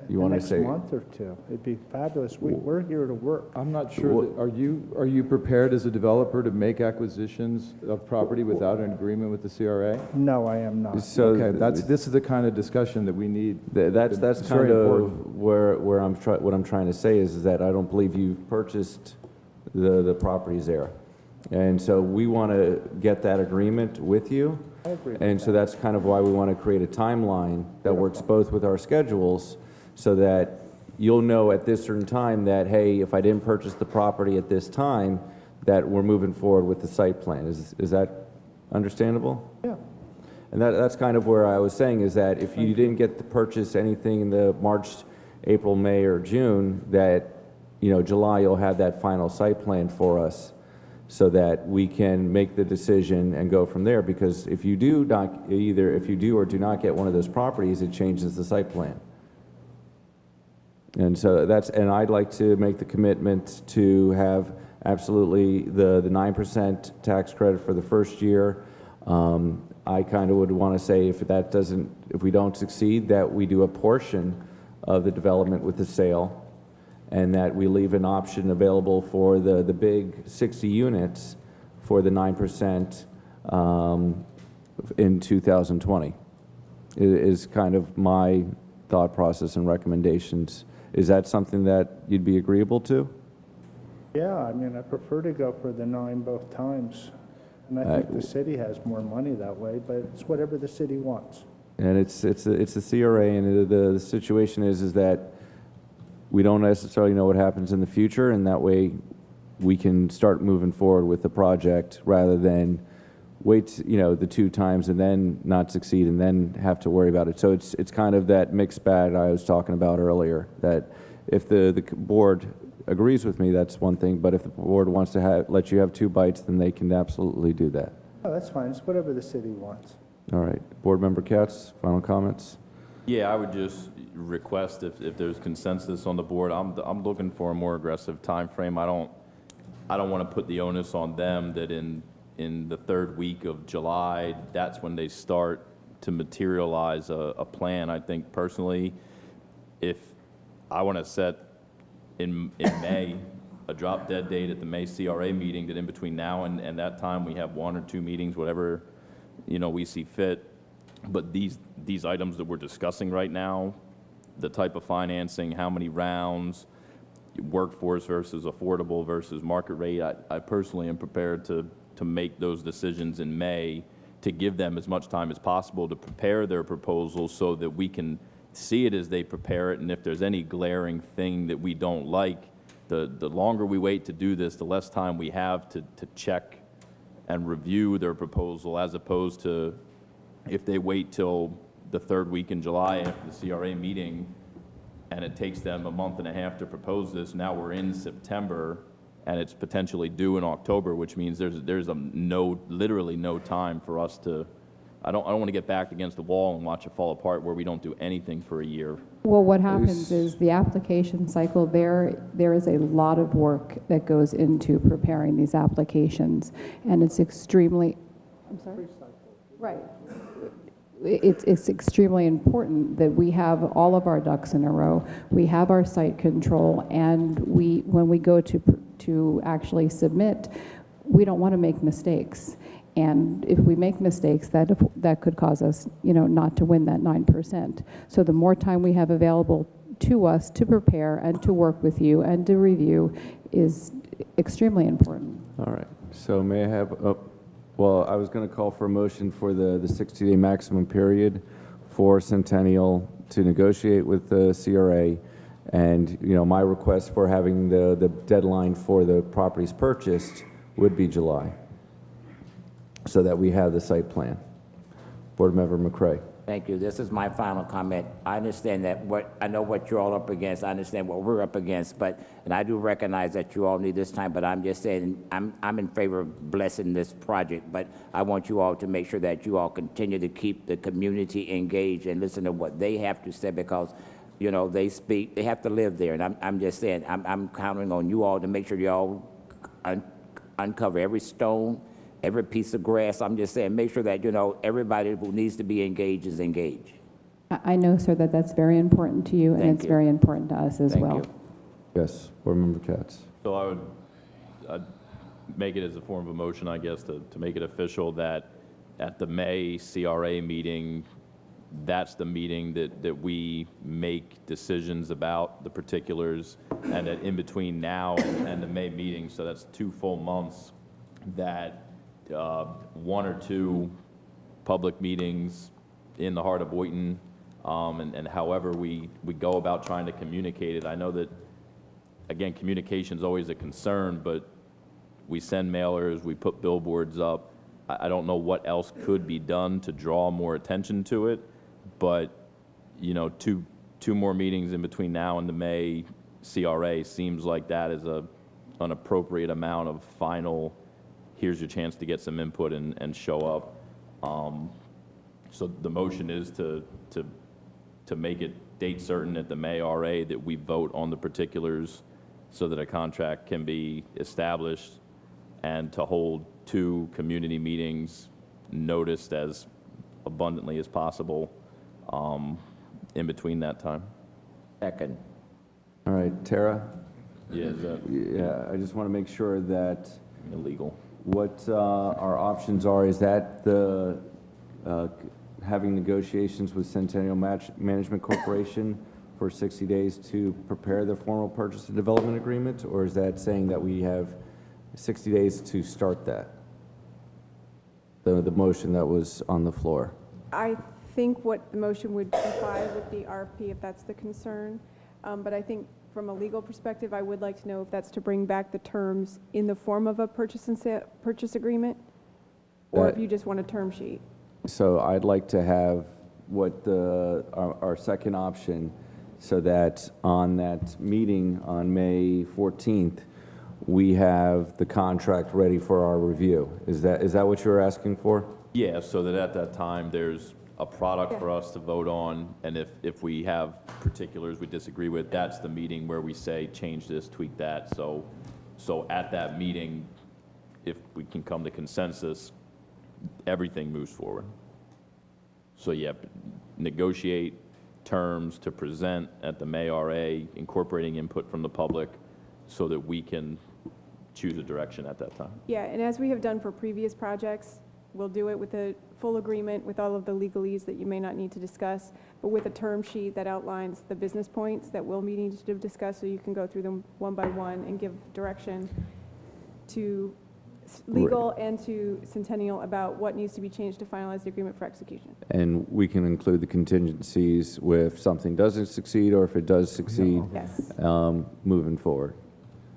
Speaker 1: you want to say
Speaker 19: next month or 2, it'd be fabulous. We're here to work.
Speaker 9: I'm not sure, are you prepared as a developer to make acquisitions of property without an agreement with the CRA?
Speaker 19: No, I am not.
Speaker 1: So
Speaker 9: okay, this is the kind of discussion that we need.
Speaker 1: That's kind of where what I'm trying to say is that I don't believe you've purchased the properties there. And so we want to get that agreement with you.
Speaker 19: I agree with
Speaker 1: And so that's kind of why we want to create a timeline that works both with our schedules, so that you'll know at this certain time that, hey, if I didn't purchase the property at this time, that we're moving forward with the site plan. Is that understandable?
Speaker 19: Yeah.
Speaker 1: And that's kind of where I was saying, is that if you didn't get to purchase anything in the March, April, May, or June, that, July you'll have that final site plan for us, so that we can make the decision and go from there. Because if you do or do not get one of those properties, it changes the site plan. And so and I'd like to make the commitment to have absolutely the 9% tax credit for the first year. I kind of would want to say if we don't succeed, that we do a portion of the development with the sale, and that we leave an option available for the big 60 units for the 9% in 2020. Is kind of my thought process and recommendations. Is that something that you'd be agreeable to?
Speaker 19: Yeah, I mean, I prefer to go for the 9 both times. And I think the city has more money that way, but it's whatever the city wants.
Speaker 1: And it's the CRA, and the situation is that we don't necessarily know what happens in the future, and that way we can start moving forward with the project rather than wait, the 2 times and then not succeed and then have to worry about it. So it's kind of that mixed bag I was talking about earlier, that if the board agrees with me, that's one thing, but if the board wants to let you have 2 bites, then they can absolutely do that.
Speaker 19: Oh, that's fine. It's whatever the city wants.
Speaker 1: All right. Board Member Katz, final comments?
Speaker 6: Yeah, I would just request if there's consensus on the board, I'm looking for a more aggressive time frame. I don't want to put the onus on them that in the 3rd week of July, that's when they start to materialize a plan. I think personally, if I want to set in May a drop dead date at the May CRA meeting, that in between now and that time we have 1 or 2 meetings, whatever we see fit. But these items that we're discussing right now, the type of financing, how many rounds, workforce versus affordable versus market rate, I personally am prepared to make those decisions in May, to give them as much time as possible to prepare their proposals so that we can see it as they prepare it. And if there's any glaring thing that we don't like, the longer we wait to do this, the less time we have to check and review their proposal, as opposed to if they wait till the 3rd week in July after the CRA meeting and it takes them a month and a half to propose this. Now we're in September and it's potentially due in October, which means there's literally no time for us to, I don't want to get backed against the wall and watch it fall apart where we don't do anything for a year.
Speaker 14: Well, what happens is the application cycle, there is a lot of work that goes into preparing these applications, and it's extremely, I'm sorry? Right. It's extremely important that we have all of our ducks in a row. We have our site control, and when we go to actually submit, we don't want to make mistakes. And if we make mistakes, that could cause us, not to win that 9%. So the more time we have available to us to prepare and to work with you and to review is extremely important.
Speaker 1: All right. So may I have, well, I was going to call for a motion for the 60-day maximum period for Centennial to negotiate with the CRA. And, my request for having the deadline for the properties purchased would be July, so that we have the site plan. Board Member McCray.
Speaker 3: Thank you. This is my final comment. I understand that I know what you're all up against. I understand what we're up against, and I do recognize that you all need this time, but I'm just saying, I'm in favor of blessing this project, but I want you all to make sure that you all continue to keep the community engaged and listen to what they have to say, because, they have to live there. And I'm just saying, I'm counting on you all to make sure you all uncover every stone, every piece of grass. I'm just saying, make sure that, everybody who needs to be engaged is engaged.
Speaker 14: I know, sir, that that's very important to you, and it's very important to us as well.
Speaker 3: Thank
Speaker 1: you. Yes, Board Member Katz.
Speaker 6: So I'd make it as a form of a motion, I guess, to make it official that at the May CRA meeting, that's the meeting that we make decisions about the particulars, and that in between now and the May meeting, so that's 2 full months, that 1 or 2 public meetings in the heart of Boynton, and however we go about trying to communicate it. I know that, again, communication is always a concern, but we send mailers, we put billboards up. I don't know what else could be done to draw more attention to it, but, 2 more meetings in between now and the May CRA seems like that is an appropriate amount of final, here's your chance to get some input and show up. So the motion is to make it date certain at the May RA that we vote on the particulars so that a contract can be established, and to hold 2 community meetings noticed as abundantly as possible in between that time.
Speaker 3: Second.
Speaker 1: All right, Tara?
Speaker 6: Yeah,
Speaker 1: Yeah, I just want to make sure that
Speaker 6: illegal.
Speaker 1: what our options are, is that the having negotiations with Centennial Management Corporation for 60 days to prepare the formal purchase and development agreement, or is that saying that we have 60 days to start that? The motion that was on the floor.
Speaker 5: I think what the motion would comply with the RFP, if that's the concern. But I think from a legal perspective, I would like to know if that's to bring back the terms in the form of a purchase agreement, or if you just want a term sheet.
Speaker 1: So I'd like to have what our second option, so that on that meeting on May 14th, we have the contract ready for our review. Is that what you're asking for?
Speaker 6: Yeah, so that at that time, there's a product for us to vote on, and if we have particulars we disagree with, that's the meeting where we say, change this, tweak that. So at that meeting, if we can come to consensus, everything moves forward. So yeah, negotiate terms to present at the MARA, incorporating input from the public, so that we can choose a direction at that time.
Speaker 5: Yeah, and as we have done for previous projects, we'll do it with a full agreement with all of the legalese that you may not need to discuss, but with a term sheet that outlines the business points that we'll need to discuss, so you can go through them one by one and give direction to legal and to Centennial about what needs to be changed to finalize the agreement for execution.
Speaker 1: And we can include the contingencies if something doesn't succeed, or if it does succeed,
Speaker 5: Yes.
Speaker 1: moving forward.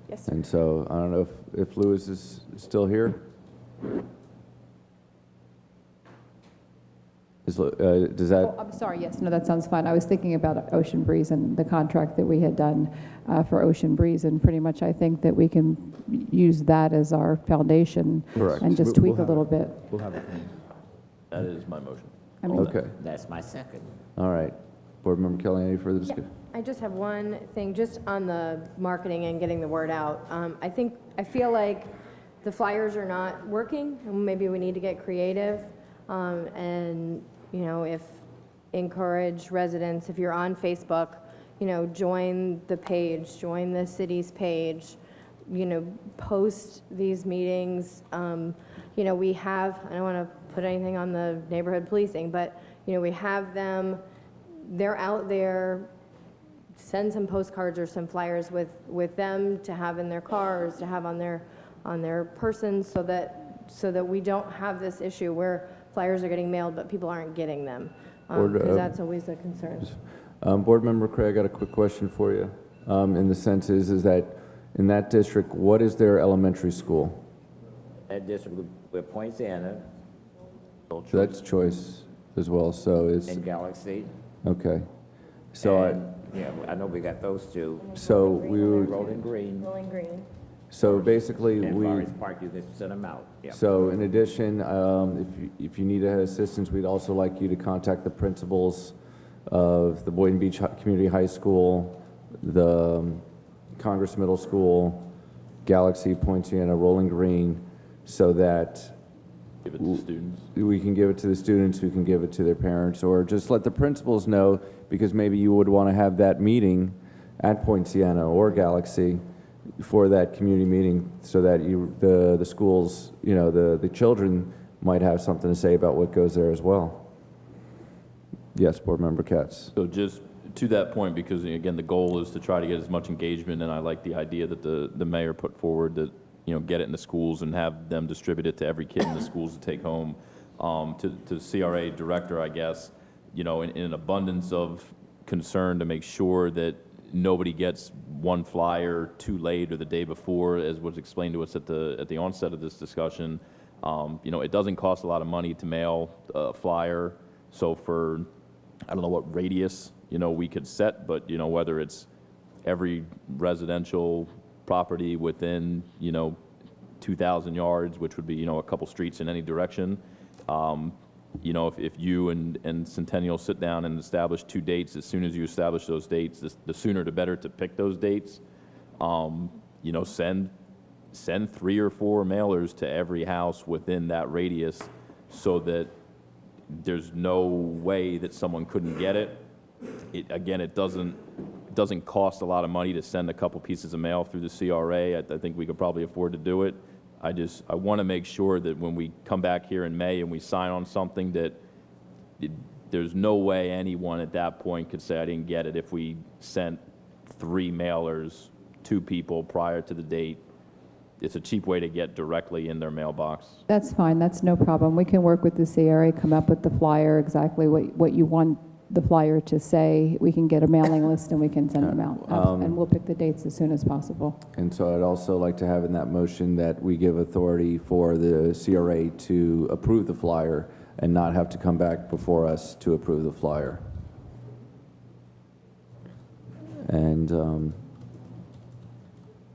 Speaker 5: Yes, sir.
Speaker 1: And so I don't know if Louis is still here. Does that?
Speaker 14: Oh, I'm sorry, yes, no, that sounds fine. I was thinking about Ocean Breeze and the contract that we had done for Ocean Breeze, and pretty much I think that we can use that as our foundation.
Speaker 1: Correct.
Speaker 14: And just tweak a little bit.
Speaker 8: We'll have it.
Speaker 6: That is my motion.
Speaker 14: I mean,
Speaker 1: Okay.
Speaker 3: That's my second.
Speaker 1: All right. Board Member Kelly, any further
Speaker 11: Yeah,
Speaker 1: discussion?
Speaker 11: I just have one thing, just on the marketing and getting the word out. I feel like the flyers are not working, and maybe we need to get creative. And, you know, encourage residents, if you're on Facebook, you know, join the page, join the city's page, you know, post these meetings. You know, we have, I don't want to put anything on the neighborhood policing, but, you know, we have them, they're out there, send some postcards or some flyers with them to have in their cars, to have on their persons, so that we don't have this issue where flyers are getting mailed, but people aren't getting them, because that's always a concern.
Speaker 1: Board Member Craig, I got a quick question for you. In the sense is that in that district, what is their elementary school?
Speaker 3: That district with Poinciana
Speaker 1: That's choice as well, so it's,
Speaker 3: and Galaxy.
Speaker 1: okay. So
Speaker 3: And, yeah, I know we got those two.
Speaker 1: so we would,
Speaker 3: Rolling Green
Speaker 11: Rolling Green.
Speaker 1: so basically
Speaker 3: and
Speaker 1: we,
Speaker 3: Forest Park, you can send them out. Yeah.
Speaker 1: so in addition, if you need assistance, we'd also like you to contact the principals of the Boynton Beach Community High School, the Congress Middle School, Galaxy, Poinciana, Rolling Green, so that
Speaker 6: Give it to students.
Speaker 1: we can give it to the students, who can give it to their parents, or just let the principals know, because maybe you would want to have that meeting at Poinciana or Galaxy for that community meeting, so that the schools, you know, the children might have something to say about what goes there as well. Yes, Board Member Katz.
Speaker 6: So just to that point, because again, the goal is to try to get as much engagement, and I like the idea that the mayor put forward, that, you know, get it in the schools and have them distribute it to every kid in the schools to take home. To CRA director, I guess, you know, in an abundance of concern to make sure that nobody gets one flyer too late or the day before, as was explained to us at the onset of this discussion. You know, it doesn't cost a lot of money to mail a flyer, so for, I don't know what radius, you know, we could set, but, you know, whether it's every residential property within, you know, 2,000 yards, which would be, you know, a couple streets in any direction. You know, if you and Centennial sit down and establish 2 dates, as soon as you establish those dates, the sooner the better to pick those dates. You know, send 3 or 4 mailers to every house within that radius, so that there's no way that someone couldn't get it. Again, it doesn't cost a lot of money to send a couple pieces of mail through the CRA. I think we could probably afford to do it. I want to make sure that when we come back here in May and we sign on something that there's no way anyone at that point could say, I didn't get it, if we sent 3 mailers to people prior to the date. It's a cheap way to get directly in their mailbox.
Speaker 14: That's fine, that's no problem. We can work with the CRA, come up with the flyer, exactly what you want the flyer to say. We can get a mailing list and we can send them out. And we'll pick the dates as soon as possible.
Speaker 1: And so I'd also like to have in that motion that we give authority for the CRA to approve the flyer and not have to come back before us to approve the flyer. And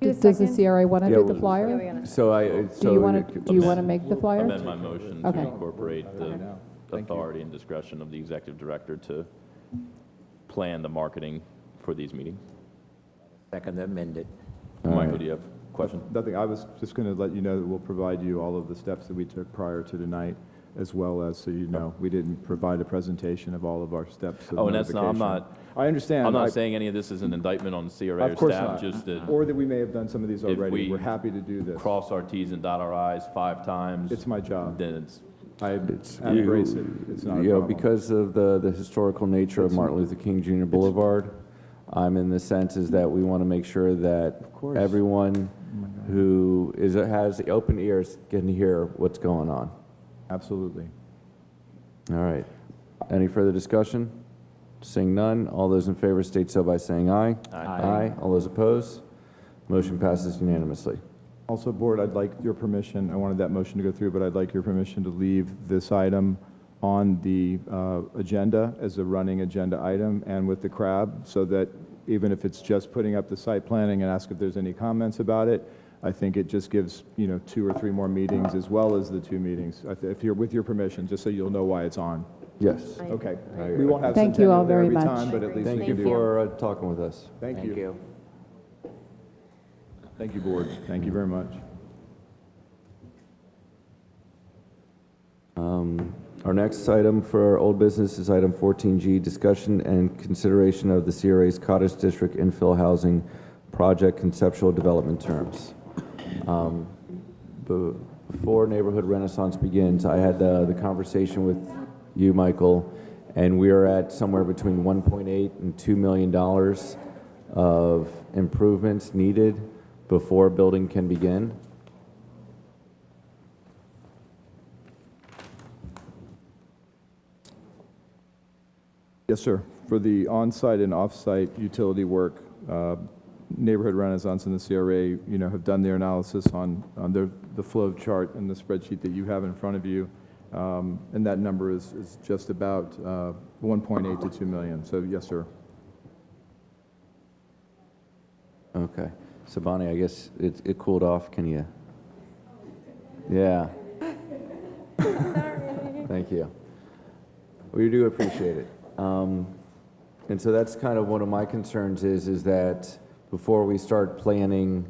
Speaker 14: does the CRA want to do the flyer? Do you want to make the flyer?
Speaker 6: Amend my motion to incorporate the authority and discretion of the executive director to plan the marketing for these meetings.
Speaker 3: Second amended.
Speaker 6: Michael, do you have a question?
Speaker 9: Nothing. I was just going to let you know that we'll provide you all of the steps that we took prior to tonight, as well as, so you know, we didn't provide a presentation of all of our steps of
Speaker 6: and that's not, I'm not.
Speaker 9: I understand.
Speaker 6: I'm not saying any of this is an indictment on the CRA or
Speaker 9: Of course
Speaker 6: staff,
Speaker 9: not.
Speaker 6: just that.
Speaker 9: Or that we may have done some of these
Speaker 6: if
Speaker 9: already.
Speaker 6: we
Speaker 9: We're happy to do this.
Speaker 6: Cross our T's and dot our I's 5 times.
Speaker 9: It's my job.
Speaker 6: Then it's.
Speaker 9: I embrace it. It's not a problem.
Speaker 1: Because of the historical nature of Martin Luther King Jr. Boulevard, I'm in the sense is that we want to make sure that everyone who has the open ears can hear what's going on.
Speaker 9: Absolutely.
Speaker 1: All right. Any further discussion? Seeing none, all those in favor state so by saying aye. Aye. All those opposed? Motion passes unanimously.
Speaker 9: Also, Board, I'd like your permission, I wanted that motion to go through, but I'd like your permission to leave this item on the agenda as a running agenda item and with the CRAB, so that even if it's just putting up the site planning and ask if there's any comments about it, I think it just gives, 2 or 3 more meetings as well as the 2 meetings, if you're with your permission, just so you'll know why it's on.
Speaker 1: Yes.
Speaker 9: Okay. We won't have
Speaker 14: Thank you all
Speaker 9: Centennial there
Speaker 14: very
Speaker 9: every
Speaker 14: much.
Speaker 9: time, but at least we
Speaker 1: Thank
Speaker 9: can
Speaker 1: you
Speaker 9: do it.
Speaker 1: for talking with us.
Speaker 9: Thank you.
Speaker 3: you.
Speaker 9: Thank you, Board. Thank you very much.
Speaker 1: Our next item for old business is item 14G, discussion and consideration of the CRA's Cottage District infill housing project conceptual development terms. Before Neighborhood Renaissance begins, I had the conversation with you, Michael, and we are at somewhere between $1.8 and $2 million of improvements needed before building can begin.
Speaker 9: Yes, sir. For the on-site and off-site utility work, Neighborhood Renaissance and the CRA, have done their analysis on the flow chart and the spreadsheet that you have in front of you, and that number is just about 1.8 to 2 million. So, yes, sir.
Speaker 1: Okay. So, Bonnie, I guess it cooled off. Can you? Yeah. Thank you. We do appreciate it. And so that's kind of one of my concerns is that before we start planning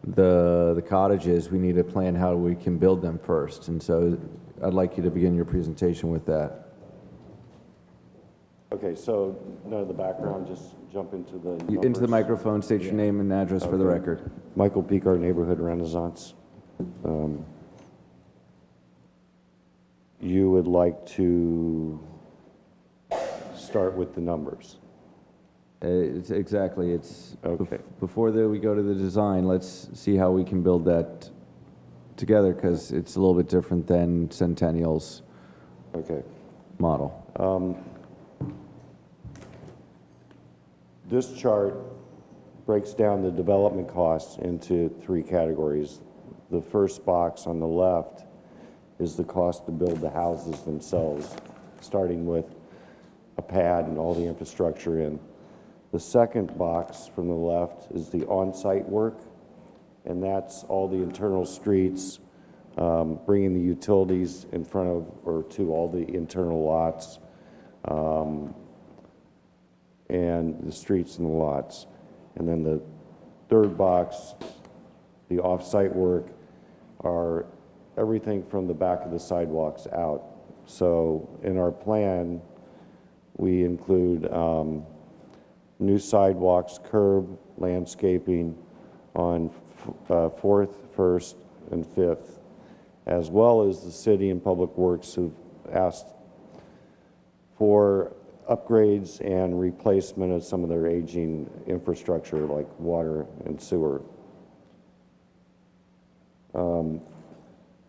Speaker 1: the cottages, we need to plan how we can build them first. And so I'd like you to begin your presentation with that.
Speaker 20: Okay, so none of the background, just jump into the numbers.
Speaker 1: Into the microphone, state your name and address for the record.
Speaker 20: Michael Peaker, Neighborhood Renaissance. You would like to start with the numbers.
Speaker 1: Exactly. It's
Speaker 20: okay.
Speaker 1: Before we go to the design, let's see how we can build that together, because it's a little bit different than Centennial's model.
Speaker 20: This chart breaks down the development costs into 3 categories. The first box on the left is the cost to build the houses themselves, starting with a pad and all the infrastructure in. The second box from the left is the on-site work, and that's all the internal streets, bringing the utilities in front of or to all the internal lots, and the streets and the lots. And then the third box, the off-site work, are everything from the back of the sidewalks out. So in our plan, we include new sidewalks, curb, landscaping on 4th, 1st, and 5th, as well as the city and Public Works who've asked for upgrades and replacement of some of their aging infrastructure like water and sewer.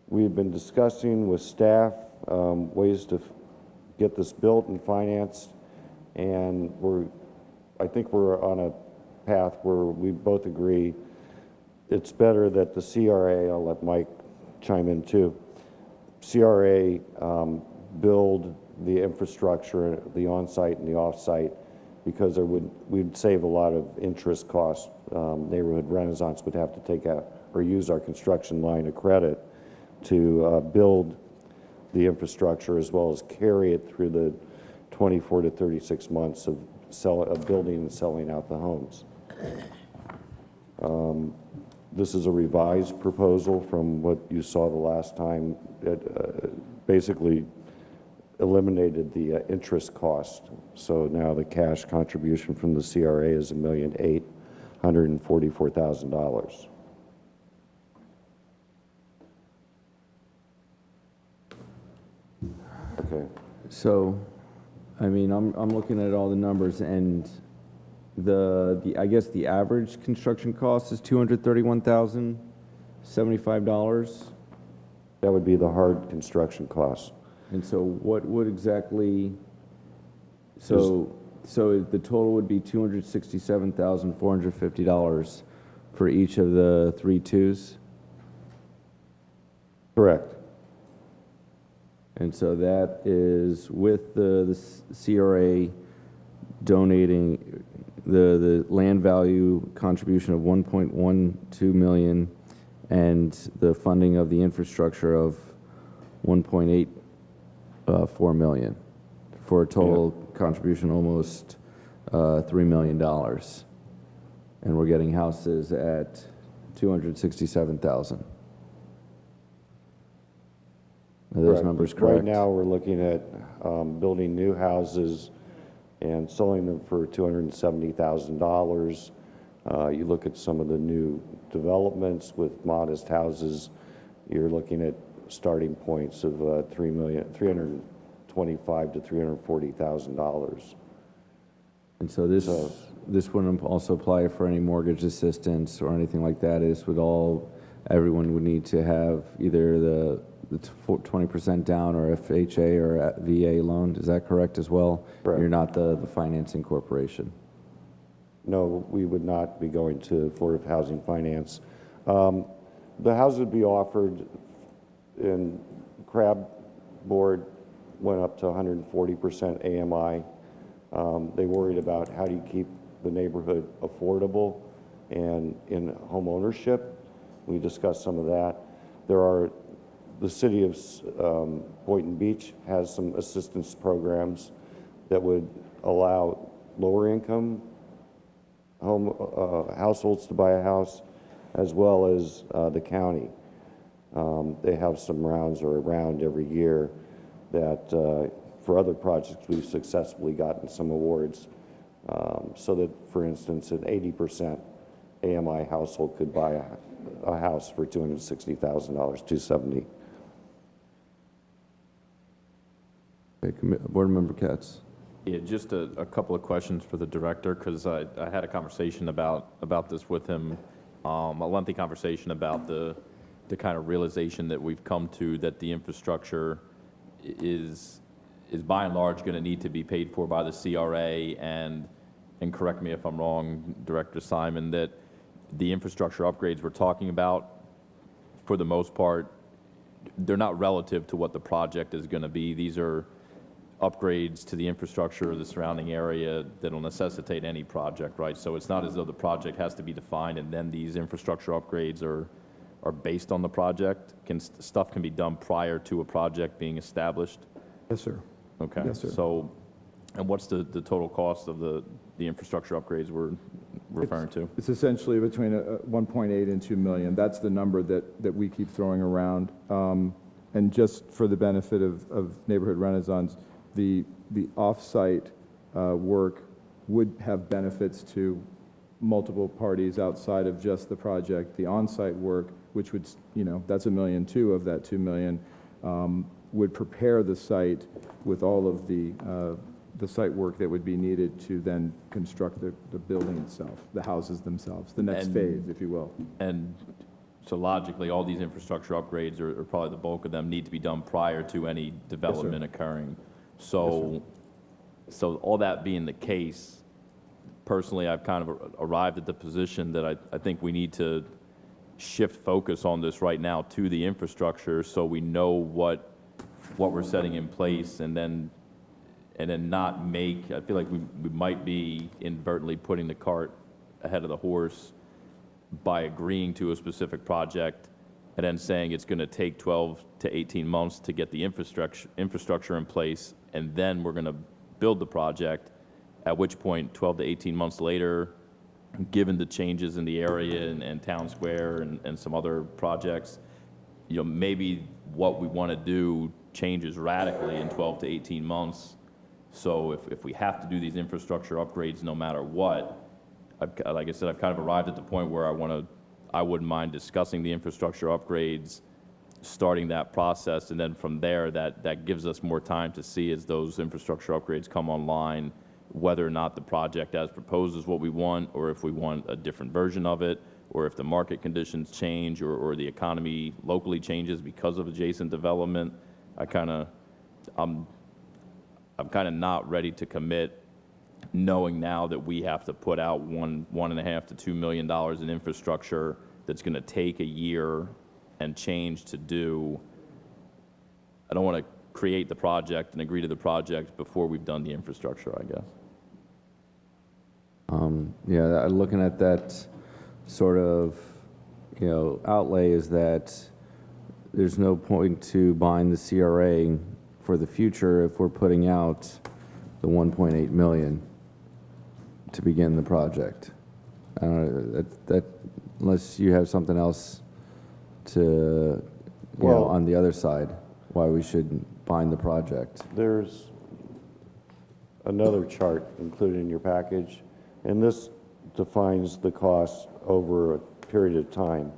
Speaker 20: We've been discussing with staff ways to get this built and financed, and I think we're on a path where we both agree it's better that the CRA, I'll let Mike chime in too, CRA build the infrastructure, the on-site and the off-site, because we'd save a lot of interest costs. Neighborhood Renaissance would have to take out or use our construction line of credit to build the infrastructure as well as carry it through the 24 to 36 months of building and selling out the homes. This is a revised proposal from what you saw the last time. It basically eliminated the interest cost. So now the cash contribution from the CRA is $1,844,000. Okay.
Speaker 1: So, I mean, I'm looking at all the numbers, and I guess the average construction cost is $231,075.
Speaker 20: That would be the hard construction cost.
Speaker 1: And so what would exactly, so the total would be $267,450 for each of the 3 twos?
Speaker 20: Correct.
Speaker 1: And so that is with the CRA donating the land value contribution of 1.12 million and the funding of the infrastructure of 1.84 million for a total contribution almost $3 million. And we're getting houses at 267,000. Are those numbers correct?
Speaker 20: Right now, we're looking at building new houses and selling them for $270,000. You look at some of the new developments with modest houses, you're looking at starting points of $325,000 to $340,000.
Speaker 1: And so this wouldn't also apply for any mortgage assistance or anything like that. Everyone would need to have either the 20% down or FHA or VA loan. Is that correct as well?
Speaker 20: Correct.
Speaker 1: You're not the financing corporation.
Speaker 20: No, we would not be going to Florida Housing Finance. The houses would be offered in Crab Board went up to 140% AMI. They worried about how do you keep the neighborhood affordable and in home ownership. We discussed some of that. The city of Boynton Beach has some assistance programs that would allow lower income households to buy a house, as well as the county. They have some rounds or a round every year that for other projects we've successfully gotten some awards. So that, for instance, an 80% AMI household could buy a house for $260,000, $270,000.
Speaker 1: Okay, Board Member Katz.
Speaker 6: Yeah, just a couple of questions for the director, because I had a conversation about this with him, a lengthy conversation about the kind of realization that we've come to that the infrastructure is by and large going to need to be paid for by the CRA, and correct me if I'm wrong, Director Simon, that the infrastructure upgrades we're talking about, for the most part, they're not relative to what the project is going to be. These are upgrades to the infrastructure of the surrounding area that will necessitate any project, right? So it's not as though the project has to be defined and then these infrastructure upgrades are based on the project. Stuff can be done prior to a project being established?
Speaker 9: Yes, sir.
Speaker 6: Okay.
Speaker 9: Yes, sir.
Speaker 6: So, and what's the total cost of the infrastructure upgrades we're referring to?
Speaker 9: It's essentially between 1.8 and 2 million. That's the number that we keep throwing around. And just for the benefit of Neighborhood Renaissance, the off-site work would have benefits to multiple parties outside of just the project. The on-site work which would, that's $1.2 million of that $2 million, would prepare the site with all of the site work that would be needed to then construct the building itself, the houses themselves, the next phase, if you will.
Speaker 6: And so logically, all these infrastructure upgrades, or probably the bulk of them, need to be done prior to any development occurring. So, so all that being the case, personally, I've kind of arrived at the position that I think we need to shift focus on this right now to the infrastructure, so we know what we're setting in place, and then not make, I feel like we might be inadvertently putting the cart ahead of the horse by agreeing to a specific project and then saying it's going to take 12 to 18 months to get the infrastructure in place, and then we're going to build the project, at which point 12 to 18 months later, given the changes in the area and Town Square and some other projects, maybe what we want to do changes radically in 12 to 18 months. So if we have to do these infrastructure upgrades no matter what, like I said, I've kind of arrived at the point where I wouldn't mind discussing the infrastructure upgrades, starting that process, and then from there, that gives us more time to see, as those infrastructure upgrades come online, whether or not the project as proposed is what we want, or if we want a different version of it, or if the market conditions change, or the economy locally changes because of adjacent development. I'm kind of not ready to commit, knowing now that we have to put out $1.5 to $2 million in infrastructure that's going to take a year and change to do. I don't want to create the project and agree to the project before we've done the infrastructure, I guess.
Speaker 1: Yeah, looking at that sort of, outlay, is that there's no point to buying the CRA for the future if we're putting out the $1.8 million to begin the project. I don't know, that unless you have something else to, on the other side, why we should bind the project.
Speaker 20: There's another chart included in your package, and this defines the cost over a period of time.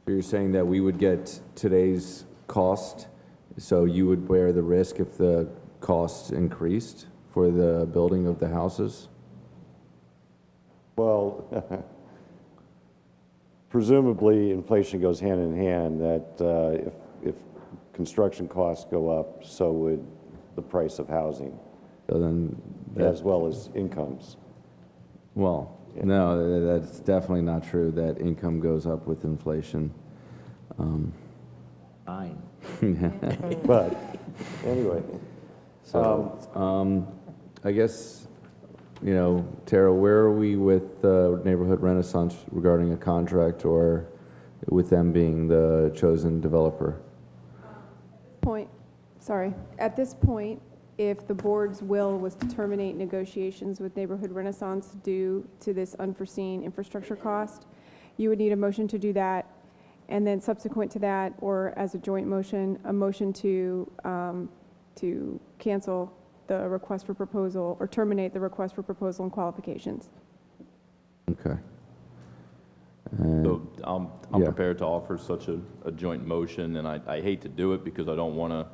Speaker 1: You're saying that we would get today's cost, so you would bear the risk if the cost increased for the building of the houses?
Speaker 20: Well, presumably inflation goes hand in hand, that if construction costs go up, so would the price of housing,
Speaker 1: so then
Speaker 20: as well as incomes.
Speaker 1: Well, no, that's definitely not true, that income goes up with inflation.
Speaker 3: Fine.
Speaker 20: But anyway.
Speaker 1: So, I guess, Tara, where are we with Neighborhood Renaissance regarding a contract, or with them being the chosen developer?
Speaker 5: At this point, if the board's will was to terminate negotiations with Neighborhood Renaissance due to this unforeseen infrastructure cost, you would need a motion to do that, and then subsequent to that, or as a joint motion, a motion to cancel the request for proposal, or terminate the request for proposal and qualifications.
Speaker 1: Okay.
Speaker 6: So I'm prepared to offer such a joint motion, and I hate to do it because I don't want to,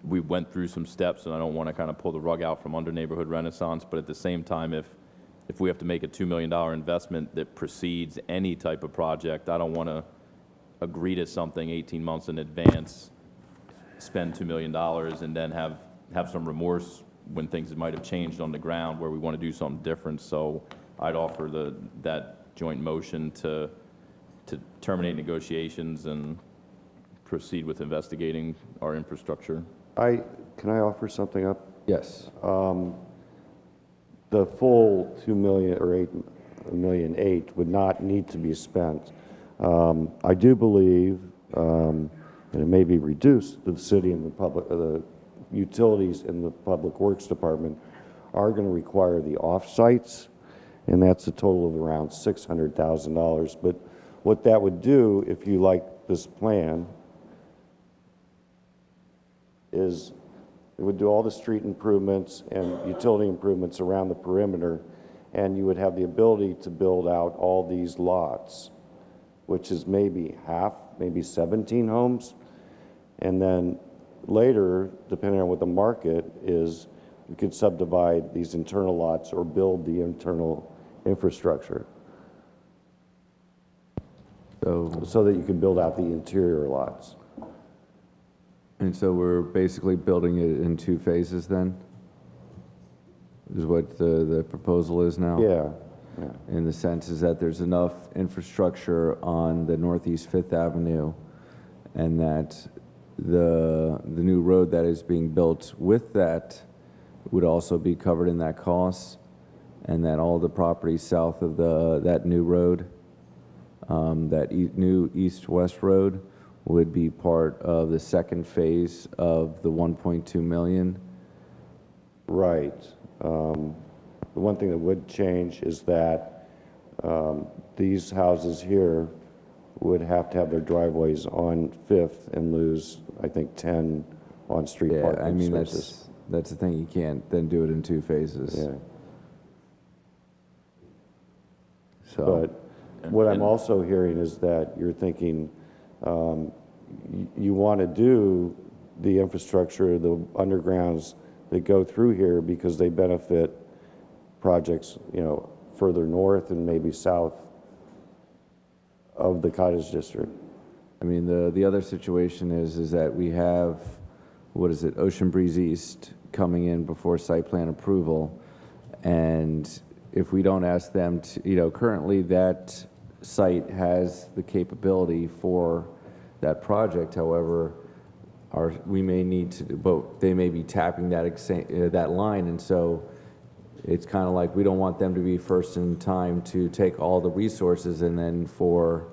Speaker 6: we went through some steps, and I don't want to kind of pull the rug out from under Neighborhood Renaissance, but at the same time, if we have to make a $2 million investment that precedes any type of project, I don't want to agree to something 18 months in advance, spend $2 million, and then have some remorse when things might have changed on the ground where we want to do something different. So I'd offer that joint motion to terminate negotiations and proceed with investigating our infrastructure.
Speaker 20: Can I offer something up?
Speaker 1: Yes.
Speaker 20: The full $2 million or $8.8 million would not need to be spent. I do believe, and it may be reduced, that the city and the utilities in the Public Works Department are going to require the off-sites, and that's a total of around $600,000. But what that would do, if you like this plan, is it would do all the street improvements and utility improvements around the perimeter, and you would have the ability to build out all these lots, which is maybe half, maybe 17 homes. And then later, depending on what the market is, you could subdivide these internal lots or build the internal infrastructure. So that you can build out the interior lots.
Speaker 1: And so we're basically building it in 2 phases then? Is what the proposal is now?
Speaker 20: Yeah. Yeah.
Speaker 1: In the sense is that there's enough infrastructure on the Northeast Fifth Avenue, and that the new road that is being built with that would also be covered in that cost, and that all the properties south of that new road, new east-west road, would be part of the second phase of the 1.2 million.
Speaker 20: Right. The one thing that would change is that these houses here would have to have their driveways on Fifth and lose, I think, 10 on-street parking
Speaker 1: I mean,
Speaker 20: spaces.
Speaker 1: that's the thing, you can't then do it in 2 phases.
Speaker 20: Yeah.
Speaker 1: So.
Speaker 20: But what I'm also hearing is that you're thinking you want to do the infrastructure, the undergrounds that go through here because they benefit projects, further north and maybe south of the cottage district.
Speaker 1: I mean, the other situation is that we have, Ocean Breeze East coming in before site plan approval, and if we don't ask them to, currently that site has the capability for that project. However, we may need to, but they may be tapping that line, and so it's kind of like we don't want them to be first in time to take all the resources, and then for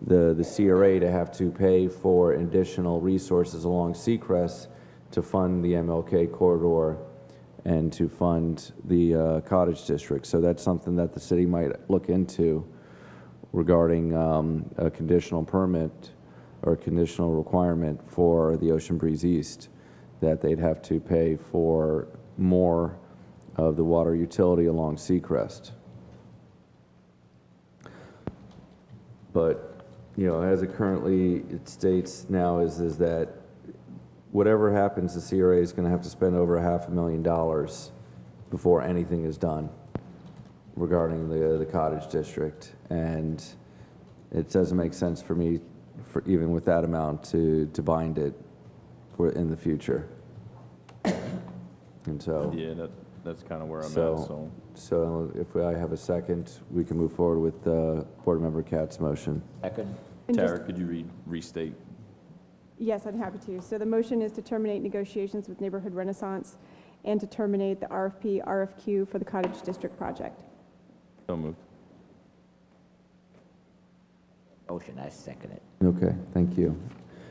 Speaker 1: the CRA to have to pay for additional resources along Seacrest to fund the MLK corridor and to fund the cottage district. So that's something that the city might look into regarding a conditional permit or conditional requirement for the Ocean Breeze East, that they'd have to pay for more of the water utility along Seacrest. But, as it currently states now is that whatever happens, the CRA is going to have to spend over $500,000 before anything is done regarding the cottage district. And it doesn't make sense for me, even with that amount, to bind it for in the future. And so.
Speaker 6: Yeah, that's kind of where I'm at, so.
Speaker 1: So if I have a second, we can move forward with Board Member Katz's motion.
Speaker 3: Second.
Speaker 6: Tara, could you restate?
Speaker 5: Yes, I'm happy to. So the motion is to terminate negotiations with Neighborhood Renaissance and to terminate the RFP, RFQ for the Cottage District project.
Speaker 6: So moved.
Speaker 3: Motion, I second it.
Speaker 1: Okay, thank you.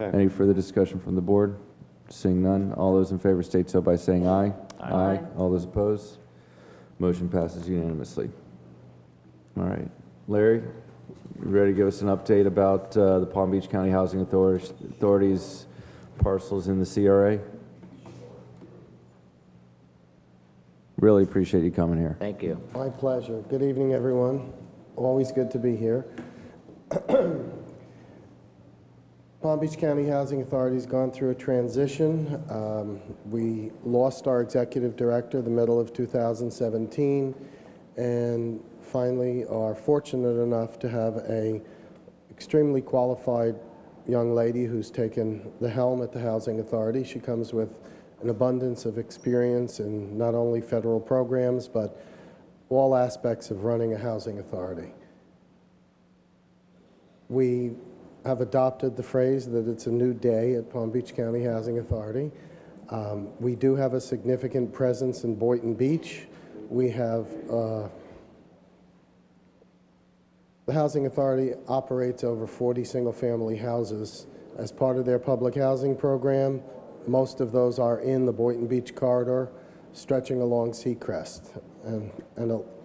Speaker 1: Okay. Any further discussion from the board? Seeing none, all those in favor state so by saying aye.
Speaker 6: Aye.
Speaker 1: All those opposed? Motion passes unanimously. All right. Larry, you ready to give us an update about the Palm Beach County Housing Authority's parcels in the CRA? Really appreciate you coming here.
Speaker 3: Thank you.
Speaker 21: My pleasure. Good evening, everyone. Always good to be here. Palm Beach County Housing Authority's gone through a transition. We lost our executive director the middle of 2017, and finally are fortunate enough to have a extremely qualified young lady who's taken the helm at the Housing Authority. She comes with an abundance of experience in not only federal programs, but all aspects of running a housing authority. We have adopted the phrase that it's a new day at Palm Beach County Housing Authority. We do have a significant presence in Boynton Beach. We have, the Housing Authority operates over 40 single-family houses as part of their public housing program. Most of those are in the Boynton Beach corridor, stretching along Seacrest, and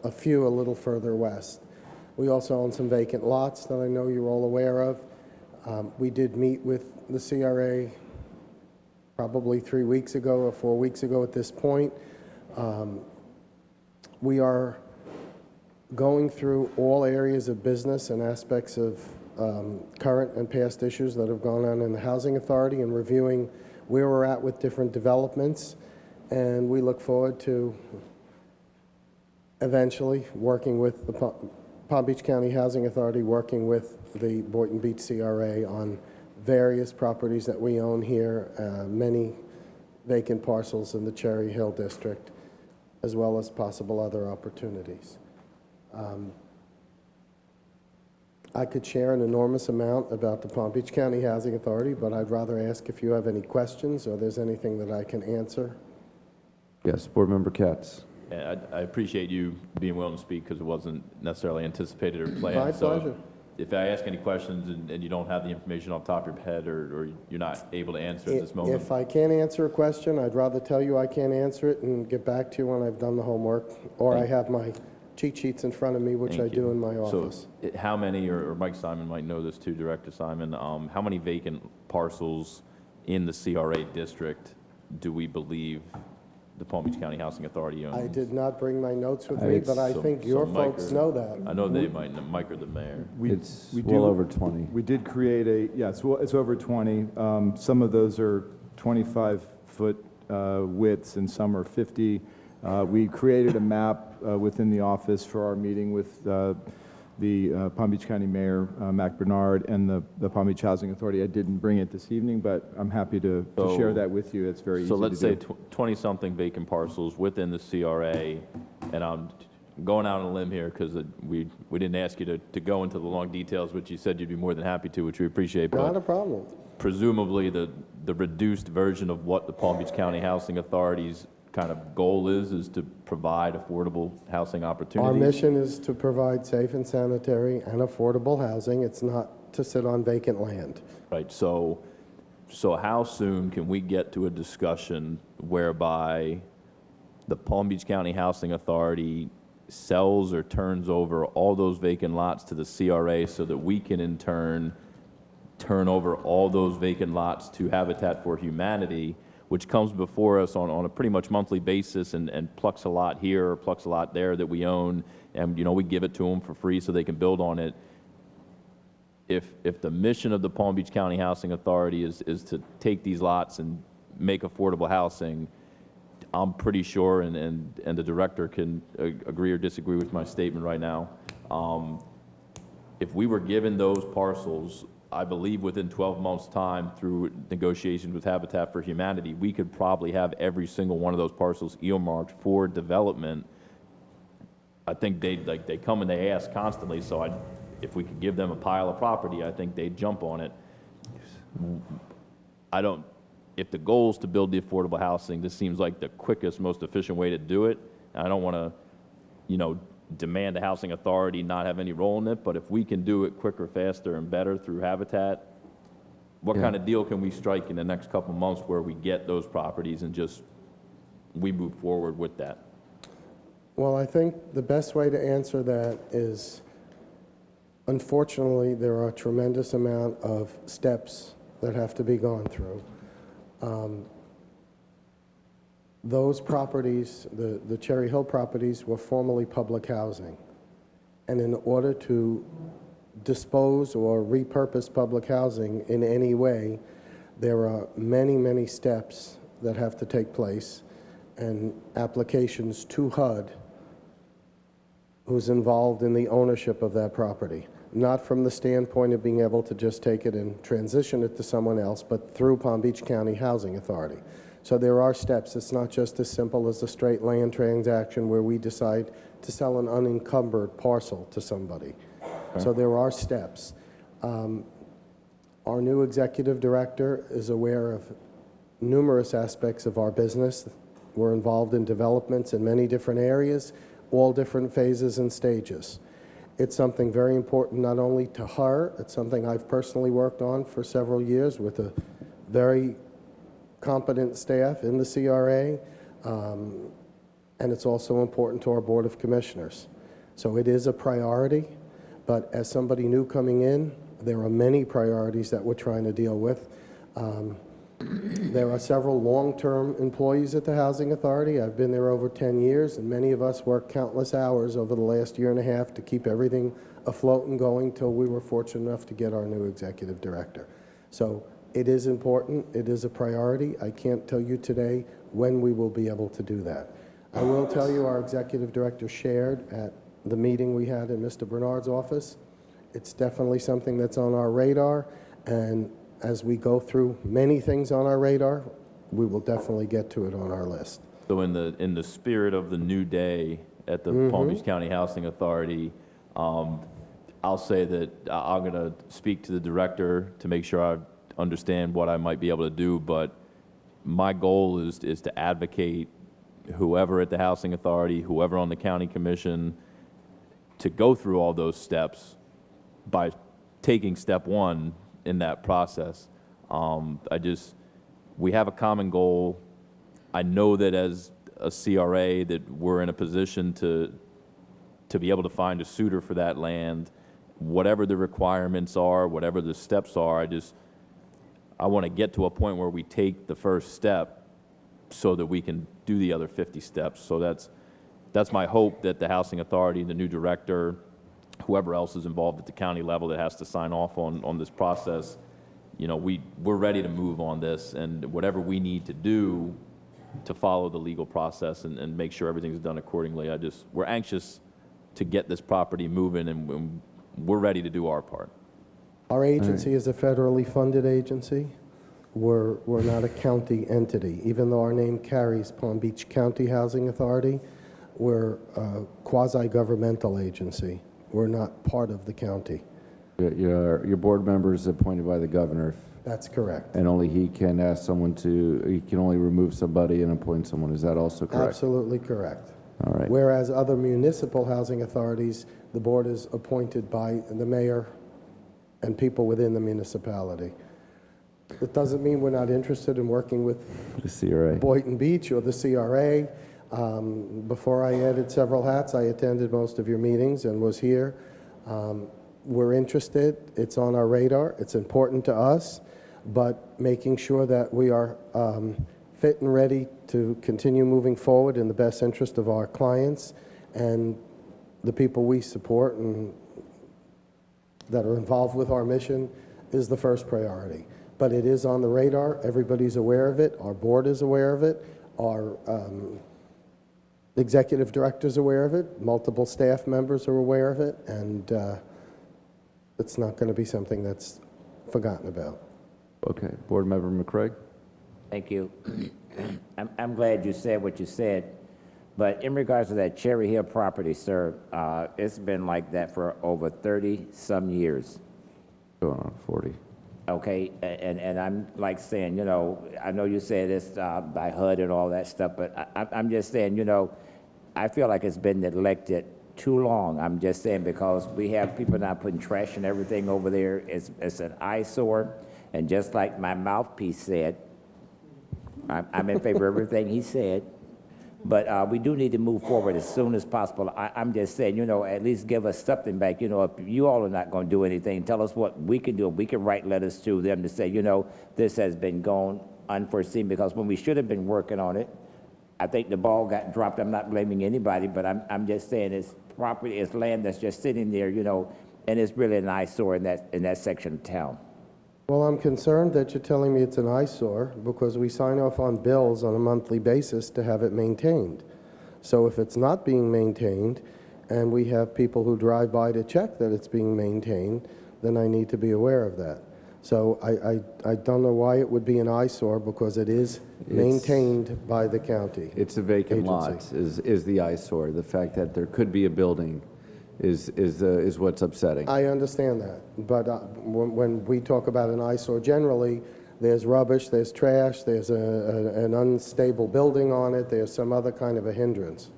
Speaker 21: a few a little further west. We also own some vacant lots that I know you're all aware of. We did meet with the CRA probably 3 weeks ago or 4 weeks ago at this point. We are going through all areas of business and aspects of current and past issues that have gone on in the Housing Authority and reviewing where we're at with different developments. And we look forward to eventually working with the Palm Beach County Housing Authority, working with the Boynton Beach CRA on various properties that we own here, many vacant parcels in the Cherry Hill District, as well as possible other opportunities. I could share an enormous amount about the Palm Beach County Housing Authority, but I'd rather ask if you have any questions or there's anything that I can answer.
Speaker 1: Yes, Board Member Katz.
Speaker 6: Yeah, I appreciate you being willing to speak because it wasn't necessarily anticipated or planned.
Speaker 21: My
Speaker 6: So
Speaker 21: pleasure.
Speaker 6: if I ask any questions and you don't have the information off the top of your head or you're not able to answer at this moment.
Speaker 21: If I can't answer a question, I'd rather tell you I can't answer it and get back to you when I've done the homework, or I have my cheat sheets in front of me, which I do in my office.
Speaker 6: So how many, or Mike Simon might know this too, Director Simon, how many vacant parcels in the CRA district do we believe the Palm Beach County Housing Authority owns?
Speaker 21: I did not bring my notes with me, but I think your folks know that.
Speaker 6: I know they might know, Mike or the mayor.
Speaker 1: It's well over 20.
Speaker 9: We did create it's over 20. Some of those are 25-foot widths and some are 50. We created a map within the office for our meeting with the Palm Beach County Mayor, Mac Bernard, and the Palm Beach Housing Authority. I didn't bring it this evening, but I'm happy to share that with you. It's very easy to do.
Speaker 6: So let's say 20-something vacant parcels within the CRA, and I'm going out on a limb here because we didn't ask you to go into the long details, which you said you'd be more than happy to, which we appreciate.
Speaker 21: Not a problem.
Speaker 6: Presumably the reduced version of what the Palm Beach County Housing Authority's kind of goal is to provide affordable housing opportunities.
Speaker 21: Our mission is to provide safe and sanitary and affordable housing. It's not to sit on vacant land.
Speaker 6: Right. So how soon can we get to a discussion whereby the Palm Beach County Housing Authority sells or turns over all those vacant lots to the CRA so that we can in turn turn over all those vacant lots to Habitat for Humanity, which comes before us on a pretty much monthly basis and plucks a lot here or plucks a lot there that we own, and we give it to them for free so they can build on it. If the mission of the Palm Beach County Housing Authority is to take these lots and make affordable housing, I'm pretty sure, and the director can agree or disagree with my statement right now, if we were given those parcels, I believe within 12 months' time, through negotiations with Habitat for Humanity, we could probably have every single one of those parcels earmarked for development. I think they come and they ask constantly, so if we could give them a pile of property, I think they'd jump on it. If the goal is to build the affordable housing, this seems like the quickest, most efficient way to do it. And I don't want to, demand the housing authority not have any role in it, but if we can do it quicker, faster, and better through Habitat, what kind of deal can we strike in the next couple months where we get those properties and just we move forward with that?
Speaker 21: Well, I think the best way to answer that is, unfortunately, there are a tremendous amount of steps that have to be gone through. Those properties, the Cherry Hill properties, were formerly public housing. And in order to dispose or repurpose public housing in any way, there are many, many steps that have to take place and applications to HUD, who's involved in the ownership of that property. Not from the standpoint of being able to just take it and transition it to someone else, but through Palm Beach County Housing Authority. So there are steps. It's not just as simple as a straight land transaction where we decide to sell an unencumbered parcel to somebody. Okay. So there are steps. Our new executive director is aware of numerous aspects of our business. We're involved in developments in many different areas, all different phases and stages. It's something very important not only to her, it's something I've personally worked on for several years with a very competent staff in the CRA, and it's also important to our Board of Commissioners. So it is a priority, but as somebody new coming in, there are many priorities that we're trying to deal with. There are several long-term employees at the Housing Authority. I've been there over 10 years, and many of us worked countless hours over the last year and a half to keep everything afloat and going till we were fortunate enough to get our new executive director. So it is important. It is a priority. I can't tell you today when we will be able to do that. I will tell you our executive director shared at the meeting we had in Mr. Bernard's office. It's definitely something that's on our radar, and as we go through many things on our radar, we will definitely get to it on our list.
Speaker 6: So in the spirit of the new day at the Palm Beach County Housing Authority, I'll say that I'm going to speak to the director to make sure I understand what I might be able to do, but my goal is to advocate whoever at the Housing Authority, whoever on the county commission, to go through all those steps by taking step one in that process. We have a common goal. I know that as a CRA that we're in a position to be able to find a suitor for that land, whatever the requirements are, whatever the steps are. I want to get to a point where we take the first step so that we can do the other 50 steps. So that's my hope, that the Housing Authority, the new director, whoever else is involved at the county level that has to sign off on this process, we're ready to move on this, and whatever we need to do to follow the legal process and make sure everything's done accordingly. We're anxious to get this property moving, and we're ready to do our part.
Speaker 21: Our agency is a federally funded agency. We're not a county entity. Even though our name carries Palm Beach County Housing Authority, we're a quasi-governmental agency. We're not part of the county.
Speaker 1: Your board member is appointed by the governor.
Speaker 21: That's correct.
Speaker 1: And only he can ask someone he can only remove somebody and appoint someone. Is that also correct?
Speaker 21: Absolutely correct.
Speaker 1: All right.
Speaker 21: Whereas other municipal housing authorities, the board is appointed by the mayor and people within the municipality. It doesn't mean we're not interested in working with
Speaker 1: The CRA.
Speaker 21: Boynton Beach or the CRA. Before I added several hats, I attended most of your meetings and was here. We're interested. It's on our radar. It's important to us, but making sure that we are fit and ready to continue moving forward in the best interest of our clients and the people we support and that are involved with our mission is the first priority. But it is on the radar. Everybody's aware of it. Our board is aware of it. Our executive director's aware of it. Multiple staff members are aware of it. And it's not going to be something that's forgotten about.
Speaker 1: Okay. Board Member McCraig?
Speaker 3: Thank you. I'm glad you said what you said. But in regards to that Cherry Hill property, sir, it's been like that for over 30-some years.
Speaker 1: Going on 40.
Speaker 3: Okay, and I'm like saying, I know you said it's by HUD and all that stuff, but I'm just saying, I feel like it's been neglected too long. I'm just saying because we have people now putting trash and everything over there. It's an eyesore, and just like my mouthpiece said, I'm in favor of everything he said. But we do need to move forward as soon as possible. I'm just saying, at least give us something back. If you all are not going to do anything, tell us what we can do. We can write letters to them to say, this has been gone unforeseen, because when we should have been working on it, I think the ball got dropped. I'm not blaming anybody, but I'm just saying it's property, it's land that's just sitting there, and it's really an eyesore in that section of town.
Speaker 21: Well, I'm concerned that you're telling me it's an eyesore because we sign off on bills on a monthly basis to have it maintained. So if it's not being maintained and we have people who drive by to check that it's being maintained, then I need to be aware of that. So I don't know why it would be an eyesore because it is maintained by the county.
Speaker 1: It's a vacant lot is the eyesore. The fact that there could be a building is what's upsetting.
Speaker 21: I understand that, but when we talk about an eyesore, generally, there's rubbish, there's trash, there's an unstable building on it, there's some other kind of a hindrance.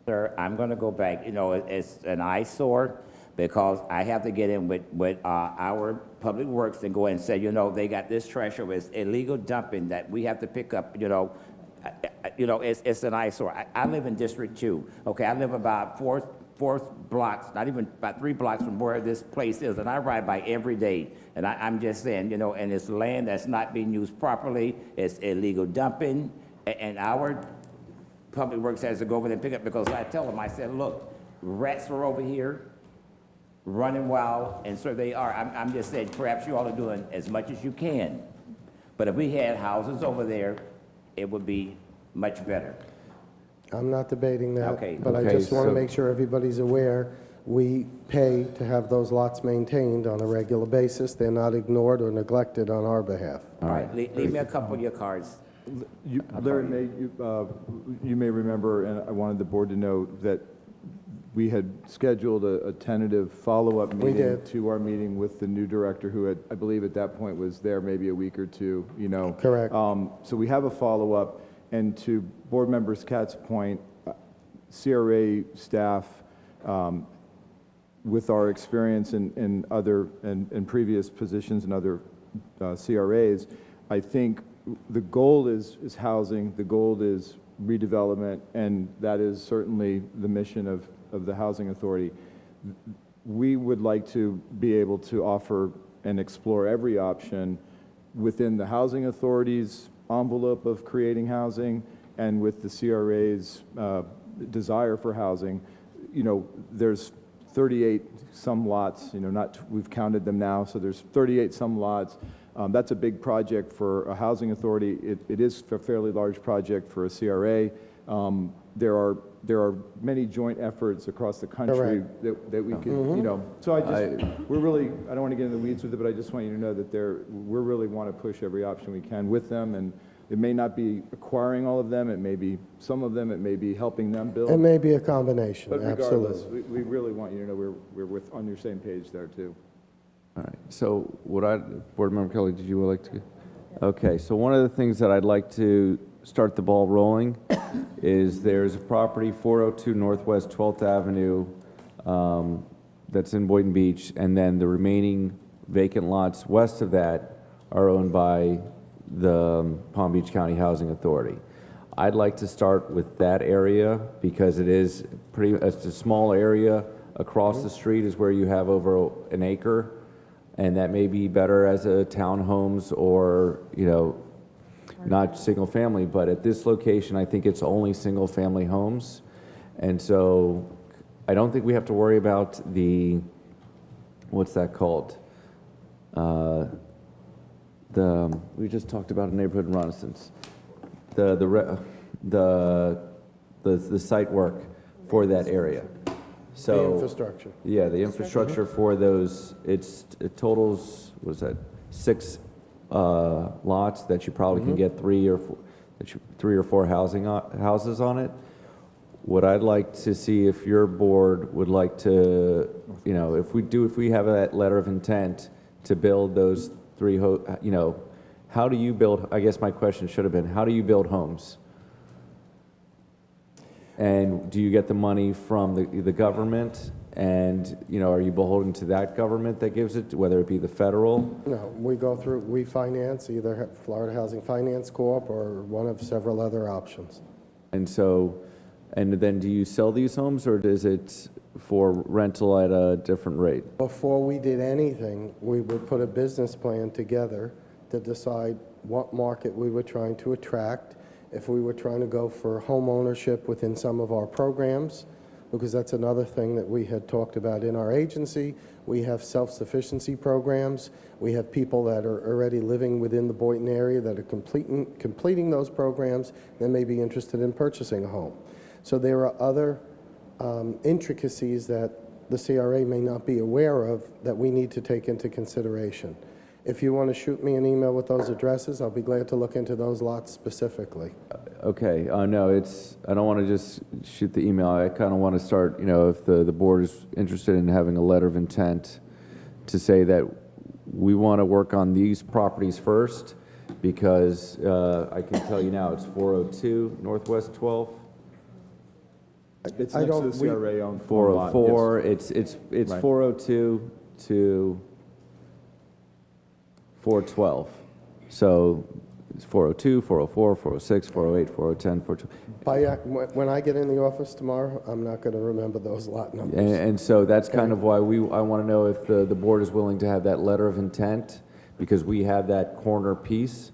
Speaker 3: Sir, I'm going to go back. It's an eyesore because I have to get in with our public works and go and say, they got this trash over. It's illegal dumping that we have to pick up. It's an eyesore. I live in District 2. Okay, I live about 4 blocks, not even about 3 blocks from where this place is, and I ride by every day. And I'm just saying, you know, and it's land that's not being used properly, it's illegal dumping, and our public works has to go over there and pick up, because I tell them, I said, look, rats are over here running wild, and so they are. I'm just saying, perhaps you all are doing as much as you can. But if we had houses over there, it would be much better.
Speaker 21: I'm not debating that.
Speaker 3: Okay.
Speaker 21: But I
Speaker 1: Okay,
Speaker 21: just want to
Speaker 1: so-
Speaker 21: make sure everybody's aware, we pay to have those lots maintained on a regular basis. They're not ignored or neglected on our behalf.
Speaker 3: All right, leave me a couple of your cards.
Speaker 9: Larry, you may remember, and I wanted the board to know that we had scheduled a tentative follow-up
Speaker 21: We
Speaker 9: meeting
Speaker 21: did.
Speaker 9: to our meeting with the new director, who had, I believe at that point was there maybe a week or two, you know.
Speaker 21: Correct.
Speaker 9: So we have a follow-up, and to Board Member Katz's point, CRA staff, with our experience in other, in previous positions in other CRAs, I think the goal is housing, the goal is redevelopment, and that is certainly the mission of the Housing Authority. We would like to be able to offer and explore every option within the Housing Authority's envelope of creating housing and with the CRA's desire for housing. You know, there's 38 some lots, you know, we've counted them now, so there's 38 some lots. That's a big project for a housing authority. It is a fairly large project for a CRA. There are many joint efforts across the country that we could, you know. So I don't want to get in the weeds with it, but I just want you to know that we really want to push every option we can with them, and it may not be acquiring all of them. It may be some of them. It may be helping them build.
Speaker 21: It may be a combination,
Speaker 9: But regardless,
Speaker 21: absolutely.
Speaker 9: we really want you to know we're on your same page there too.
Speaker 1: All right, so Board Member Kelly, did you like to? Okay, so one of the things that I'd like to start the ball rolling is there's a property, 402 Northwest 12th Avenue, that's in Boynton Beach, and then the remaining vacant lots west of that are owned by the Palm Beach County Housing Authority. I'd like to start with that area because it's a small area. Across the street is where you have over an acre, and that may be better as a townhomes or, you know, not single family, but at this location, I think it's only single family homes. And so I don't think we have to worry about what's that called? We just talked about a neighborhood in Renaissance. The site work for that area. So
Speaker 21: The infrastructure.
Speaker 1: Yeah, the infrastructure for those, it totals, what is that, 6 lots that you probably can get 3 or 4 houses on it. What I'd like to see, if your board would like to, you know, if we have that letter of intent to build those 3, you know, how do you build, I guess my question should have been, how do you build homes? And do you get the money from the government? And, you know, are you beholden to that government that gives it, whether it be the federal?
Speaker 21: No, we finance either Florida Housing Finance Corp. or one of several other options.
Speaker 1: And so, and then do you sell these homes, or is it for rental at a different rate?
Speaker 21: Before we did anything, we would put a business plan together to decide what market we were trying to attract, if we were trying to go for home ownership within some of our programs, because that's another thing that we had talked about in our agency. We have self-sufficiency programs. We have people that are already living within the Boynton area that are completing those programs and may be interested in purchasing a home. So there are other intricacies that the CRA may not be aware of that we need to take into consideration. If you want to shoot me an email with those addresses, I'll be glad to look into those lots specifically.
Speaker 1: Okay, no, I don't want to just shoot the email. I kind of want to start, you know, if the board is interested in having a letter of intent to say that we want to work on these properties first, because I can tell you now, it's 402 Northwest 12th.
Speaker 9: It's next to the CRA on
Speaker 1: 404,
Speaker 9: yes.
Speaker 1: it's
Speaker 9: Right.
Speaker 1: 402 to 412. So It's 402, 404, 406, 408, 410, 412.
Speaker 21: When I get in the office tomorrow, I'm not going to remember those lot numbers.
Speaker 1: And so that's kind of why I want to know if the board is willing to have that letter of intent, because we have that corner piece.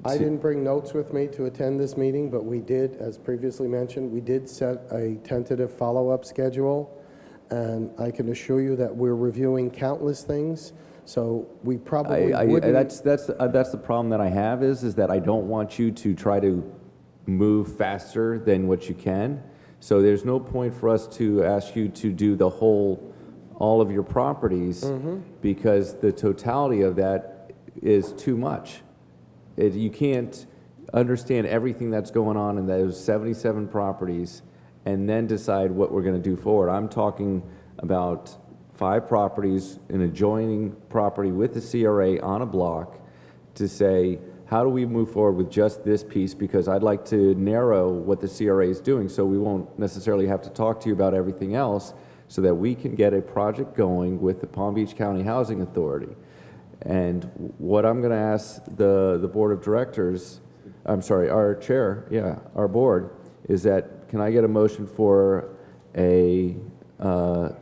Speaker 21: I didn't bring notes with me to attend this meeting, but we did, as previously mentioned, we did set a tentative follow-up schedule, and I can assure you that we're reviewing countless things, so we probably wouldn't...
Speaker 1: That's the problem that I have is that I don't want you to try to move faster than what you can. So there's no point for us to ask you to do all of your properties, because the totality of that is too much. You can't understand everything that's going on in those 77 properties and then decide what we're going to do forward. I'm talking about 5 properties, an adjoining property with the CRA on a block, to say, how do we move forward with just this piece? Because I'd like to narrow what the CRA is doing so we won't necessarily have to talk to you about everything else, so that we can get a project going with the Palm Beach County Housing Authority. And what I'm going to ask the board of directors, I'm sorry, our chair, our board, is that can I get a motion for a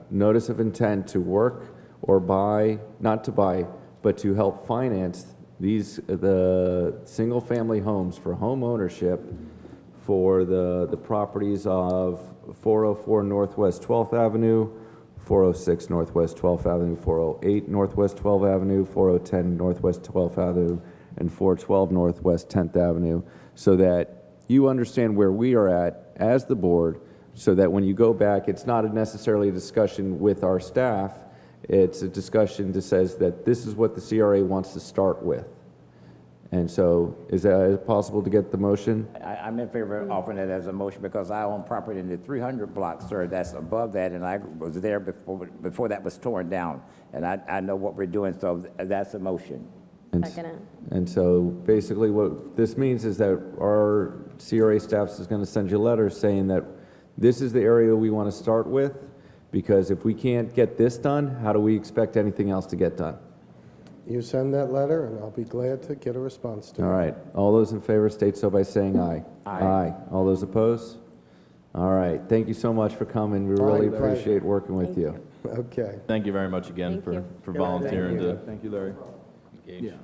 Speaker 1: notice of intent to work or buy, not to buy, but to help finance the single-family homes for home ownership for the properties of 404 Northwest 12th Avenue, 406 Northwest 12th Avenue, 408 Northwest 12th Avenue, 410 Northwest 12th Avenue, and 412 Northwest 10th Avenue, so that you understand where we are at as the board, so that when you go back, it's not necessarily a discussion with our staff, it's a discussion that says that this is what the CRA wants to start with. And so, is it possible to get the motion?
Speaker 3: I'm in favor of offering it as a motion because I own property in the 300 block, sir, that's above that, and I was there before that was torn down. And I know what we're doing, so that's a motion.
Speaker 1: And so, basically what this means is that our CRA staff is going to send you a letter saying that this is the area we want to start with, because if we can't get this done, how do we expect anything else to get done?
Speaker 21: You send that letter, and I'll be glad to get a response to it.
Speaker 1: All right. All those in favor state so by saying aye.
Speaker 3: Aye.
Speaker 1: All those opposed? All right. Thank you so much for coming. We really appreciate working with you.
Speaker 21: Okay.
Speaker 6: Thank you very much again for volunteering to
Speaker 9: Thank you, Larry.
Speaker 6: engage.
Speaker 9: Yeah,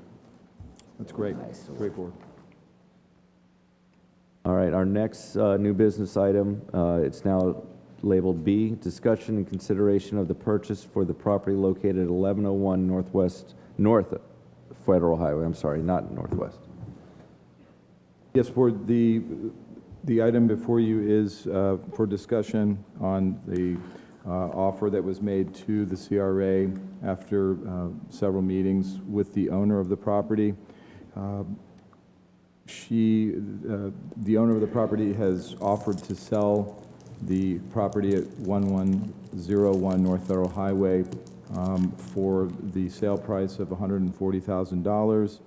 Speaker 9: that's great. Great board.
Speaker 1: All right. Our next new business item, it's now labeled B, discussion and consideration of the purchase for the property located at 1101 North Federal Highway. I'm sorry, not Northwest.
Speaker 9: Yes, Board, the item before you is for discussion on the offer that was made to the CRA after several meetings with the owner of the property. The owner of the property has offered to sell the property at 1101 North Federal Highway for the sale price of $140,000,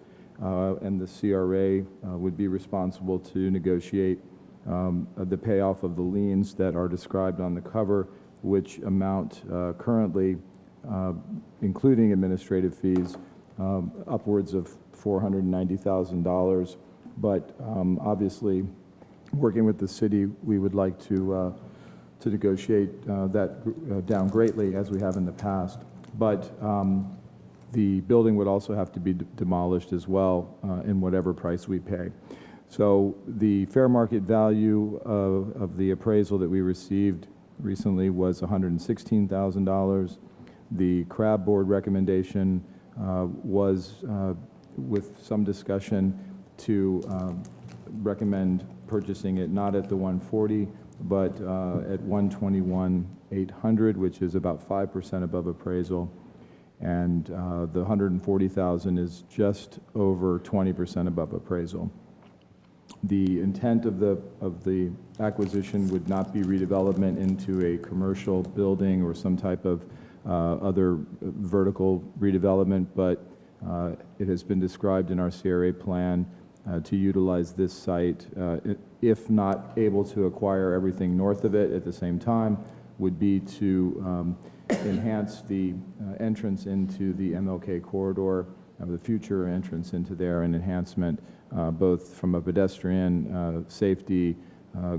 Speaker 9: and the CRA would be responsible to negotiate the payoff of the liens that are described on the cover, which amount currently, including administrative fees, upwards of $490,000. But obviously, working with the city, we would like to negotiate that down greatly, as we have in the past. But the building would also have to be demolished as well in whatever price we pay. So the fair market value of the appraisal that we received recently was $116,000. The CRAB board recommendation was, with some discussion, to recommend purchasing it not at the 140, but at 121,800, which is about 5% above appraisal, and the 140,000 is just over 20% above appraisal. The intent of the acquisition would not be redevelopment into a commercial building or some type of other vertical redevelopment, but it has been described in our CRA plan to utilize this site, if not able to acquire everything north of it at the same time, would be to enhance the entrance into the MLK corridor of the future entrance into there and enhancement, both from a pedestrian safety,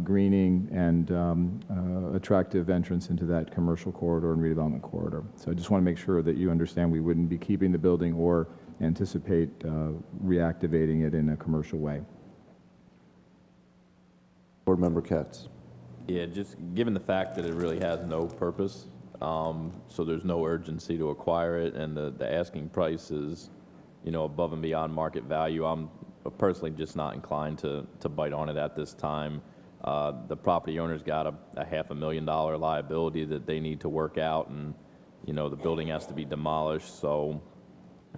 Speaker 9: greening, and attractive entrance into that commercial corridor and redevelopment corridor. So I just want to make sure that you understand we wouldn't be keeping the building or anticipate reactivating it in a commercial way.
Speaker 1: Board Member Katz.
Speaker 6: Yeah, just given the fact that it really has no purpose, so there's no urgency to acquire it, and the asking price is, you know, above and beyond market value, I'm personally just not inclined to bite on it at this time. The property owner's got a $500,000 liability that they need to work out, and, you know, the building has to be demolished, so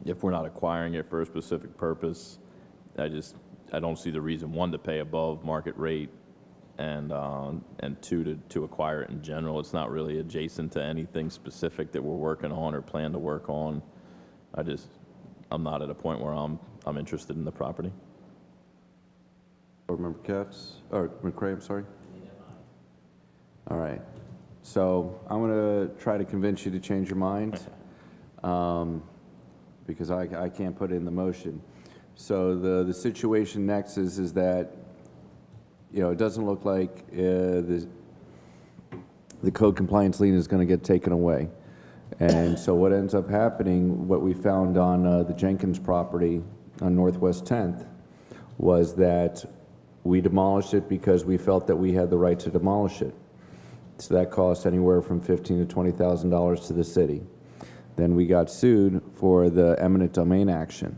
Speaker 6: if we're not acquiring it for a specific purpose, I don't see the reason, one, to pay above market rate, and two, to acquire it in general. It's not really adjacent to anything specific that we're working on or plan to work on. I'm not at a point where I'm interested in the property.
Speaker 1: Board Member Katz, or McCray, I'm sorry. All right. So I'm going to try to convince you to change your mind, because I can't put it in the motion. So the situation next is that, you know, it doesn't look like the code compliance lien is going to get taken away. And so what ends up happening, what we found on the Jenkins property on Northwest 10th, was that we demolished it because we felt that we had the right to demolish it. So that cost anywhere from $15,000 to $20,000 to the city. Then we got sued for the eminent domain action.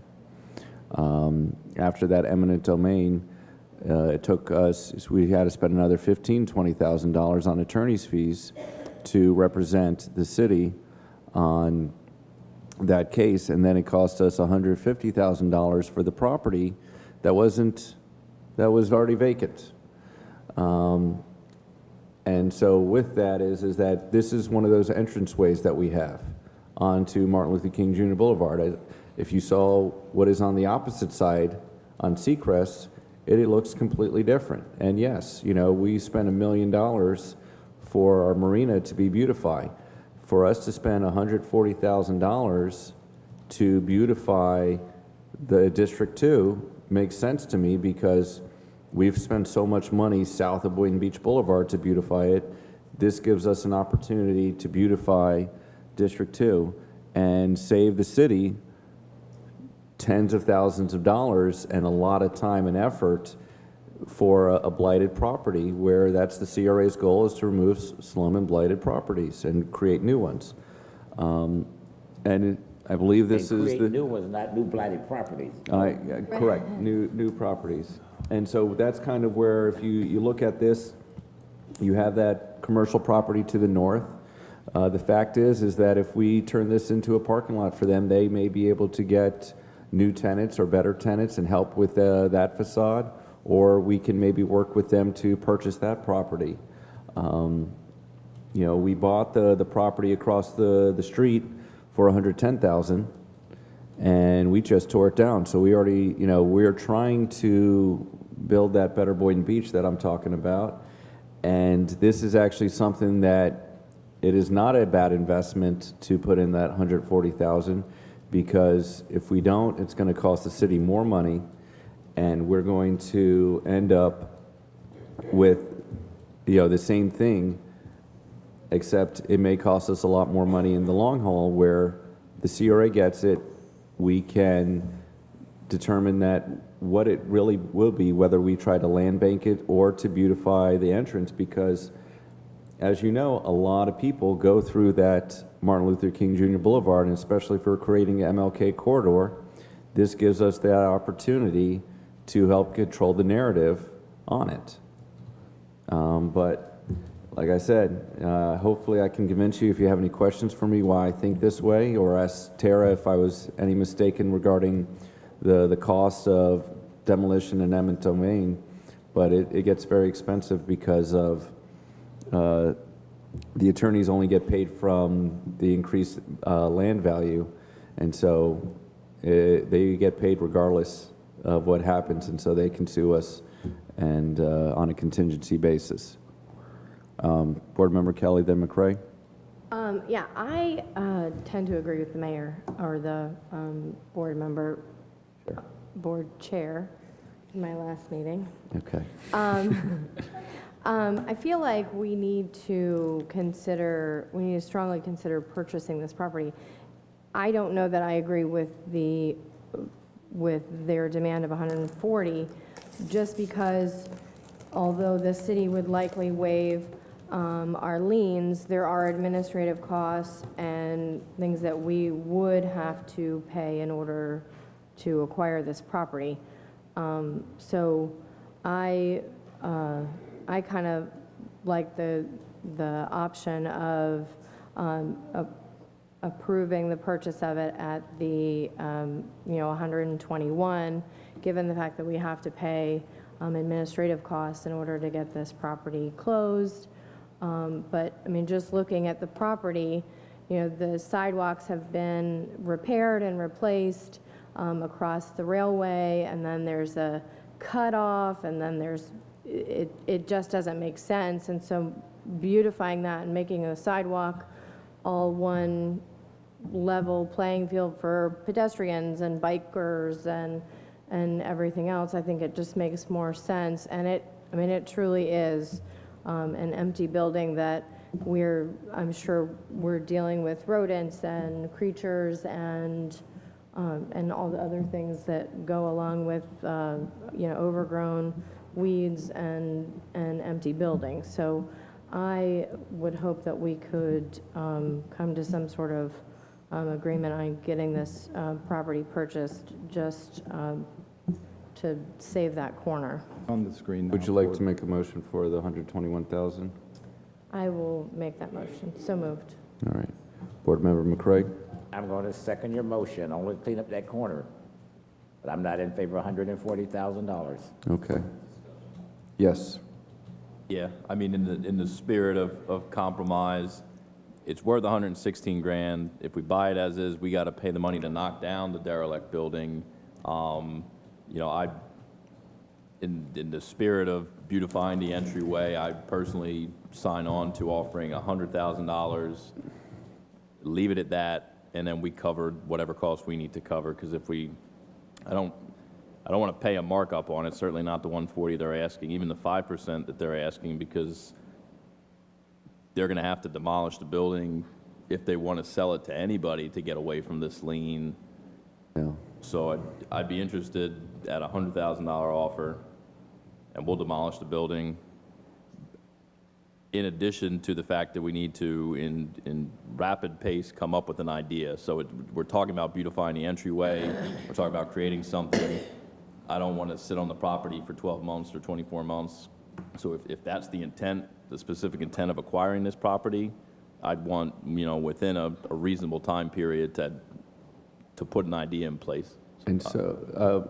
Speaker 1: After that eminent domain, it took us, we had to spend another $15,000, $20,000 on attorney's fees to represent the city on that case, and then it cost us $150,000 for the property that was already vacant. And so with that is that this is one of those entranceways that we have onto Martin Luther King Jr. Boulevard. If you saw what is on the opposite side on Seacrest, it looks completely different. And yes, you know, we spent $1 million for our marina to be beautified. For us to spend $140,000 to beautify the District 2 makes sense to me, because we've spent so much money south of Boynton Beach Boulevard to beautify it. This gives us an opportunity to beautify District 2 and save the city tens of thousands of dollars and a lot of time and effort for a blighted property, where that's the CRA's goal, is to remove slum and blighted properties and create new ones. And I believe this is
Speaker 3: create new ones, not new blighted properties.
Speaker 1: Correct, new properties. And so that's kind of where, if you look at this, you have that commercial property to the north. The fact is that if we turn this into a parking lot for them, they may be able to get new tenants or better tenants and help with that facade, or we can maybe work with them to purchase that property. You know, we bought the property across the street for $110,000, and we just tore it down. So we already, you know, we're trying to build that better Boynton Beach that I'm talking about, and this is actually something that it is not a bad investment to put in that $140,000, because if we don't, it's going to cost the city more money, and we're going to end up with, you know, the same thing, except it may cost us a lot more money in the long haul, where the CRA gets it. We can determine that what it really will be, whether we try to land bank it or to beautify the entrance, because as you know, a lot of people go through that Martin Luther King Jr. Boulevard, and especially for creating an MLK corridor, this gives us that opportunity to help control the narrative on it. But like I said, hopefully I can convince you, if you have any questions for me why I think this way, or ask Tara if I was any mistaken regarding the cost of demolition and eminent domain. But it gets very expensive because of the attorneys only get paid from the increased land value, and so they get paid regardless of what happens, and so they can sue us, and on a contingency basis. Board Member Kelly, then McCray.
Speaker 11: Yeah, I tend to agree with the mayor or the board member, board chair in my last meeting.
Speaker 1: Okay.
Speaker 11: I feel like we need to strongly consider purchasing this property. I don't know that I agree with their demand of 140, just because although the city would likely waive our liens, there are administrative costs and things that we would have to pay in order to acquire this property. So I kind of like the option of approving the purchase of it at the 121, given the fact that we have to pay administrative costs in order to get this property closed. But I mean, just looking at the property, the sidewalks have been repaired and replaced across the railway, and then there's a cutoff, and then it just doesn't make sense. And so beautifying that and making a sidewalk all one level playing field for pedestrians and bikers and everything else, I think it just makes more sense. And it truly is an empty building that I'm sure we're dealing with rodents and creatures and all the other things that go along with overgrown weeds and empty buildings. So I would hope that we could come to some sort of agreement on getting this property purchased, just to save that corner.
Speaker 9: On the screen now.
Speaker 1: Would you like to make a motion for the 121,000?
Speaker 11: I will make that motion. So moved.
Speaker 1: All right. Board Member McCray?
Speaker 3: I'm going to second your motion, only clean up that corner. But I'm not in favor of $140,000.
Speaker 1: Okay. Yes.
Speaker 6: Yeah, I mean, in the spirit of compromise, it's worth 116 grand. If we buy it as is, we got to pay the money to knock down the derelict building. In the spirit of beautifying the entryway, I personally sign on to offering $100,000, leave it at that, and then we cover whatever costs we need to cover. Because I don't want to pay a markup on it. Certainly not the 140 they're asking, even the 5% that they're asking, because they're going to have to demolish the building if they want to sell it to anybody to get away from this lien.
Speaker 1: Yeah.
Speaker 6: So I'd be interested at a $100,000 offer, and we'll demolish the building. In addition to the fact that we need to, in rapid pace, come up with an idea. So we're talking about beautifying the entryway. We're talking about creating something. I don't want to sit on the property for 12 months or 24 months. So if that's the intent, the specific intent of acquiring this property, I'd want, within a reasonable time period to put an idea in place.
Speaker 1: And so,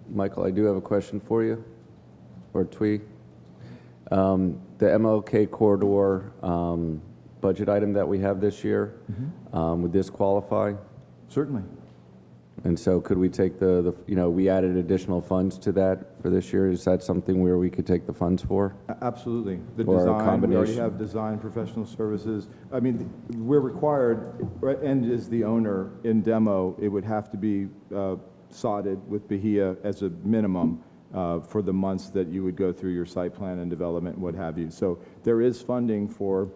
Speaker 1: Michael, I do have a question for you, or Twee. The MLK corridor budget item that we have this year, would this qualify?
Speaker 9: Certainly.
Speaker 1: And so could we take we added additional funds to that for this year? Is that something where we could take the funds for?
Speaker 9: Absolutely. The
Speaker 1: Or a
Speaker 9: design, we already
Speaker 1: combination.
Speaker 9: have design professional services. I mean, we're required, and as the owner in demo, it would have to be sodded with Bahia as a minimum for the months that you would go through your site plan and development, what have you. So there is funding for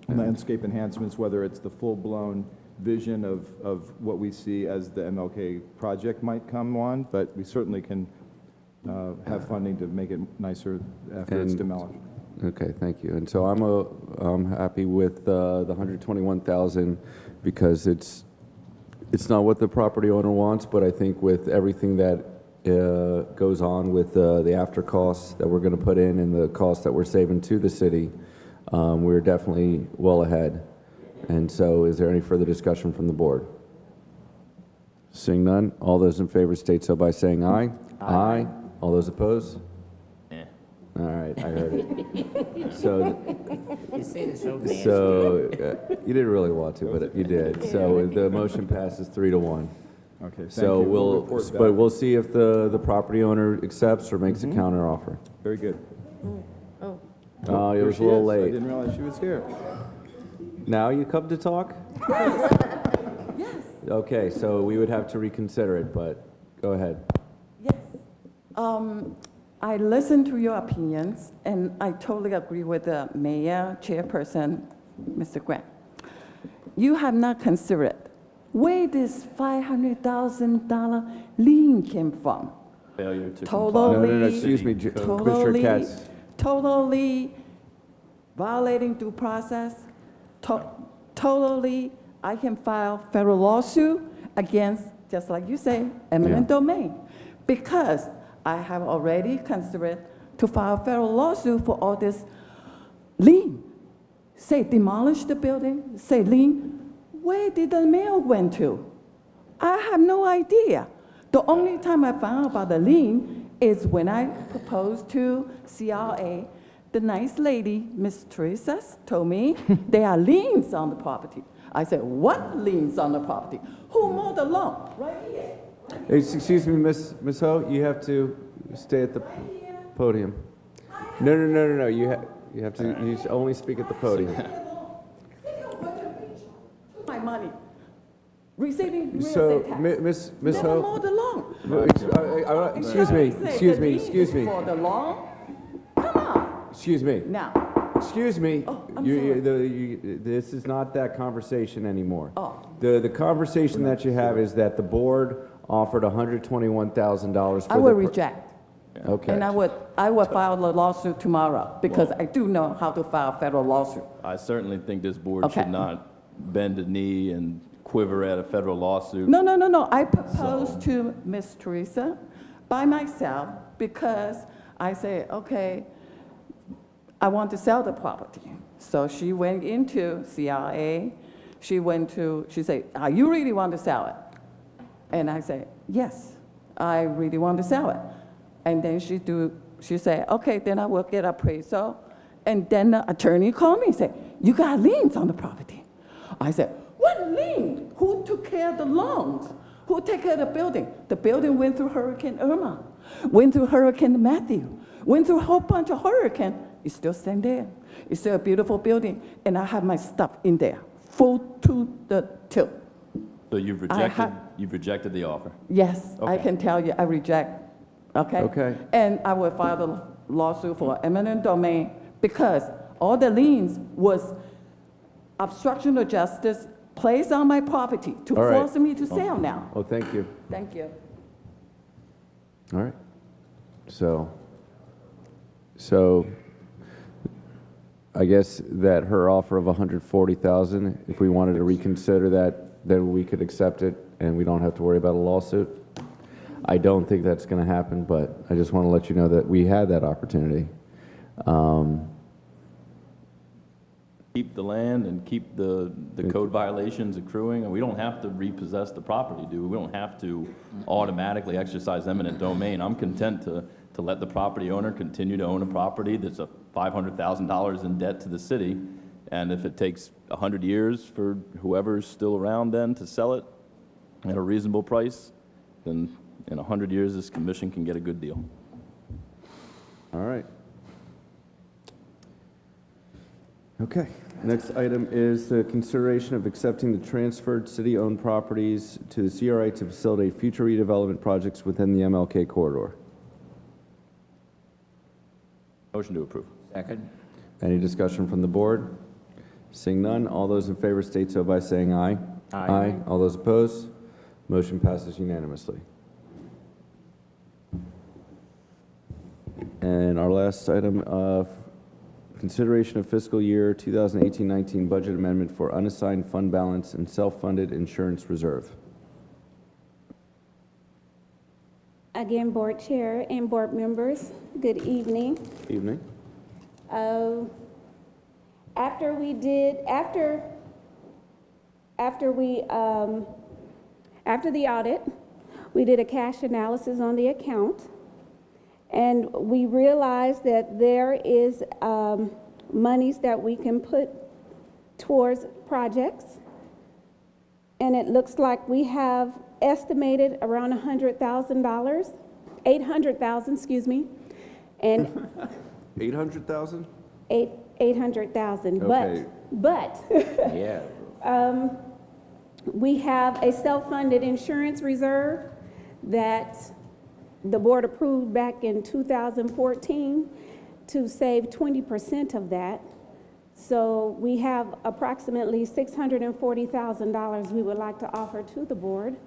Speaker 9: landscape enhancements, whether it's the full-blown vision of what we see as the MLK project might come on, but we certainly can have funding to make it nicer after it's demolished.
Speaker 1: Okay, thank you. And so I'm happy with the 121,000 because it's not what the property owner wants, but I think with everything that goes on with the after costs that we're going to put in and the costs that we're saving to the city, we're definitely well ahead. And so is there any further discussion from the board? Seeing none, all those in favor state so by saying aye. Aye. All those opposed? All right, I heard it. So,
Speaker 3: You say it so nasty.
Speaker 1: you didn't really want to, but you did. So the motion passes 3-1.
Speaker 9: Okay, thank
Speaker 1: So
Speaker 9: you. report back.
Speaker 1: but we'll see if the property owner accepts or makes a counter offer.
Speaker 9: Very good.
Speaker 1: Oh, it
Speaker 9: Here
Speaker 1: was
Speaker 9: she
Speaker 1: a little
Speaker 9: is. I
Speaker 1: late.
Speaker 9: didn't realize she was here.
Speaker 1: Now you come to talk?
Speaker 2: Yes,
Speaker 1: Okay, so we would have to reconsider it, but go ahead.
Speaker 2: yes. I listened to your opinions, and I totally agree with the mayor, chairperson, Mr. Grant. You have not considered where this $500,000 lien came from.
Speaker 6: Failure to
Speaker 2: Totally.
Speaker 1: No, excuse me, Commissioner Katz.
Speaker 2: Totally violating due process. Totally, I can file federal lawsuit against, just like you say, eminent domain. Because I have already considered to file federal lawsuit for all this lien. Say demolish the building, say lien. Where did the mail went to? I have no idea. The only time I found out about the lien is when I proposed to CRA. The nice lady, Miss Teresa, told me there are liens on the property. I said, what liens on the property? Who mowed the lawn? Right here.
Speaker 1: Excuse me, Miss Ho, you have to stay at the podium. No, you have to, you only speak at the podium.
Speaker 2: My money. Receiving real
Speaker 1: So,
Speaker 2: estate tax.
Speaker 1: Miss
Speaker 2: Never
Speaker 1: Ho.
Speaker 2: mowed the lawn.
Speaker 1: Excuse me.
Speaker 2: For the lawn? Come on.
Speaker 1: Excuse me.
Speaker 2: Now.
Speaker 1: Excuse me.
Speaker 2: Oh, I'm sorry.
Speaker 1: This is not that conversation anymore.
Speaker 2: Oh.
Speaker 1: The conversation that you have is that the board offered $121,000 for
Speaker 2: I will reject.
Speaker 1: Okay.
Speaker 2: And I would file a lawsuit tomorrow because I do know how to file a federal lawsuit.
Speaker 6: I certainly think this board
Speaker 2: Okay.
Speaker 6: should not bend a knee and quiver at a federal lawsuit.
Speaker 2: No. I proposed to Miss Teresa by myself because I say, okay, I want to sell the property. So she went into CRA. She said, you really want to sell it? And I said, yes, I really want to sell it. And then she said, okay, then I will get appraisal. And then the attorney called me and said, you got liens on the property. I said, what lien? Who took care of the loans? Who took care of the building? The building went through Hurricane Irma, went through Hurricane Matthew, went through a whole bunch of hurricanes. It's still standing there. It's still a beautiful building. And I have my stuff in there, full to the tilt.
Speaker 6: So you've rejected the offer?
Speaker 2: Yes, I
Speaker 6: Okay.
Speaker 2: can tell you, I reject. Okay?
Speaker 1: Okay.
Speaker 2: And I will file the lawsuit for eminent domain because all the liens was obstruction of justice placed on my property to
Speaker 1: All right.
Speaker 2: force me to sell now.
Speaker 1: Well, thank you.
Speaker 2: Thank you.
Speaker 1: All right. So I guess that her offer of $140,000, if we wanted to reconsider that, then we could accept it and we don't have to worry about a lawsuit. I don't think that's going to happen, but I just want to let you know that we had that opportunity.
Speaker 6: Keep the land and keep the code violations accruing, and we don't have to repossess the property, do we? We don't have to automatically exercise eminent domain. I'm content to let the property owner continue to own a property that's a $500,000 in debt to the city, and if it takes 100 years for whoever's still around then to sell it at a reasonable price, then in 100 years, this commission can get a good deal.
Speaker 1: All right. Okay. Next item is the consideration of accepting the transferred city-owned properties to the CRA to facilitate future redevelopment projects within the MLK corridor.
Speaker 6: Motion to approve.
Speaker 3: Second.
Speaker 1: Any discussion from the board? Seeing none, all those in favor state so by saying aye.
Speaker 3: Aye.
Speaker 1: All those opposed? Motion passes unanimously. And our last item of consideration of fiscal year 2018-19 budget amendment for unassigned fund balance and self-funded insurance reserve.
Speaker 13: Again, Board Chair and Board members, good evening.
Speaker 1: Evening.
Speaker 13: After the audit, we did a cash analysis on the account, and we realized that there is monies that we can put towards projects, and it looks like we have estimated around $800,000, excuse me, and
Speaker 1: 800,000?
Speaker 13: 800,000.
Speaker 1: Okay.
Speaker 13: But
Speaker 3: Yeah.
Speaker 13: we have a self-funded insurance reserve that the board approved back in 2014 to save 20% of that. So we have approximately $640,000 we would like to offer to the board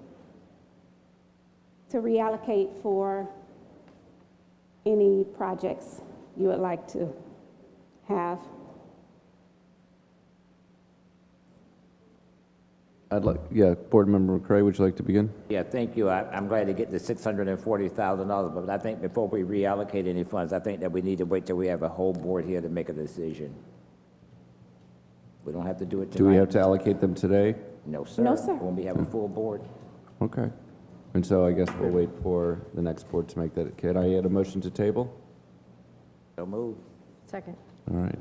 Speaker 13: to reallocate for any projects you would like to have.
Speaker 1: Board Member McCray, would you like to begin?
Speaker 3: Yeah, thank you. I'm glad to get the $640,000, but I think before we reallocate any funds, I think that we need to wait till we have a whole board here to make a decision. We don't have to do it tonight.
Speaker 1: Do we have to allocate them today?
Speaker 3: No, sir.
Speaker 13: No, sir.
Speaker 3: When we have a full board.
Speaker 1: Okay. And so I guess we'll wait for the next board to make that. Can I add a motion to table?
Speaker 3: So move.
Speaker 11: Second.
Speaker 1: All right.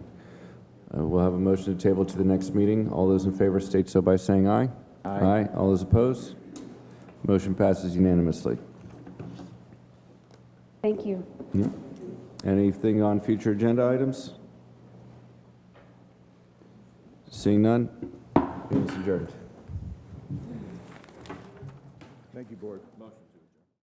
Speaker 1: We'll have a motion to table to the next meeting. All those in favor state so by saying aye.
Speaker 3: Aye.
Speaker 1: All those opposed? Motion passes unanimously.
Speaker 13: Thank you.
Speaker 1: Yeah. Anything on future agenda items? Seeing none, meeting is adjourned.
Speaker 9: Thank you, Board. Motion.